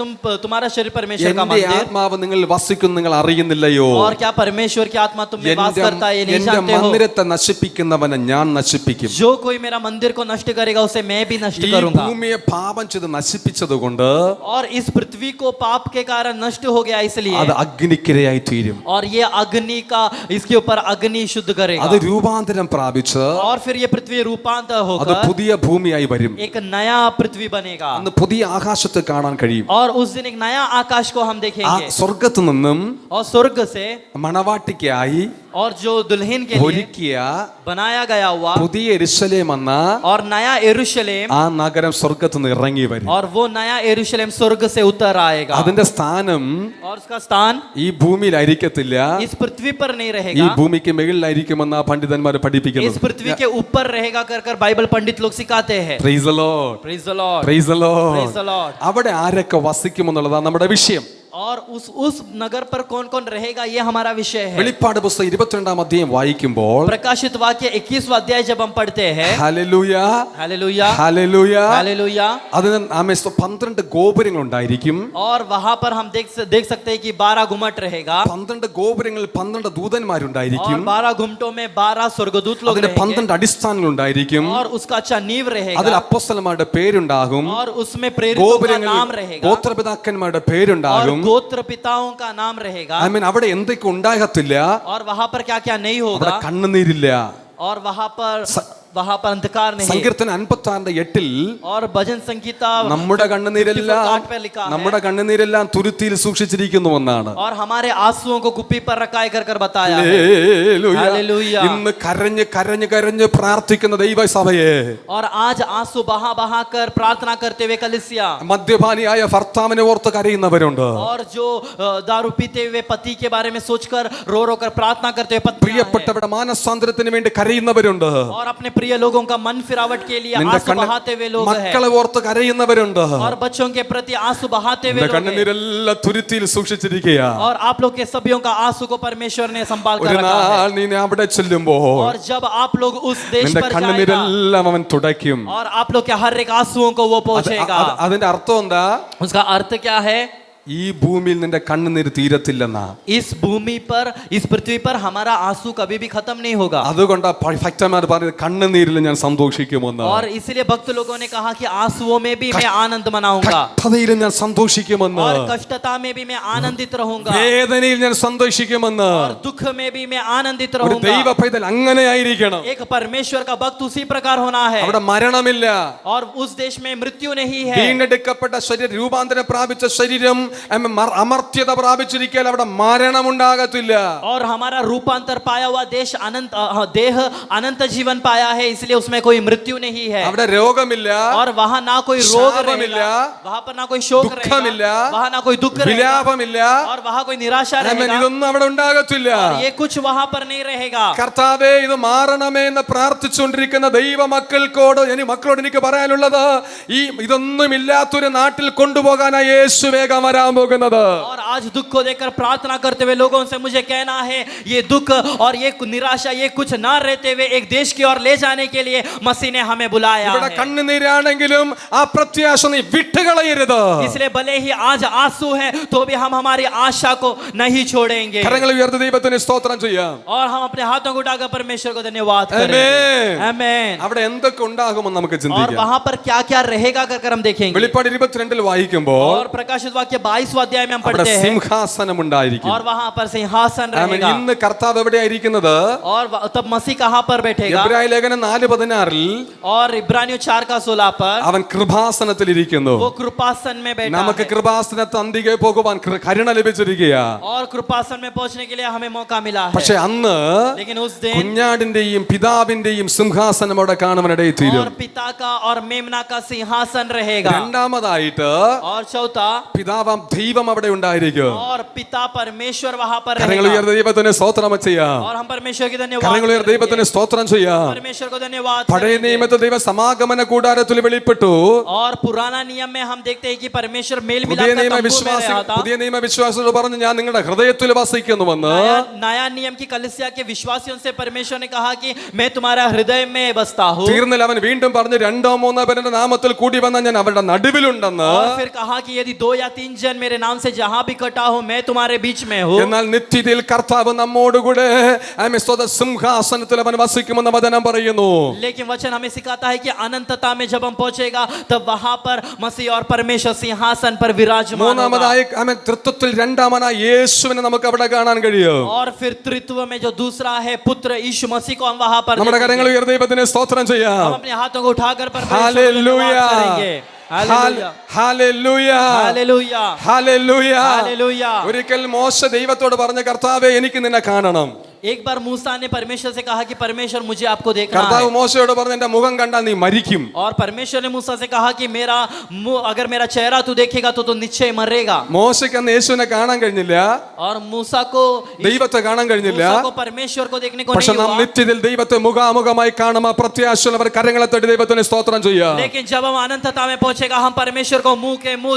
तुम्हारा शरीर परमेश्वर का എന്റെ मंदिर, ആത്മാവ് നിങ്ങൾ വസിക്കും, നിങ്ങൾ അറിയുന്നില്ലയോ? और क्या परमेश्वर की आत्मा तुम में वास करता है ये नहीं എന്റെ जानते हो? മന്ദിരത്തെ നശിപ്പിക്കുന്നവനെ ഞാൻ നശിപ്പിക്കും. जो कोई मेरा मंदिर को नष्ट करेगा उसे मैं भी नष्ट ഈ करूंगा। ഭൂമിയെ പാപം ചെയ്ത് നശിപ്പിച്ചത് കൊണ്ട് और इस पृथ्वी को पाप के कारण नष्ट हो गया इसलिए, അത് അഗ്നിക്കിരയായി തീരും. और ये अग्नि का इसके ऊपर अग्नि शुद्ध करेगा, അത് രൂപാന്തരം പ്രാപിച്ച് और फिर ये पृथ्वी रूपांतर അത് होकर പുതിയ ഭൂമിയായി വരും. एक नया पृथ्वी बनेगा। അന്ന് പുതിയ ആകാശത്തെ കാണാൻ കഴിയും. और उस दिन एक नया आकाश को हम ആ देखेंगे, സ്വർഗത്തു നിന്നും और स्वर्ग से മണവാട്ടിക്കായി और जो दुल्हन के लिए ഒരുക്കിയ बनाया गया हुआ പുതിയ യെരൂശലേം എന്ന और नया यरूशलेम ആ നഗരം സ്വർഗ്ഗത്തിൽ നിന്ന് ഇറങ്ങി വരും. और वो नया यरूशलेम स्वर्ग से उतर आएगा അതിന്റെ സ്ഥാനം और उसका स्थान ഈ ഭൂമിയിലായിരിക്കത്തില്ല, इस पृथ्वी पर नहीं ഈ रहेगा, ഭൂമിക്ക് മുകളിലായിരിക്കുമെന്ന് പണ്ഡിതന്മാർ इस പഠിപ്പിക്കുന്നത്. पृथ्वी के ऊपर रहेगा कर बाइबल पंडित लोग सिखाते हैं. Praise the Lord. Praise the Lord. Praise the Lord. Praise the Lord. അവിടെ ആരൊക്കെ വസിക്കുമെന്നുള്ളതാണ് നമ്മുടെ വിഷയം. और उस नगर पर कौन कौन रहेगा ये हमारा विषय है. വെളിപ്പാട് പുസ്തകം 22-ാം അധ്യായം വായിക്കുമ്പോൾ प्रकाशित वाक्य 21वां अध्याय जब हम पढ़ते हैं, ഹല്ലേലൂയ हालेलुया ഹല്ലേലൂയ हालेलुया, അതിന് 12 ഗോപുരങ്ങൾ ഉണ്ടായിരിക്കും. और वहां पर हम देख सकते हैं कि 12 गुम्मट रहेगा 12 ഗോപുരങ്ങളിൽ 12 ദൂതന്മാരുണ്ടായിരിക്കും. और 12 गुम्मटों में 12 स्वर्गदूत लोग അതിന് रहेंगे 12 അടിസ്ഥാനങ്ങൾ ഉണ്ടായിരിക്കും. और उसका अच्छा नींव അതിൽ रहेगा അപ്പോസ്തലന്മാരുടെ പേരുണ്ടാകും. और उसमें प्रेरितों का ഗോപുരങ്ങളിൽ नाम रहेगा ഗോത്രപിതാക്കന്മാരുടെ और പേരുണ്ടാകും. गोत्र पिताओं का नाम रहेगा. അവിടെ എന്തൊക്കെ ഉണ്ടാകത്തില്ല, और वहां पर क्या क्या नहीं അവിടെ होगा കണ്ണുനീരില്ല. और वहां पर अंधकार नहीं. സങ്കീർത്തനം 56:8 और भजन संगीता നമ്മുടെ കണ്ണുനീരെല്ലാം 54 पे लिखा है, നമ്മുടെ കണ്ണുനീരെല്ലാം തുരുത്തിയിൽ സൂക്ഷിച്ചിരിക്കുന്നുവെന്നാണ്. और हमारे आंसुओं को कुप्पी पर रखाए कर बताया है. ഹല്ലേലൂയ. हालेलुया. ഇന്ന് കരഞ്ഞ് കരഞ്ഞ് കരഞ്ഞ് പ്രാർത്ഥിക്കുന്ന ദൈവസഭയെ, और आज आंसू बहा कर प्रार्थना करते हुए कलीसिया, മദ്യപാനിയായ ഭർത്താവിനെ ഓർത്ത് കരയുന്നവരുണ്ട്. और जो दारू पीते हुए पति के बारे में सोचकर रो कर प्रार्थना करते हुए पत्नियां हैं. പ്രിയപ്പെട്ടവരുടെ മാനസാന്തരത്തിന് വേണ്ടി കരയുന്നവരുണ്ട്. और अपने प्रिय लोगों का मन फिरावट के लिए आंसू बहाते हुए लोग हैं. മക്കളെ ഓർത്ത് കരയുന്നവരുണ്ട്. और बच्चों के प्रति आंसू बहाते हुए लोग हैं. കണ്ണുനീരെല്ലാം തുരുത്തിയിൽ സൂക്ഷിച്ചിരിക്കുക. और आप लोग के सभी का आंसू को परमेश्वर ने संभाल कर ഒരു रखा है. നാൾ നീ അവിടെ ചെല്ലുമ്പോൾ और जब आप लोग उस देश നിന്റെ पर जाएगा കണ്ണുനീരെല്ലാം അവൻ തുടയ്ക്കും. और आप लोग के हर एक आंसुओं को वो पहुंचेगा. അതിന്റെ അർത്ഥം എന്താ? उसका अर्थ क्या है? ഈ ഭൂമിയിൽ നിന്റെ കണ്ണുനീര് തീരത്തില്ലെന്നാ. इस भूमि पर, इस पृथ्वी पर हमारा आंसू कभी भी खत्म नहीं होगा. അതുകൊണ്ടാ ഭക്തന്മാർ പറഞ്ഞത് കണ്ണുനീരിൽ ഞാൻ സന്തോഷിക്കുമെന്ന്. और इसलिए भक्त लोगों ने कहा कि आंसुओं में भी मैं आनंद मनाऊंगा കഷ്ടതയിലും ഞാൻ സന്തോഷിക്കുമെന്ന്. और कष्टता में भी मैं आनंदित रहूंगा വേദനയിൽ ഞാൻ സന്തോഷിക്കുമെന്ന്. और दुख में भी मैं आनंदित ഒരു रहूंगा. ദൈവ പൈതൽ അങ്ങനെയായിരിക്കണം. एक परमेश्वर का भक्त उसी प्रकार होना है. അവിടെ മരണമില്ല. और उस देश में मृत्यु नहीं है. വീണ്ടെടുക്കപ്പെട്ട ശരീരം, രൂപാന്തരം പ്രാപിച്ച ശരീരം അമർത്യത പ്രാപിച്ചിരിക്കാൻ അവിടെ മരണമുണ്ടാകത്തില്ല. और हमारा रूपांतर पाया हुआ देश देह अनंत जीवन पाया है, इसलिए उसमें कोई मृत्यु नहीं है. അവിടെ രോഗമില്ല. और वहां ना कोई रोग ശാപമില്ല. रहेगा, वहां पर ना कोई शोक ദുഃഖമില്ല. रहेगा, वहां ना कोई दुख रहेगा, വിലാപമില്ല. और वहां कोई निराशा रहेगा. ഇതൊന്നും അവിടെ ഉണ്ടാകത്തില്ല. और ये कुछ वहां पर नहीं रहेगा. കർത്താവേ, ഇത് മാറണമേ എന്ന് പ്രാർത്ഥിച്ചുകൊണ്ടിരിക്കുന്ന ദൈവ മക്കൾക്കോട് മക്കളോട് എനിക്ക് പറയാനുള്ളത്, ഇതൊന്നും ഇല്ലാത്തൊരു നാട്ടിൽ കൊണ്ടുപോകാനായി യേശു വേഗം വരാൻ പോകുന്നത്. और आज दुख को देखकर प्रार्थना करते हुए लोगों से मुझे कहना है, ये दुख और ये निराशा, ये कुछ ना रहते हुए एक देश की ओर ले जाने के लिए मसीह ने हमें बुलाया ഇവിടെ है. കണ്ണുനീരാണെങ്കിലും ആ പ്രത്യാശ നീ വിട്ടുകളയരുത്. इसलिए भले ही आज आंसू है तो भी हम हमारी आशा को नहीं छोड़ेंगे. കരങ്ങൾ ഉയർത്തി ദൈവത്തിന് സ്തോത്രം ചെയ്യാം. और हम अपने हाथों को उठाकर परमेश्वर को धन्यवाद करें. ആമേൻ. आमीन. അവിടെ എന്തൊക്കെ ഉണ്ടാകുമെന്ന് നമുക്ക് और ചിന്തിക്കാം. वहां पर क्या क्या रहेगा कर हम देखेंगे. വെളിപ്പാട് 22 വായിക്കുമ്പോൾ और प्रकाशित वाक्य 22वां अध्याय में हम അവിടെ पढ़ते हैं, സിംഹാസനം ഉണ്ടായിരിക്കും. और वहां पर सिंहासन ആമേൻ. रहेगा. ഇന്ന് കർത്താവ് എവിടെയായിരിക്കുന്നത്? और तब मसीह कहां पर बैठेगा? എബ്രായ ലേഖനം 4:16 और इब्रानियों 4:16 पर അവൻ കൃപാസനത്തിൽ ഇരിക്കുന്നു. वो कृपासन में बैठा നമുക്ക് है. കൃപാസനത്ത് അന്തികെ പോകുവാൻ കരുണ ലഭിച്ചിരിക്കുക. और कृपासन में पहुंचने के लिए हमें मौका मिला है. പക്ഷെ അന്ന് लेकिन उस दिन കുഞ്ഞാടിന്റെയും പിതാവിന്റെയും സിംഹാസനം അവിടെ കാണുവാനിടയിൽ തീരും. और पिता का और मेमना का सिंहासन रहेगा. രണ്ടാമതായിട്ട് और चौथा, പിതാവാം ദൈവം അവിടെ ഉണ്ടായിരിക്കും. और पिता परमेश्वर वहां पर കരങ്ങൾ रहेगा. ഉയർത്തി ദൈവത്തിന് സ്തോത്രം ചെയ്യാം. और हम परमेश्वर की धन्यवाद കരങ്ങൾ ഉയർത്തി ദൈവത്തിന് करेंगे. സ്തോത്രം ചെയ്യാം. परमेश्वर को धन्यवाद പഴയ करेंगे. നിയമത്തിൽ ദൈവ സമാഗമന കൂടാരത്തിൽ വെളിപ്പെട്ടു. और पुराना नियम में हम देखते हैं कि परमेश्वर मेल പുതിയ मिलाप का നിയമ तंबू में വിശ്വാസി रहा था. പുതിയ നിയമ വിശ്വാസികൾ പറഞ്ഞു, ഞാൻ നിങ്ങളുടെ ഹൃദയത്തിൽ വസിക്കുന്നുവെന്ന്. नया नियम की कलीसिया के विश्वासियों से परमेश्वर ने कहा कि मैं तुम्हारा हृदय में बसता हूँ. തീർന്നില്ല, അവൻ വീണ്ടും പറഞ്ഞു, 2-3 പേരുടെ നാമത്തിൽ കൂടി വന്ന ഞാൻ അവരുടെ നടുവിലുണ്ടെന്ന്. और फिर कहा कि यदि 2 या 3 जन मेरे नाम से जहां भी इकट्ठा हो, मैं तुम्हारे बीच में हूँ. എന്നാൽ നിത്യതയിൽ കർത്താവ് നമ്മോടുകൂടെ സിംഹാസനത്തിൽ അവൻ വസിക്കുമെന്ന് വചനം പറയുന്നു. लेकिन वचन हमें सिखाता है कि अनंतता में जब हम पहुंचेगा तब वहां पर मसीह और परमेश्वर सिंहासन पर विराजमान होगा. മൂന്നാമതായി തൃത്വത്തിൽ രണ്ടാമനായ യേശുവിനെ നമുക്ക് അവിടെ കാണാൻ കഴിയും. और फिर तृत्व में जो दूसरा है पुत्र यीशु मसीह को हम वहां पर നമ്മുടെ देखेंगे. കരങ്ങൾ ഉയർത്തി ദൈവത്തിന് സ്തോത്രം ചെയ്യാം. हम अपने हाथों को उठाकर परमेश्वर को हालेलुया. धन्यवाद करेंगे. Hallelujah. Hallelujah. Hallelujah. Hallelujah. Hallelujah. ഒരിക്കൽ മോശ ദൈവത്തോട് പറഞ്ഞ, കർത്താവേ, എനിക്ക് നിന്നെ കാണണം. एक बार मूसा ने परमेश्वर से कहा कि परमेश्वर मुझे आपको देखना കർത്താവ് है, മോശയോട് പറഞ്ഞു എന്റെ മുഖം കണ്ടാൽ നീ മരിക്കും. और परमेश्वर ने मूसा से कहा कि मेरा मुंह, अगर मेरा चेहरा तू देखेगा तो निश्चय मरेगा. മോശയ്ക്ക് അന്ന് യേശുവിനെ കാണാൻ കഴിഞ്ഞില്ല, और मूसा को ദൈവത്തെ കാണാൻ കഴിഞ്ഞില്ല. मूसा को परमेश्वर को देखने को പക്ഷെ नहीं നാം हुआ. നിത്യത്തിൽ ദൈവത്തെ മുഖാമുഖമായി കാണും. ആ പ്രത്യാശയുള്ളവർ കരങ്ങളെ തട്ടി ദൈവത്തിന് സ്തോത്രം ചെയ്യാം. लेकिन जब हम अनंतता में पहुंचेगा हम परमेश्वर को मुंह के मुंह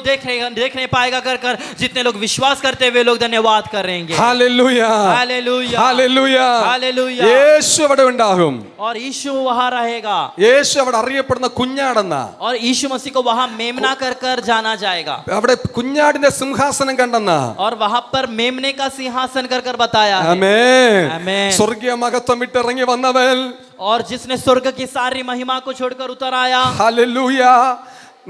देखने पाएगा कर कर जितने लोग विश्वास करते हुए लोग धन्यवाद करेंगे. Hallelujah, hallelujah, hallelujah. हालेलुया. യേശു അവിടെ ഉണ്ടാകും. और यीशु वहां रहेगा, യേശു അവിടെ അറിയപ്പെടുന്ന കുഞ്ഞാടെന്ന. और यीशु मसीह को वहां मेमना कर कर जाना जाएगा. അവിടെ കുഞ്ഞാടിന്റെ സിംഹാസനം കണ്ടെന്ന. और वहां पर मेमने का सिंहासन कर कर बताया है. ആമേൻ. आमीन. സ്വർഗീയ മഹത്വം വിട്ടിറങ്ങി വന്നവൻ. और जिसने स्वर्ग की सारी महिमा को छोड़कर उतर आया. ഹല്ലേലൂയ.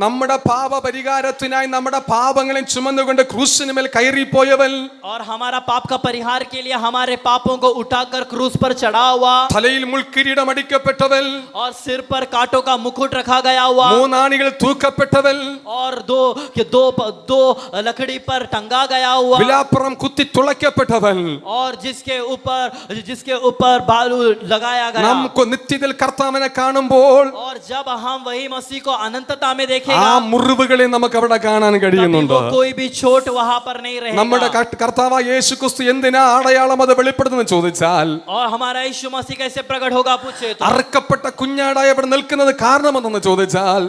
നമ്മുടെ പാപ പരിഹാരത്തിനായി നമ്മുടെ പാപങ്ങളെ ചുമന്നുകൊണ്ട് ക്രൂശിനുമേൽ കയറിപ്പോയവൻ. और हमारा पाप का परिहार के लिए हमारे पापों को उठाकर क्रूस पर चढ़ा हुआ. തലയിൽ മുൾക്കിരീടം അടിക്കപ്പെട്ടവൻ. और सिर पर कांटों का मुकुट रखा गया हुआ. മൂന്നാണികൾ തൂക്കപ്പെട്ടവൻ. और दो लकड़ी पर टंगा गया हुआ. വിലാപ്പുറം കുത്തി തുളയ്ക്കപ്പെട്ടവൻ. और जिसके ऊपर बालू लगाया गया. നമുക്ക് നിത്യത്തിൽ കർത്താവിനെ കാണുമ്പോൾ और जब हम वही मसीह को अनंतता में ആ देखेगा മുറിവുകളെ നമുക്ക് അവിടെ കാണാൻ तभी കഴിയുന്നുണ്ട്. वो कोई भी चोट वहां पर नहीं നമ്മുടെ रहेगा. കർത്താവായ യേശു ക്രിസ്തു എന്തിനാ അടയാളം അത് വെളിപ്പെടുത്തുന്നു ചോദിച്ചാൽ, और हमारा यीशु मसीह कैसे प्रकट होगा पूछे तो. അറക്കപ്പെട്ട കുഞ്ഞാടായി അവിടെ നിൽക്കുന്നത് കാരണമെന്ന് ചോദിച്ചാൽ,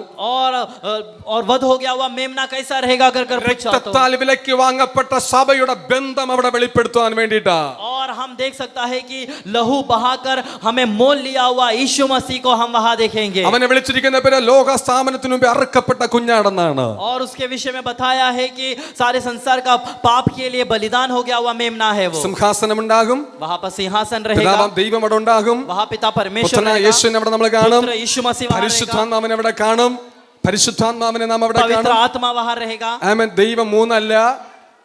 और वध हो गया हुआ मेमना कैसा रहेगा कर कर पूछा तो. രക്തത്താൽ വിലയ്ക്ക് വാങ്ങപ്പെട്ട സഭയുടെ ബന്ധം അവിടെ വെളിപ്പെടുത്താൻ വേണ്ടിയിട്ടാ. और हम देख सकता है कि लहू बहाकर हमें मोल लिया हुआ यीशु मसीह को हम वहां देखेंगे. അവനെ വിളിച്ചിരിക്കുന്ന പേര് ലോക സ്ഥാപനത്തിനു മുമ്പ് അറക്കപ്പെട്ട കുഞ്ഞാടെന്നാണ്. और उसके विषय में बताया है कि सारे संसार का पाप के लिए बलिदान हो गया हुआ मेमना है वो. സിംഹാസനം ഉണ്ടാകും, वहां पर सिंहासन रहेगा, പിതാവാം ദൈവം അവിടെ ഉണ്ടാകും, वहां पिता परमेश्वर പുത്രനായ रहेगा, യേശുവിനെ അവിടെ നമ്മൾ കാണും, पुत्र यीशु मसीह वहां रहेगा, പരിശുദ്ധാത്മാവിനെ അവിടെ കാണും, പരിശുദ്ധാത്മാവിനെ നാം അവിടെ पवित्र കാണും. आत्मा वहां रहेगा. ആമേൻ. ദൈവം മൂന്നല്ല,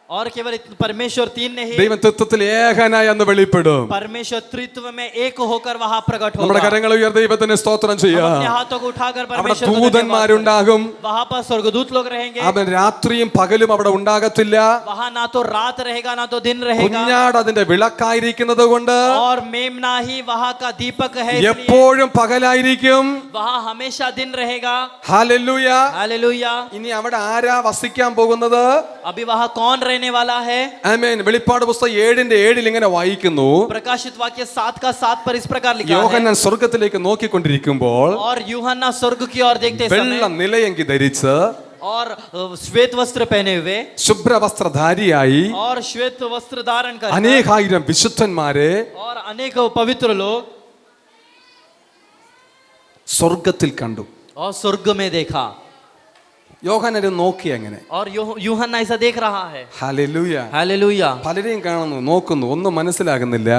और केवल परमेश्वर तीन नहीं, ദൈവം തത്വത്തിൽ ഏകനായി അന്ന് വെളിപ്പെടും. परमेश्वर त्रित्व में एक होकर वहां प्रकट നമ്മുടെ होगा. കരങ്ങൾ ഉയർത്തി ദൈവത്തിന് സ്തോത്രം हम ചെയ്യാം. अपने हाथों को उठाकर അവിടെ परमेश्वर को धन्यवाद करें. ദൂതന്മാരുണ്ടാകും. वहां पर स्वर्गदूत लोग रहेंगे. അവൻ രാത്രിയും പകലും അവിടെ ഉണ്ടാകത്തില്ല. वहां ना तो रात रहेगा ना तो दिन रहेगा. കുഞ്ഞാട് അതിന്റെ വിളക്കായിരിക്കുന്നത് കൊണ്ട് और मेमना ही वहां का दीपक है, इसलिए എപ്പോഴും പകലായിരിക്കും. वहां हमेशा दिन रहेगा. ഹല്ലേലൂയ. हालेलुया. ഇനി അവിടെ ആരാ വസിക്കാൻ പോകുന്നത്? अभी वहां कौन रहने वाला है? ആമേൻ. വെളിപ്പാട് പുസ്തകം 7:7 ഇങ്ങനെ വായിക്കുന്നു, प्रकाशित वाक्य 7 का 7 पर इस प्रकार लिखा है. യോഹന്നാൻ സ്വർഗ്ഗത്തിലേക്ക് നോക്കിക്കൊണ്ടിരിക്കുമ്പോൾ और यूहन्ना स्वर्ग की ओर देखते വെള്ള समय നിലയങ്കി ധരിച്ച് और श्वेत वस्त्र पहने हुए ശുഭ്രവസ്ത്രധാരിയായി और श्वेत वस्त्र धारण कर അനേകായിരം വിശുദ്ധന്മാരെ और अनेक पवित्र लोग സ്വർഗ്ഗത്തിൽ കണ്ടു. और स्वर्ग में देखा. യോഹന്നാൻ നോക്കി അങ്ങനെ. और यूहन्ना ऐसा देख रहा है. ഹല്ലേലൂയ. हालेलुया. പലരെയും കാണുന്നു, നോക്കുന്നു, ഒന്നും മനസ്സിലാകുന്നില്ല.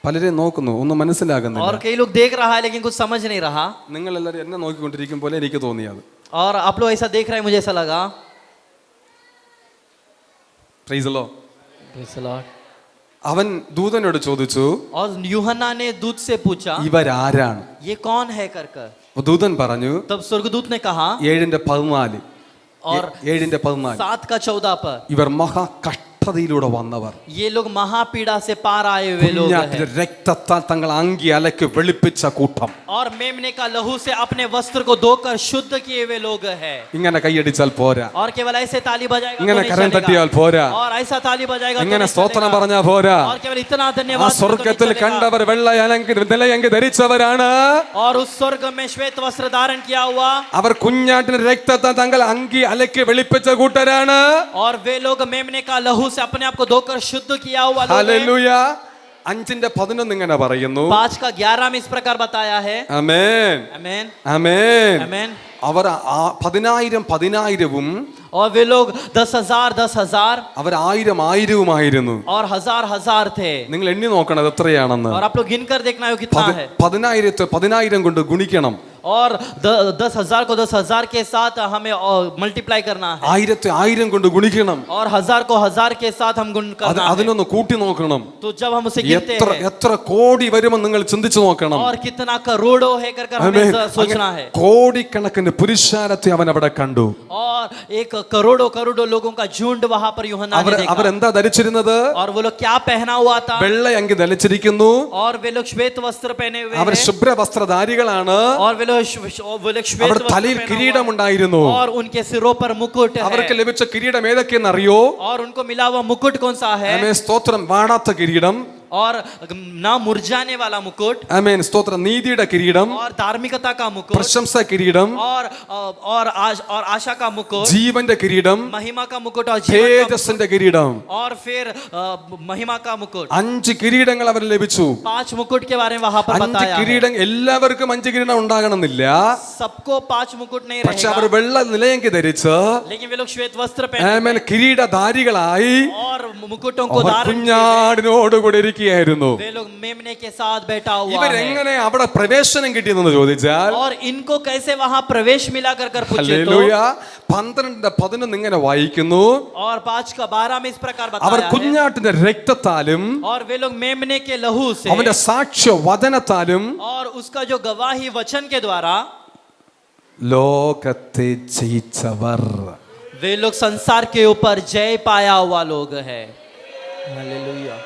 പലരെയും നോക്കുന്നു, ഒന്നും മനസ്സിലാകുന്നില്ല. और कई लोग देख रहा है लेकिन कुछ समझ नहीं रहा. നിങ്ങൾ എല്ലാവരും എന്നെ നോക്കിക്കൊണ്ടിരിക്കും പോലെ എനിക്ക് തോന്നിയത്. और आप लोग ऐसा देख रहे हैं, मुझे ऐसा लगा. Price the Lord. Praise the Lord. അവൻ ദൂതനോട് ചോദിച്ചു, और यूहन्ना ने दूत से पूछा ഇവരാരാണ്? ये कौन है कर कर. ദൂതൻ പറഞ്ഞു, तब स्वर्गदूत ने कहा 7:14 और 7:14 7 का 14 पर ഇവർ മഹാകഷ്ടതയിലൂടെ വന്നവർ, ये लोग महापीड़ा से पार आए हुए लोग കുഞ്ഞാട്ടിന്റെ हैं. രക്തത്താൽ തങ്ങൾ അങ്കി അലക്കി വെളുപ്പിച്ച കൂട്ടം. और मेमने का लहू से अपने वस्त्र को धोकर शुद्ध किए हुए लोग हैं. ഇങ്ങനെ കൈയടിച്ചാൽ പോരാ, और केवल ऐसे ताली बजाएगा तो ഇങ്ങനെ नहीं കരം चलेगा. തട്ടിയാൽ പോരാ, और ऐसा ताली बजाएगा तो ഇങ്ങനെ नहीं സ്തോത്രം चलेगा. പറഞ്ഞാൽ പോരാ. और केवल इतना ആ धन्यवाद तो नहीं സ്വർഗത്തിൽ चलेगा. കണ്ടവർ വെള്ള നിലയങ്കി ധരിച്ചവരാണ്. और उस स्वर्ग में श्वेत वस्त्र धारण किया हुआ അവർ കുഞ്ഞാട്ടിന്റെ രക്തത്താൽ തങ്ങൾ അങ്കി അലക്കി വെളുപ്പിച്ച കൂട്ടരാണ്. और वे लोग मेमने का लहू से अपने आप को धोकर शुद्ध किया हुआ लोग हैं. ഹല്ലേലൂയ. 5:11 ഇങ്ങനെ പറയുന്നു. 5 का 11 में इस प्रकार बताया है. ആമേൻ, आमेन ആമേൻ. आमेन. അവർ 10,000 और वे लोग 10,000 അവർ 1,000 और 1,000 थे. നിങ്ങൾ എണ്ണി നോക്കണം അത് എത്രയാണെന്ന്. और आप लोग गिनकर देखना है वो कितना है. 10,000 കൊണ്ട് ഗുണിക്കണം. और 10,000 को 10,000 के साथ हमें मल्टीप्लाई करना है 1000 കൊണ്ട് ഗുണിക്കണം. और 1000 को 1000 के साथ हम गुण करना है. അതിനൊന്ന് കൂട്ടി നോക്കണം. तो जब हम उसे गिनते हैं എത്ര കോടി വരുമെന്ന് നിങ്ങൾ ചിന്തിച്ചു നോക്കണം. और कितना करोड़ों है कर हमें सोचना है. കോടിക്കണക്കിന് പുരുഷാരത്തെ അവൻ അവിടെ കണ്ടു. और एक करोड़ों लोगों का झुंड वहां पर यूहन्ना ने देखा. അവരെന്താ ധരിച്ചിരുന്നത്? और वो लोग क्या पहना हुआ था? വെള്ള അങ്കി ധരിച്ചിരിക്കുന്നു. और वे लोग श्वेत वस्त्र पहने हुए അവർ हैं. ശുഭ്ര വസ്ത്രധാരികളാണ്. और वे लोग श्वेत അവർ वस्त्र തലയിൽ पहना കിരീടം हुआ है. ഉണ്ടായിരുന്നു. और उनके सिरों पर मुकुट है. അവർക്ക് ലഭിച്ച കിരീടം ഏതൊക്കെയെന്ന് അറിയോ? और उनको मिला हुआ मुकुट कौन सा है? ആമേൻ സ്തോത്രം. വാടാത്ത കിരീടം. और ना मुरझाने वाला मुकुट. ആമേൻ സ്തോത്രം. നീതിയുടെ കിരീടം. और धार्मिकता का मुकुट. പ്രശംസ കിരീടം. और आशा का मुकुट. ജീവന്റെ കിരീടം. महिमा का मुकुट और जीवन का തേജസ്സിന്റെ കിരീടം. मुकुट. और फिर महिमा का मुकुट. 5 കിരീടങ്ങൾ അവന് ലഭിച്ചു. 5 मुकुट के बारे में वहां पर 5 बताया है. കിരീടം എല്ലാവർക്കും 5 കിരീടം ഉണ്ടാകണമെന്നില്ല. सबको 5 मुकुट नहीं പക്ഷെ रहेगा. അവർ വെള്ള നിലയങ്കി ധരിച്ച് लेकिन वे लोग श्वेत वस्त्र पहने ആമേൻ കിരീടധാരികളായി और मुकुटों को അവർ धारण किए. കുഞ്ഞാടിനോട് കൂടെ ഇരിക്കുകയായിരുന്നു. वे लोग मेमने के साथ बैठा हुआ है. ഇവരെങ്ങനെ അവിടെ പ്രവേശനം കിട്ടിയെന്ന് ചോദിച്ചാൽ और इनको कैसे वहां प्रवेश मिला कर पूछे तो. ഹല്ലേലൂയ. 12:11 ഇങ്ങനെ വായിക്കുന്നു. और 5:12 में इस प्रकार അവർ बताया है. കുഞ്ഞാട്ടിന്റെ രക്തത്താലും और वे लोग मेमने के लहू से അവന്റെ സാക്ഷ്യ വചനത്താലും और उसका जो गवाही वचन के द्वारा ലോകത്തെ ജയിച്ചവർ. वे लोग संसार के ऊपर जय पाया हुआ लोग है. हालेलुया.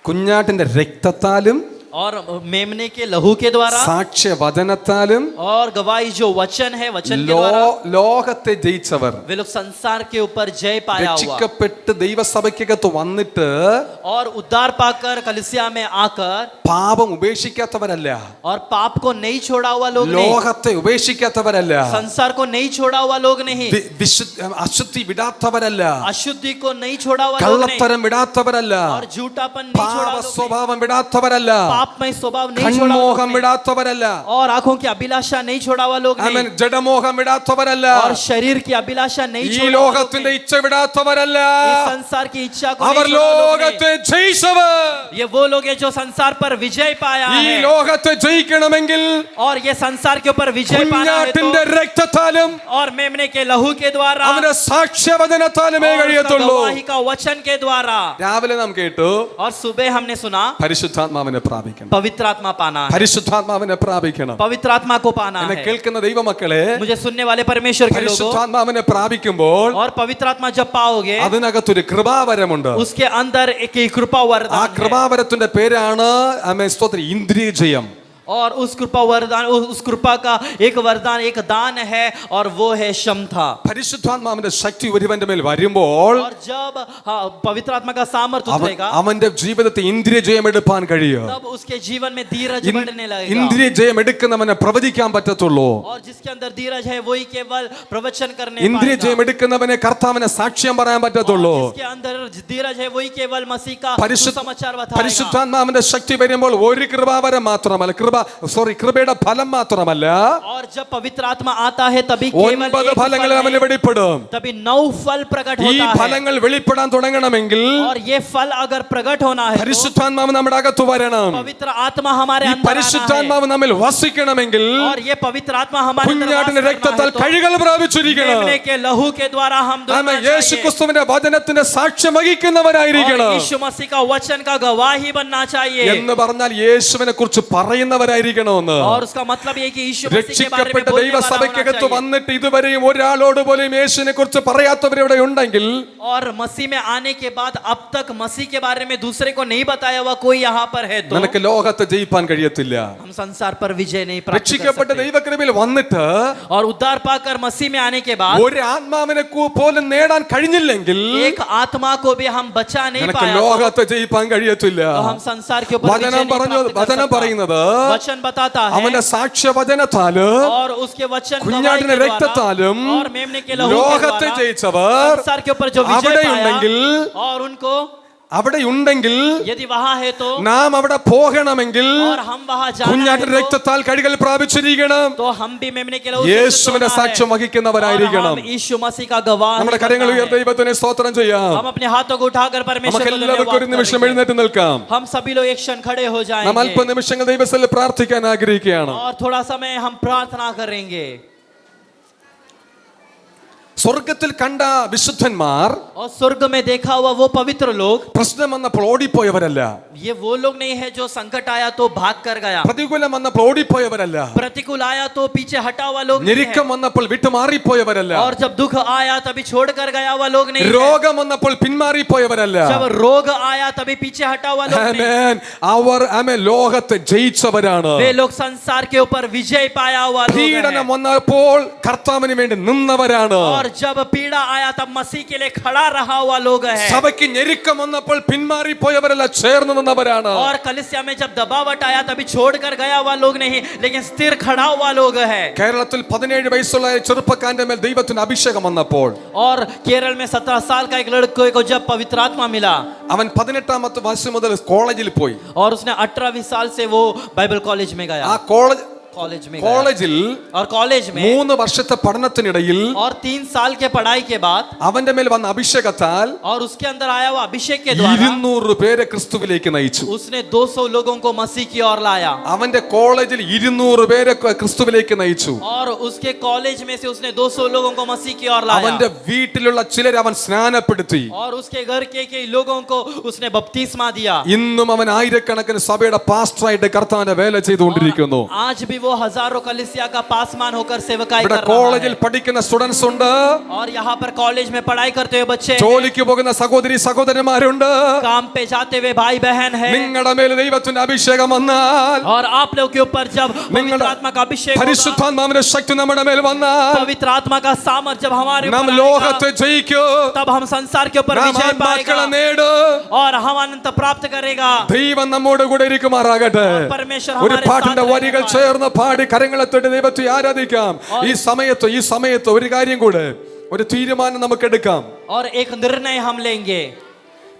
കുഞ്ഞാട്ടിന്റെ രക്തത്താലും और मेमने के लहू के द्वारा സാക്ഷ്യ വചനത്താലും और गवाही जो वचन है वचन के द्वारा ലോകത്തെ ജയിച്ചവർ. वे लोग संसार के ऊपर जय पाया हुआ. രക്ഷിക്കപ്പെട്ട് ദൈവസഭയ്ക്കകത്ത് വന്നിട്ട് और उद्धार पाकर कलीसिया में आकर പാപം ഉപേക്ഷിക്കാത്തവരല്ല. और पाप को नहीं छोड़ा हुआ लोग नहीं. ലോകത്തെ ഉപേക്ഷിക്കാത്തവരല്ല. संसार को नहीं छोड़ा हुआ लोग नहीं. അശുദ്ധി വിടാത്തവരല്ല. अशुद्धि को नहीं छोड़ा हुआ लोग नहीं. കള്ളത്തരം വിടാത്തവരല്ല. और झूठापन नहीं छोड़ा പാപ हुआ लोग नहीं. സ്വഭാവം വിടാത്തവരല്ല. पापमय स्वभाव नहीं छोड़ा हुआ लोग കൺമോഹം नहीं. വിടാത്തവരല്ല. और आंखों की अभिलाषा नहीं छोड़ा हुआ लोग नहीं. ആമേൻ. ജഡമോഹം വിടാത്തവരല്ല. और शरीर की अभिलाषा नहीं ഈ छोड़ा हुआ लोग ലോകത്തിന്റെ नहीं. ഇച്ഛ വിടാത്തവരല്ല. इस संसार की इच्छा को അവർ नहीं छोड़ा लोग ലോകത്തെ ജയിച്ചവർ. नहीं. ये वो लोग हैं जो संसार पर विजय पाया ഈ है. ലോകത്തെ ജയിക്കണമെങ്കിൽ और ये संसार के ऊपर विजय पाना है കുഞ്ഞാട്ടിന്റെ तो രക്തത്താലും और मेमने के लहू के द्वारा അവന്റെ സാക്ഷ്യവചനത്താലുമേ और उसका കഴിയത്തുള്ളൂ. गवाही का वचन के द्वारा. രാവിലെ നാം കേട്ടു और सुबह हमने सुना പരിശുദ്ധാത്മാവിനെ പ്രാപിക്കണം. पवित्र आत्मा पाना है. പരിശുദ്ധാത്മാവിനെ പ്രാപിക്കണം. पवित्र आत्मा को पाना എന്നെ है. കേൾക്കുന്ന ദൈവമക്കളെ, मुझे सुनने वाले परमेश्वर के लोगों, പരിശുദ്ധാത്മാവിനെ പ്രാപിക്കുമ്പോൾ और पवित्र आत्मा जब पाओगे അതിനകത്തൊരു കൃപാവരമുണ്ട്. उसके अंदर एक कृपा ആ वरदान है. കൃപാവരത്തിന്റെ പേരാണ് ആമേൻ സ്തോത്രം ഇന്ദ്രിയജയം. और उस कृपा वरदान उस कृपा का एक वरदान एक दान है और वो है क्षमता. പരിശുദ്ധാത്മാവിന്റെ ശക്തി ഒരുവന്റെ മേൽ വരുമ്പോൾ और जब पवित्र आत्मा का सामर्थ्य उतरेगा അവന്റെ ജീവിതത്തെ ഇന്ദ്രിയജയം എടുപ്പാൻ കഴിയും. तब उसके जीवन में धीरज बढ़ने लगेगा. ഇന്ദ്രിയജയം എടുക്കുന്നവനെ പ്രവചിക്കാൻ പറ്റത്തുള്ളൂ. और जिसके अंदर धीरज है वही केवल प्रवचन करने ഇന്ദ്രിയജയം पाएगा. എടുക്കുന്നവനെ കർത്താവിനെ സാക്ഷ്യം പറയാൻ പറ്റത്തുള്ളൂ. और जिसके अंदर धीरज है वही केवल मसीह का सुसमाचार बताएगा. പരിശുദ്ധാത്മാവിന്റെ ശക്തി വരുമ്പോൾ ഒരു കൃപാവരം മാത്രമല്ല, കൃപയുടെ ഫലം മാത്രമല്ല, और जब पवित्र आत्मा आता है तभी केवल 9 एक ഫലങ്ങൾ फल അവന് नहीं, വെളിപ്പെടും. तभी 9 फल प्रकट ഈ होता है. ഫലങ്ങൾ വെളിപ്പെടാൻ തുടങ്ങണമെങ്കിൽ और ये फल अगर प्रकट होना है तो പരിശുദ്ധാത്മാവ് നമ്മുടെ അകത്ത് വരണം. पवित्र आत्मा हमारे ഈ अंदर आना है. പരിശുദ്ധാത്മാവ് നമ്മിൽ വസിക്കണമെങ്കിൽ और ये पवित्र आत्मा हमारे अंदर वास കുഞ്ഞാട്ടിന്റെ करना രക്തത്താൽ है तो കഴുകൽ പ്രാപിച്ചിരിക്കണം. मेमने के लहू के द्वारा हम ആമേൻ. धोना യേശു चाहिए. ക്രിസ്തുവിന്റെ വചനത്തിന്റെ സാക്ഷ്യം വഹിക്കുന്നവരായിരിക്കണം. और यीशु मसीह का वचन का गवाही बनना चाहिए. എന്ന് പറഞ്ഞാൽ യേശുവിനെ കുറിച്ച് പറയുന്നവരായിരിക്കണമെന്ന്. और उसका मतलब ये कि यीशु मसीह के बारे में രക്ഷിക്കപ്പെട്ട बोलने वाला होना ദൈവസഭയ്ക്കകത്ത് चाहिए. വന്നിട്ട് ഇതുവരെയും ഒരാളോട് പോലും യേശുവിനെ കുറിച്ച് പറയാത്തവരിവിടെ ഉണ്ടെങ്കിൽ और मसीह में आने के बाद अब तक मसीह के बारे में दूसरे को नहीं बताया हुआ कोई यहाँ पर है तो നിനക്ക് ലോകത്തെ ജയിപ്പാൻ കഴിയത്തില്ല. हम संसार पर विजय नहीं प्राप्त कर രക്ഷിക്കപ്പെട്ട सकते. ദൈവകൃപയിൽ വന്നിട്ട് और उद्धार पाकर मसीह में आने के बाद ഒരു ആത്മാവിനെ പോലും നേടാൻ കഴിഞ്ഞില്ലെങ്കിൽ एक आत्मा को भी हम बचा नहीं നിനക്ക് पाया ലോകത്തെ ജയിപ്പാൻ കഴിയത്തില്ല. तो हम संसार के ऊपर विजय വചനം नहीं പറഞ്ഞു, प्राप्त कर വചനം सकता. പറയുന്നത് वचन बताता है അവന്റെ സാക്ഷ്യവചനത്താല് और उसके वचन गवाही കുഞ്ഞാട്ടിന്റെ के द्वारा രക്തത്താലും और मेमने के लहू के ലോകത്തെ द्वारा ജയിച്ചവർ संसार के ऊपर जो विजय അവിടെ पाया ഉണ്ടെങ്കിൽ और उनको അവിടെ ഉണ്ടെങ്കിൽ यदि वहाँ है तो നാം അവിടെ പോകണമെങ്കിൽ और हम वहाँ जाना है കുഞ്ഞാട്ടിന്റെ രക്തത്താൽ കഴുകൽ പ്രാപിച്ചിരിക്കണം. तो हम भी मेमने के लिए യേശുവിന്റെ സാക്ഷ്യം വഹിക്കുന്നവരായിരിക്കണം. यीशु मसीह का गवाह നമ്മുടെ കരങ്ങൾ ഉയർത്തി ദൈവത്തിനെ സ്തോത്രം ചെയ്യാം. हम अपने हाथों को उठाकर परमेश्वर നമുക്ക് को എല്ലാവർക്കും ഒരു धन्यवाद നിമിഷം करेंगे। എഴുന്നേറ്റ് നിൽക്കാം. हम सभी लोग एक क्षण खड़े हो നാം जाएंगे അല്പ നിമിഷങ്ങൾ ദൈവത്തിൽ പ്രാർത്ഥിക്കാൻ ആഗ്രഹിക്കുകയാണ്. और थोड़ा समय हम प्रार्थना करेंगे। സ്വർഗത്തിൽ കണ്ട വിശുദ്ധന്മാർ और स्वर्ग में देखा हुआ वो पवित्र लोग പ്രശ്നം വന്നപ്പോൾ ഓടിപ്പോയവരല്ല. ये वो लोग नहीं है जो संकट आया तो भाग कर गया, പ്രതികൂലം വന്നപ്പോൾ ഓടിപ്പോയവരല്ല. प्रतिकूल आया तो पीछे हटा हुआ लोग नहीं ഞെരുക്കം വന്നപ്പോൾ വിട്ടുമാറിപ്പോയവരല്ല. है। और जब दुख आया तभी छोड़ कर गया हुआ लोग नहीं है। രോഗം വന്നപ്പോൾ പിന്മാറിപ്പോയവരല്ല. जब रोग आया तभी पीछे हटा हुआ लोग नहीं है। ആമേൻ. അവർ ലോകത്തെ ജയിച്ചവരാണ്. वे लोग संसार के ऊपर विजय पाया हुआ लोग പീഡനം हैं। വന്നപ്പോൾ കർത്താവിന് വേണ്ടി നിന്നവരാണ്. और जब पीड़ा आया तब मसीह के लिए खड़ा रहा हुआ लोग है। സഭയ്ക്ക് ഞെരുക്കം വന്നപ്പോൾ പിന്മാറിപ്പോയവരല്ല, ചേർന്ന് നിന്നവരാണ്. और कलीसिया में जब दबावट आया तभी छोड़कर गया हुआ लोग नहीं, लेकिन स्थिर खड़ा हुआ लोग है। കേരളത്തിൽ 17 വയസ്സുള്ള ചെറുപ്പക്കാരന്റെ മേൽ ദൈവത്തിന്റെ അഭിഷേകം വന്നപ്പോൾ और केरल में 17 साल का एक लड़के को जब पवित्र आत्मा मिला അവൻ 18ാമത്തെ വയസ്സ് മുതൽ കോളേജിൽ പോയി. और उसने 18वीं साल से वो बाइबल कॉलेज में गया। ആ കോളേജിൽ और कॉलेज में 3 വർഷത്തെ പഠനത്തിനിടയിൽ और 3 साल के पढ़ाई के बाद അവന്റെ മേൽ വന്ന അഭിഷേകത്താൽ और उसके अंदर आया हुआ अभिषेक के द्वारा 200 പേരെ ക്രിസ്തുവിലേക്ക് നയിച്ചു. उसने 200 लोगों को मसीह की ओर लाया। അവന്റെ കോളേജിൽ 200 പേരെ ക്രിസ്തുവിലേക്ക് നയിച്ചു. और उसके कॉलेज में से उसने 200 लोगों को मसीह की ओर लाया। അവന്റെ വീട്ടിലുള്ള ചിലരെ അവൻ സ്നാനപ്പെടുത്തി. और उसके घर के लोगों को उसने बपतिस्मा दिया। ഇന്നും അവൻ ആയിരക്കണക്കിന് സഭയുടെ പാസ്റ്ററായിട്ട് കർത്താവിന്റെ വേല ചെയ്തുകൊണ്ടിരിക്കുന്നു. आज भी वो हजारों कलीसिया का पासमान होकर सेवकाई ഇവിടെ कर रहा കോളേജിൽ है। പഠിക്കുന്ന സ്റ്റുഡൻസ് ഉണ്ട്. और यहाँ पर कॉलेज में पढ़ाई करते हुए बच्चे हैं। ജോലിക്ക് പോകുന്ന സഹോദരി സഹോദരന്മാരുണ്ട്. काम पे जाते हुए भाई बहन है। നിങ്ങളുടെ മേൽ ദൈവത്തിന്റെ അഭിഷേകം വന്നാൽ, और आप लोग के ऊपर जब पवित्र आत्मा का अभिषेक होगा, പരിശുദ്ധാത്മാവിന്റെ ശക്തി നമ്മുടെ മേൽ വന്നാൽ पवित्र आत्मा का सामर्थ जब हमारे നാം ऊपर ലോകത്തെ आएगा, ജയിക്കും. तब हम संसार के ऊपर നാം विजय ആത്മാക്കളെ पाएगा നേടും. और हम अनंत प्राप्त करेगा। ദൈവം നമ്മോട് കൂടെ ഇരിക്കുമാറാകട്ടെ. परमेश्वर ഒരു हमारे പാട്ടിന്റെ साथ വരികൾ रहेगा। ചേർന്ന് പാടി കരങ്ങളെത്തിട്ട് ദൈവത്തെ ആരാധിക്കാം. ഈ സമയത്ത് ഒരു കാര്യം കൂടെ, ഒരു തീരുമാനം നമുക്ക് എടുക്കാം. और एक निर्णय हम लेंगे।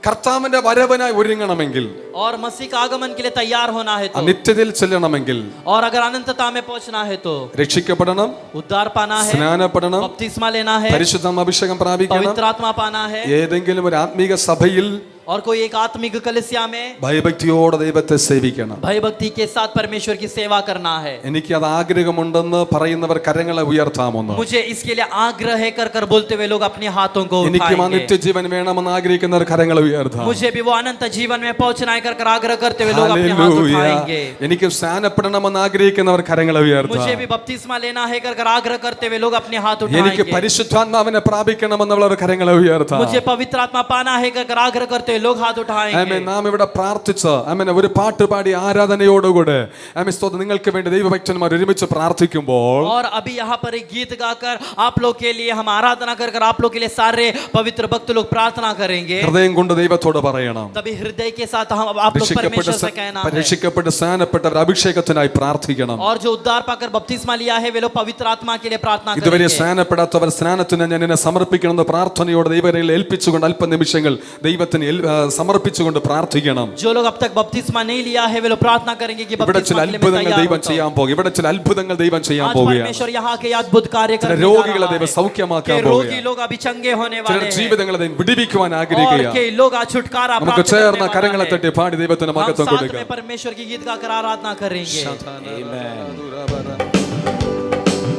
കർത്താവിന്റെ വരവനായി ഒരുങ്ങണമെങ്കിൽ, और मसीह का आगमन के लिए तैयार होना है तो, നിത്യതയിൽ ചെല്ലണമെങ്കിൽ, और अगर अनंतता में पहुंचना है तो രക്ഷിക്കപ്പെടണം, उद्धार पाना है, സ്നാനപ്പെടണം, बपतिस्मा लेना है, പരിശുദ്ധാത്മ അഭിഷേകം പ്രാപിക്കണം. पवित्र आत्मा पाना है। ഏതെങ്കിലും ഒരു ആത്മീക സഭയിൽ और कोई एक आत्मिक कलीसिया में ഭയഭക്തിയോടെ ദൈവത്തെ സേവിക്കണം. भय भक्ति के साथ परमेश्वर की सेवा करना है। എനിക്ക് അത് ആഗ്രഹമുണ്ടെന്ന് പറയുന്നവർ കരങ്ങളെ ഉയർത്താമെന്ന്. मुझे इसके लिए आग्रह है कर बोलते हुए लोग अपने हाथों को എനിക്ക് उठाएंगे। നിത്യജീവൻ വേണമെന്ന് ആഗ്രഹിക്കുന്നവർ കരങ്ങളെ ഉയർത്താം. मुझे भी वो अनंत जीवन में पहुंचना है कर आग्रह करते हुए लोग अपने हाथ ഹല്ലേലൂയ. उठाएंगे। എനിക്ക് സ്നാനപ്പെടണമെന്ന് ആഗ്രഹിക്കുന്നവർ കരങ്ങളെ ഉയർത്താം. मुझे भी बपतिस्मा लेना है कर आग्रह करते हुए लोग अपने हाथ എനിക്ക് उठाएंगे। പരിശുദ്ധാത്മാവിനെ പ്രാപിക്കണമെന്നുള്ളവർ കരങ്ങളെ ഉയർത്താം. मुझे पवित्र आत्मा पाना है कर आग्रह करते हुए लोग हाथ उठाएंगे। ആമേൻ. നാം ഇവിടെ പ്രാർത്ഥിച്ച് ഒരു പാട്ട് പാടി ആരാധനയോടുകൂടെ സ്തോത്രം നിങ്ങൾക്ക് വേണ്ടി ദൈവഭക്തന്മാർ ഒരുമിച്ച് പ്രാർത്ഥിക്കുമ്പോൾ, और अभी यहाँ पर एक गीत गाकर आप लोग के लिए हम आराधना कर आप लोग के लिए सारे पवित्र भक्त लोग प्रार्थना करेंगे। ഹൃദയം കൊണ്ട് ദൈവത്തോട് പറയണം. तभी हृदय के साथ हम आप लोग परमेश्वर से कहना है। രക്ഷിക്കപ്പെട്ട് സ്നാനപ്പെട്ടവർ അഭിഷേകത്തിനായി പ്രാർത്ഥിക്കണം. और जो उद्धार पाकर बपतिस्मा लिया है वे लोग पवित्र आत्मा के लिए प्रार्थना ഇതുവരെ करेंगे। സ്നാനപ്പെടാത്തവർ സ്നാനത്തിന് ഞാൻ എന്നെ സമർപ്പിക്കണമെന്ന് പ്രാർത്ഥനയോടെ ദൈവത്തിൽ ഏൽപ്പിച്ചുകൊണ്ട് അല്പനിമിഷങ്ങൾ ദൈവത്തിന് സമർപ്പിച്ചുകൊണ്ട് പ്രാർത്ഥിക്കണം. जो लोग अब तक बपतिस्मा नहीं लिया है वे लोग प्रार्थना करेंगे कि ഇവിടെ ചില बपतिस्मा के लिए मैं അത്ഭുതങ്ങൾ तैयार ദൈവം होता ചെയ്യാൻ हूं। പോകും. ഇവിടെ ചില അത്ഭുതങ്ങൾ ദൈവം ചെയ്യാൻ आज പോവുകയാണ്. परमेश्वर यहाँ के अद्भुत कार्य ചില करने जा രോഗികളെ रहा ദൈവം है। സൗഖ്യമാക്കാൻ के रोगी പോവുകയാണ്. लोग अभी चंगे होने ചിലർ वाले हैं ജീവിതങ്ങളെ ദൈവം വിടുവിക്കുവാൻ और ആഗ്രഹിക്കുകയാണ്. के लोग आज छुटकारा നമുക്ക് प्राप्त करने ചേർന്ന वाला കരങ്ങളെ है। തട്ടി പാടി ദൈവത്തിന് हम മഹത്വം साथ കൊടുക്കാം. में परमेश्वर की गीत गाकर आराधना करेंगे।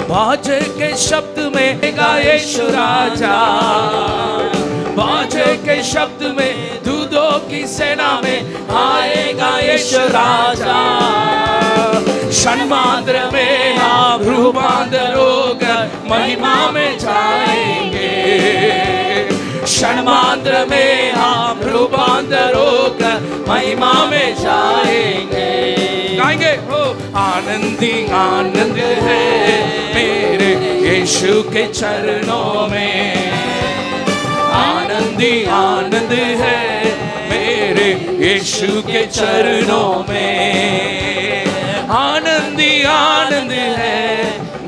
बाजे के शब्द में गाए यीशु राजा, बाजे के शब्द में दूधों की सेना में आएगा यीशु राजा। षण्मात्र में आप रूपांतर होकर महिमा में जाएंगे। क्षणमात्र में आप रूपांतर होकर महिमा में जाएंगे। गाएंगे हो आनंदी आनंद है मेरे यीशु के चरणों में, आनंदी आनंद है मेरे यीशु के चरणों में, आनंदी आनंद है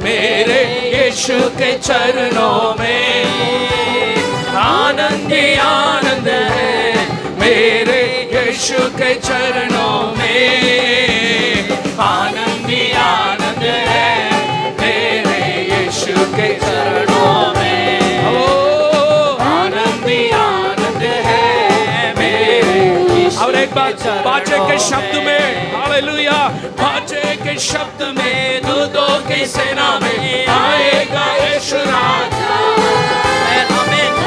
मेरे यीशु के चरणों में, आनंदी आनंद है मेरे यीशु के चरणों में आनंद ही आनंद है, मेरे यीशु के चरणों में आनंद ही आनंद है मेरे यीशु। और एक बार बाजे के शब्द में, हालेलुया, बाजे के शब्द में दूतों की सेना में आएगा यीशु राजा।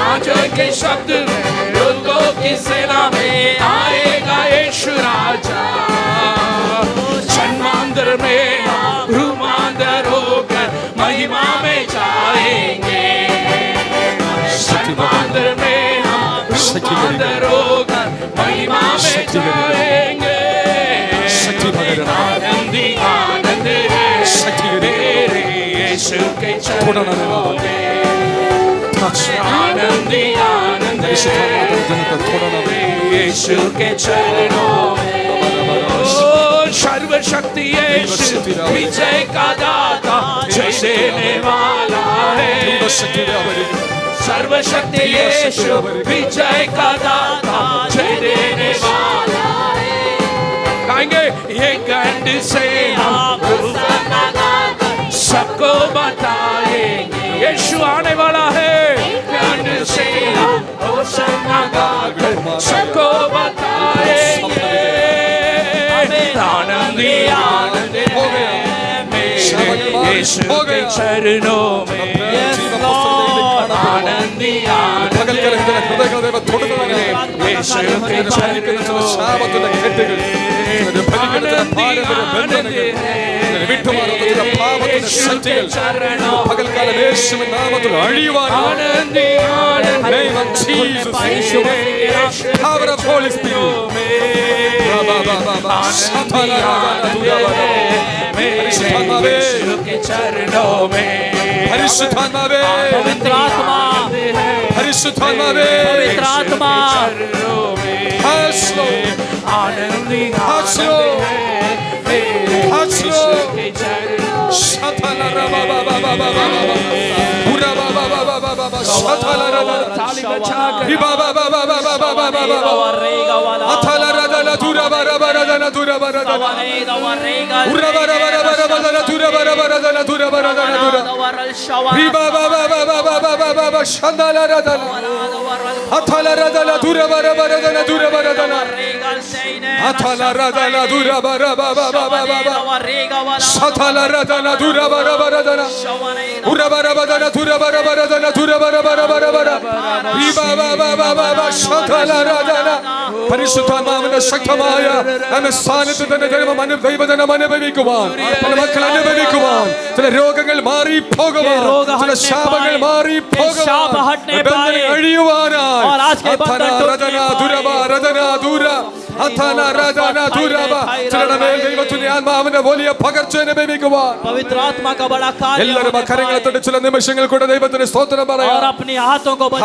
बाजे के शब्द में दूतों की सेना में आएगा यीशु राजा। जन्मांतर में रूपांतर होकर महिमा में जाएंगे, जन्मांतर में रूपांतर होकर महिमा में जाएंगे। आनंद ही आनंद है मेरे यीशु के चरणों में, आनंद ही आनंद है यीशु के चरणों में। सर्वशक्ति यीशु विजय का दाता, जय देने वाला है। सर्वशक्ति यीशु विजय का दाता, जय देने वाला है। गाएंगे ये गंध से हम सबको बताएंगे यीशु आने वाला है। गंध से हम होशाना गाकर सबको बताएंगे। आनंद ही आनंद है मेरे यीशु के चरणों में, आनंद ही आनंद है यीशु के चरणों के चरणों में। परिशुद्धात्मावे, पवित्र आत्मा, परिशुद्ध आत्मावे, पवित्र आत्मा, हासलो आनंदी हासलो हासलो के चरणों शतला रबा बाबा बाबा बाबा पूरा बाबा बाबा बाबा शतला रबा ताली बजाकर बाबा बाबा बाबा बाबा बाबा अथला रदला दूरा बारा बारा दना दूरा बारा दना पूरा बारा बारा बारा दना दूरा बारा बारा दना दूरा बारा दना दूरा बाबा बाबा बाबा बाबा शंदला रदला अथला रदला दूरा बारा बारा दना दूरा बारा दना अथला रदला दूरा बारा बाबा बाबा बाबा शतला रदला दूरा बारा बारा दना पूरा बारा बारा दूरा बारा बारा दना दूरा बारा बारा बारा बारा बाबा बाबा बाबा शतला रदला പരിശുദ്ധാത്മാവിന്റെ ശക്തമായ സ്ഥാനത്ത് തന്നെ ദൈവജനം അനുഭവിക്കുവാൻ, പല മക്കൾ അനുഭവിക്കുവാൻ, ചില രോഗങ്ങൾ മാറി പോകുവാൻ, ചില ശാപങ്ങൾ മാറി പോകുവാൻ, ബന്ധനങ്ങൾ അഴിയുവാനായി ദൈവത്തിന്റെ ആത്മാവിന്റെ വലിയ പകർച്ച അനുഭവിക്കുവാൻ എല്ലാവരും അക്കരങ്ങളെ തൊട്ട് ചില നിമിഷങ്ങൾ കൂടെ ദൈവത്തിന് സ്തോത്രം പറയാം.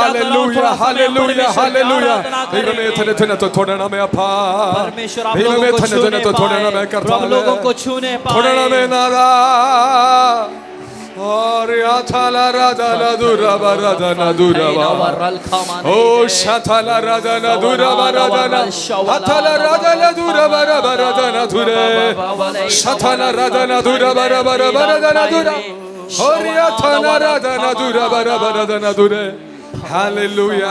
Hallelujah hallelujah hallelujah. ദൈവമേ തന്നെ തൊടണമേ അപ്പാ, ദൈവമേ തന്നെ തൊടണമേ കർത്താവേ, തൊടണമേ നാഥാ. ഓ ശതല രദന ദുരബ രദന അഥല രദന ദുരബ രബ രദന ദുരേ ശതല രദന ദുരബ രബ രബ രദന ദുര ഓരിയഥന രദന ദുരബ രബ രദന ദുരേ. Hallelujah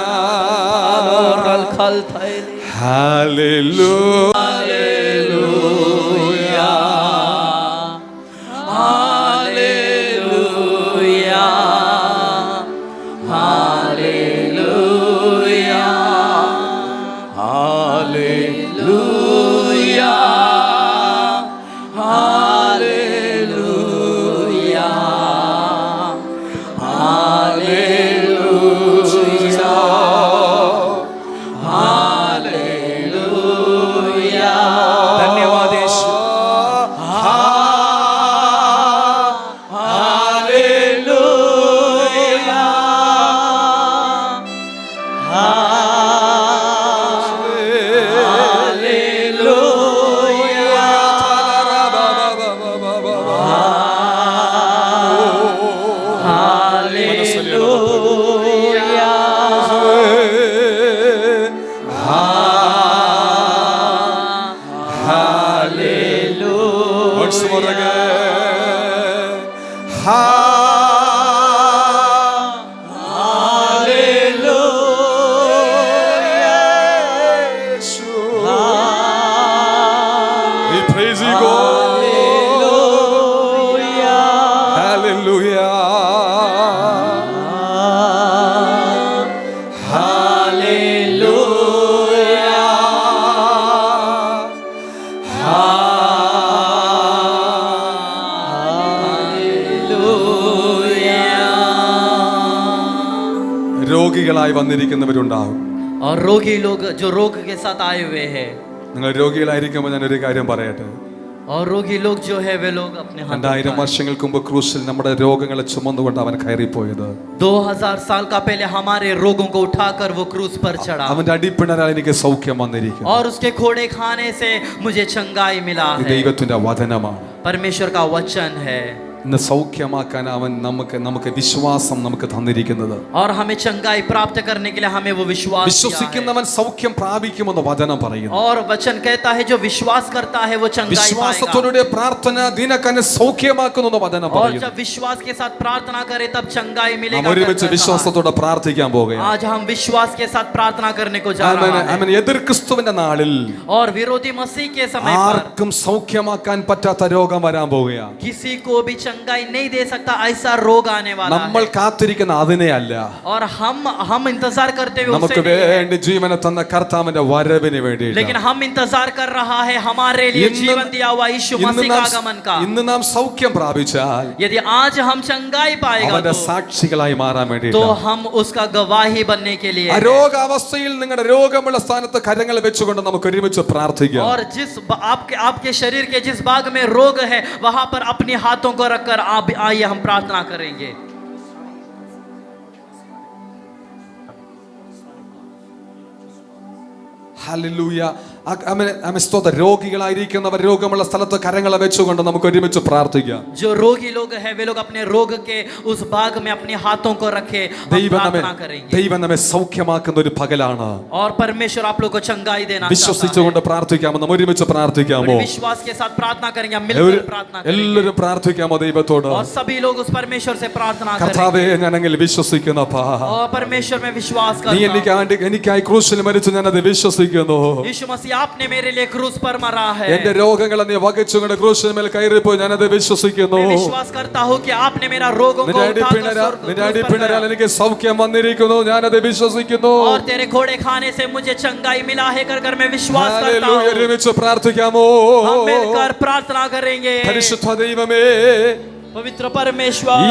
hallelujah Hallelujah. once more again. We praise you, God. Hallelujah. രോഗികളായി വന്നിരിക്കുന്നവരുണ്ടാവും. और रोगी लोग जो रोग के साथ आए हुए हैं, നിങ്ങൾ രോഗികളായിരിക്കുമ്പോൾ ഞാനൊരു കാര്യം പറയട്ടെ. और रोगी लोग जो है वे लोग अपने हाथ 2000 വർഷങ്ങൾക്ക് മുമ്പ് ക്രൂശിൽ നമ്മുടെ രോഗങ്ങളെ ചുമന്നുകൊണ്ട് അവൻ കയറിപ്പോയത്. 2000 साल का पहले हमारे रोगों को उठाकर वो क्रूस पर चढ़ा, അവന്റെ അടിപ്പിണരാൽ എനിക്ക് സൗഖ്യം വന്നിരിക്കുന്നു. और उसके खोड़े खाने से मुझे चंगाई मिला ഇത് है. ദൈവത്തിന്റെ വചനമാണ്. परमेश्वर का वचन है. ഇന്ന് സൗഖ്യമാക്കാൻ അവൻ നമുക്ക് വിശ്വാസം നമുക്ക് തന്നിരിക്കുന്നത്. और हमें चंगाई प्राप्त करने के लिए हमें वो विश्वास दिया है. വിശ്വസിക്കുന്നവൻ സൗഖ്യം പ്രാപിക്കുമെന്ന് വചനം പറയുന്നു. और वचन कहता है जो विश्वास करता है वो चंगाई पाएगा. വിശ്വാസത്തോടെ പ്രാർത്ഥന നിനക്കനെ സൗഖ്യമാക്കുമെന്ന് വചനം और പറയുന്നു. जब विश्वास के साथ प्रार्थना करे तब चंगाई मिलेगा. നാം ഒരുമിച്ച് വിശ്വാസത്തോടെ പ്രാർത്ഥിക്കാൻ പോകുകയാണ്. आज हम विश्वास के साथ प्रार्थना करने को जा रहे हैं. ആമേൻ. എതിർ ക്രിസ്തുവിന്റെ നാളിൽ और विरोधी मसीह के समय पर ആർക്കും സൗഖ്യമാക്കാൻ പറ്റാത്ത രോഗം വരാൻ പോകുകയാണ്. किसी को भी चंगाई नहीं दे सकता ऐसा रोग आने वाला നമ്മൾ है. കാത്തിരിക്കുന്ന അതിനെയല്ല, और हम इंतजार करते हुए നമുക്ക് उससे नहीं है. വേണ്ടി ജീവനെ തന്ന കർത്താവിന്റെ വരവിന് വേണ്ടി. लेकिन हम इंतजार कर रहा है हमारे लिए जीवन दिया हुआ यीशु मसीह का आगमन का. ഇന്ന് നാം സൗഖ്യം പ്രാപിച്ചാൽ यदि आज हम चंगाई पाएगा അവന്റെ സാക്ഷികളായി മാറാൻ വേണ്ടി. तो हम उसका गवाही बनने के लिए. രോഗാവസ്ഥയിൽ നിങ്ങളുടെ രോഗമുള്ള സ്ഥാനത്ത് കരങ്ങൾ വെച്ചുകൊണ്ട് നമുക്ക് ഒരുമിച്ച് പ്രാർത്ഥിക്കാം. और जिस आपके शरीर के जिस भाग में रोग है वहां पर अपने हाथों को रखकर आप आइए हम प्रार्थना करेंगे. ഹല്ലേലൂയ. രോഗികളായിരിക്കുന്നവർ രോഗമുള്ള സ്ഥലത്ത് കരങ്ങളെ വെച്ചുകൊണ്ട് നമുക്ക് ഒരുമിച്ച് പ്രാർത്ഥിക്കാം. जो रोगी लोग हैं वे लोग अपने रोग के उस भाग में अपने हाथों को रखे प्रार्थना करेंगे. ദൈവം നമ്മെ സൗഖ്യമാക്കുന്ന ഒരു പകലാണ്. और परमेश्वर आप लोग को चंगाई देना വിശ്വസിച്ചുകൊണ്ട് പ്രാർത്ഥിക്കാമോ? നമ്മൾ ഒരുമിച്ച് പ്രാർത്ഥിക്കാമോ? विश्वास के साथ प्रार्थना करेंगे. हम मिलकर प्रार्थना करेंगे. എല്ലാവരും പ്രാർത്ഥിക്കാമോ ദൈവത്തോട്? और सभी लोग उस परमेश्वर से प्रार्थना കർത്താവേ, करेंगे. ഞാനെങ്കിൽ വിശ്വസിക്കുന്നപ്പാ, और परमेश्वर में विश्वास നീ करता हूं. എനിക്കായി ക്രൂശിൽ മരിച്ചു, ഞാനത് വിശ്വസിക്കുന്നു. यीशु मसीह आपने मेरे लिए क्रूस पर मरा है. എന്റെ രോഗങ്ങളെ നീ വഹിച്ചുകൊണ്ട് ക്രൂശിന്മേൽ കയറിപ്പോയി, ഞാനത് വിശ്വസിക്കുന്നു. मैं विश्वास करता हूं कि आपने मेरा रोगों को उठाकर क्रूस पर നിന്റെ എനിക്ക് സൗഖ്യം വന്നിരിക്കുന്നു, ഞാനത് വിശ്വസിക്കുന്നു. और तेरे घोड़े खाने से मुझे चंगाई मिला है कर मैं विश्वास करता ഹല്ലേലൂയ. हूं. ഒരുമിച്ച് പ്രാർത്ഥിക്കാമോ? हम मिलकर प्रार्थना करेंगे. പരിശുദ്ധ ദൈവമേ, पवित्र परमेश्वर,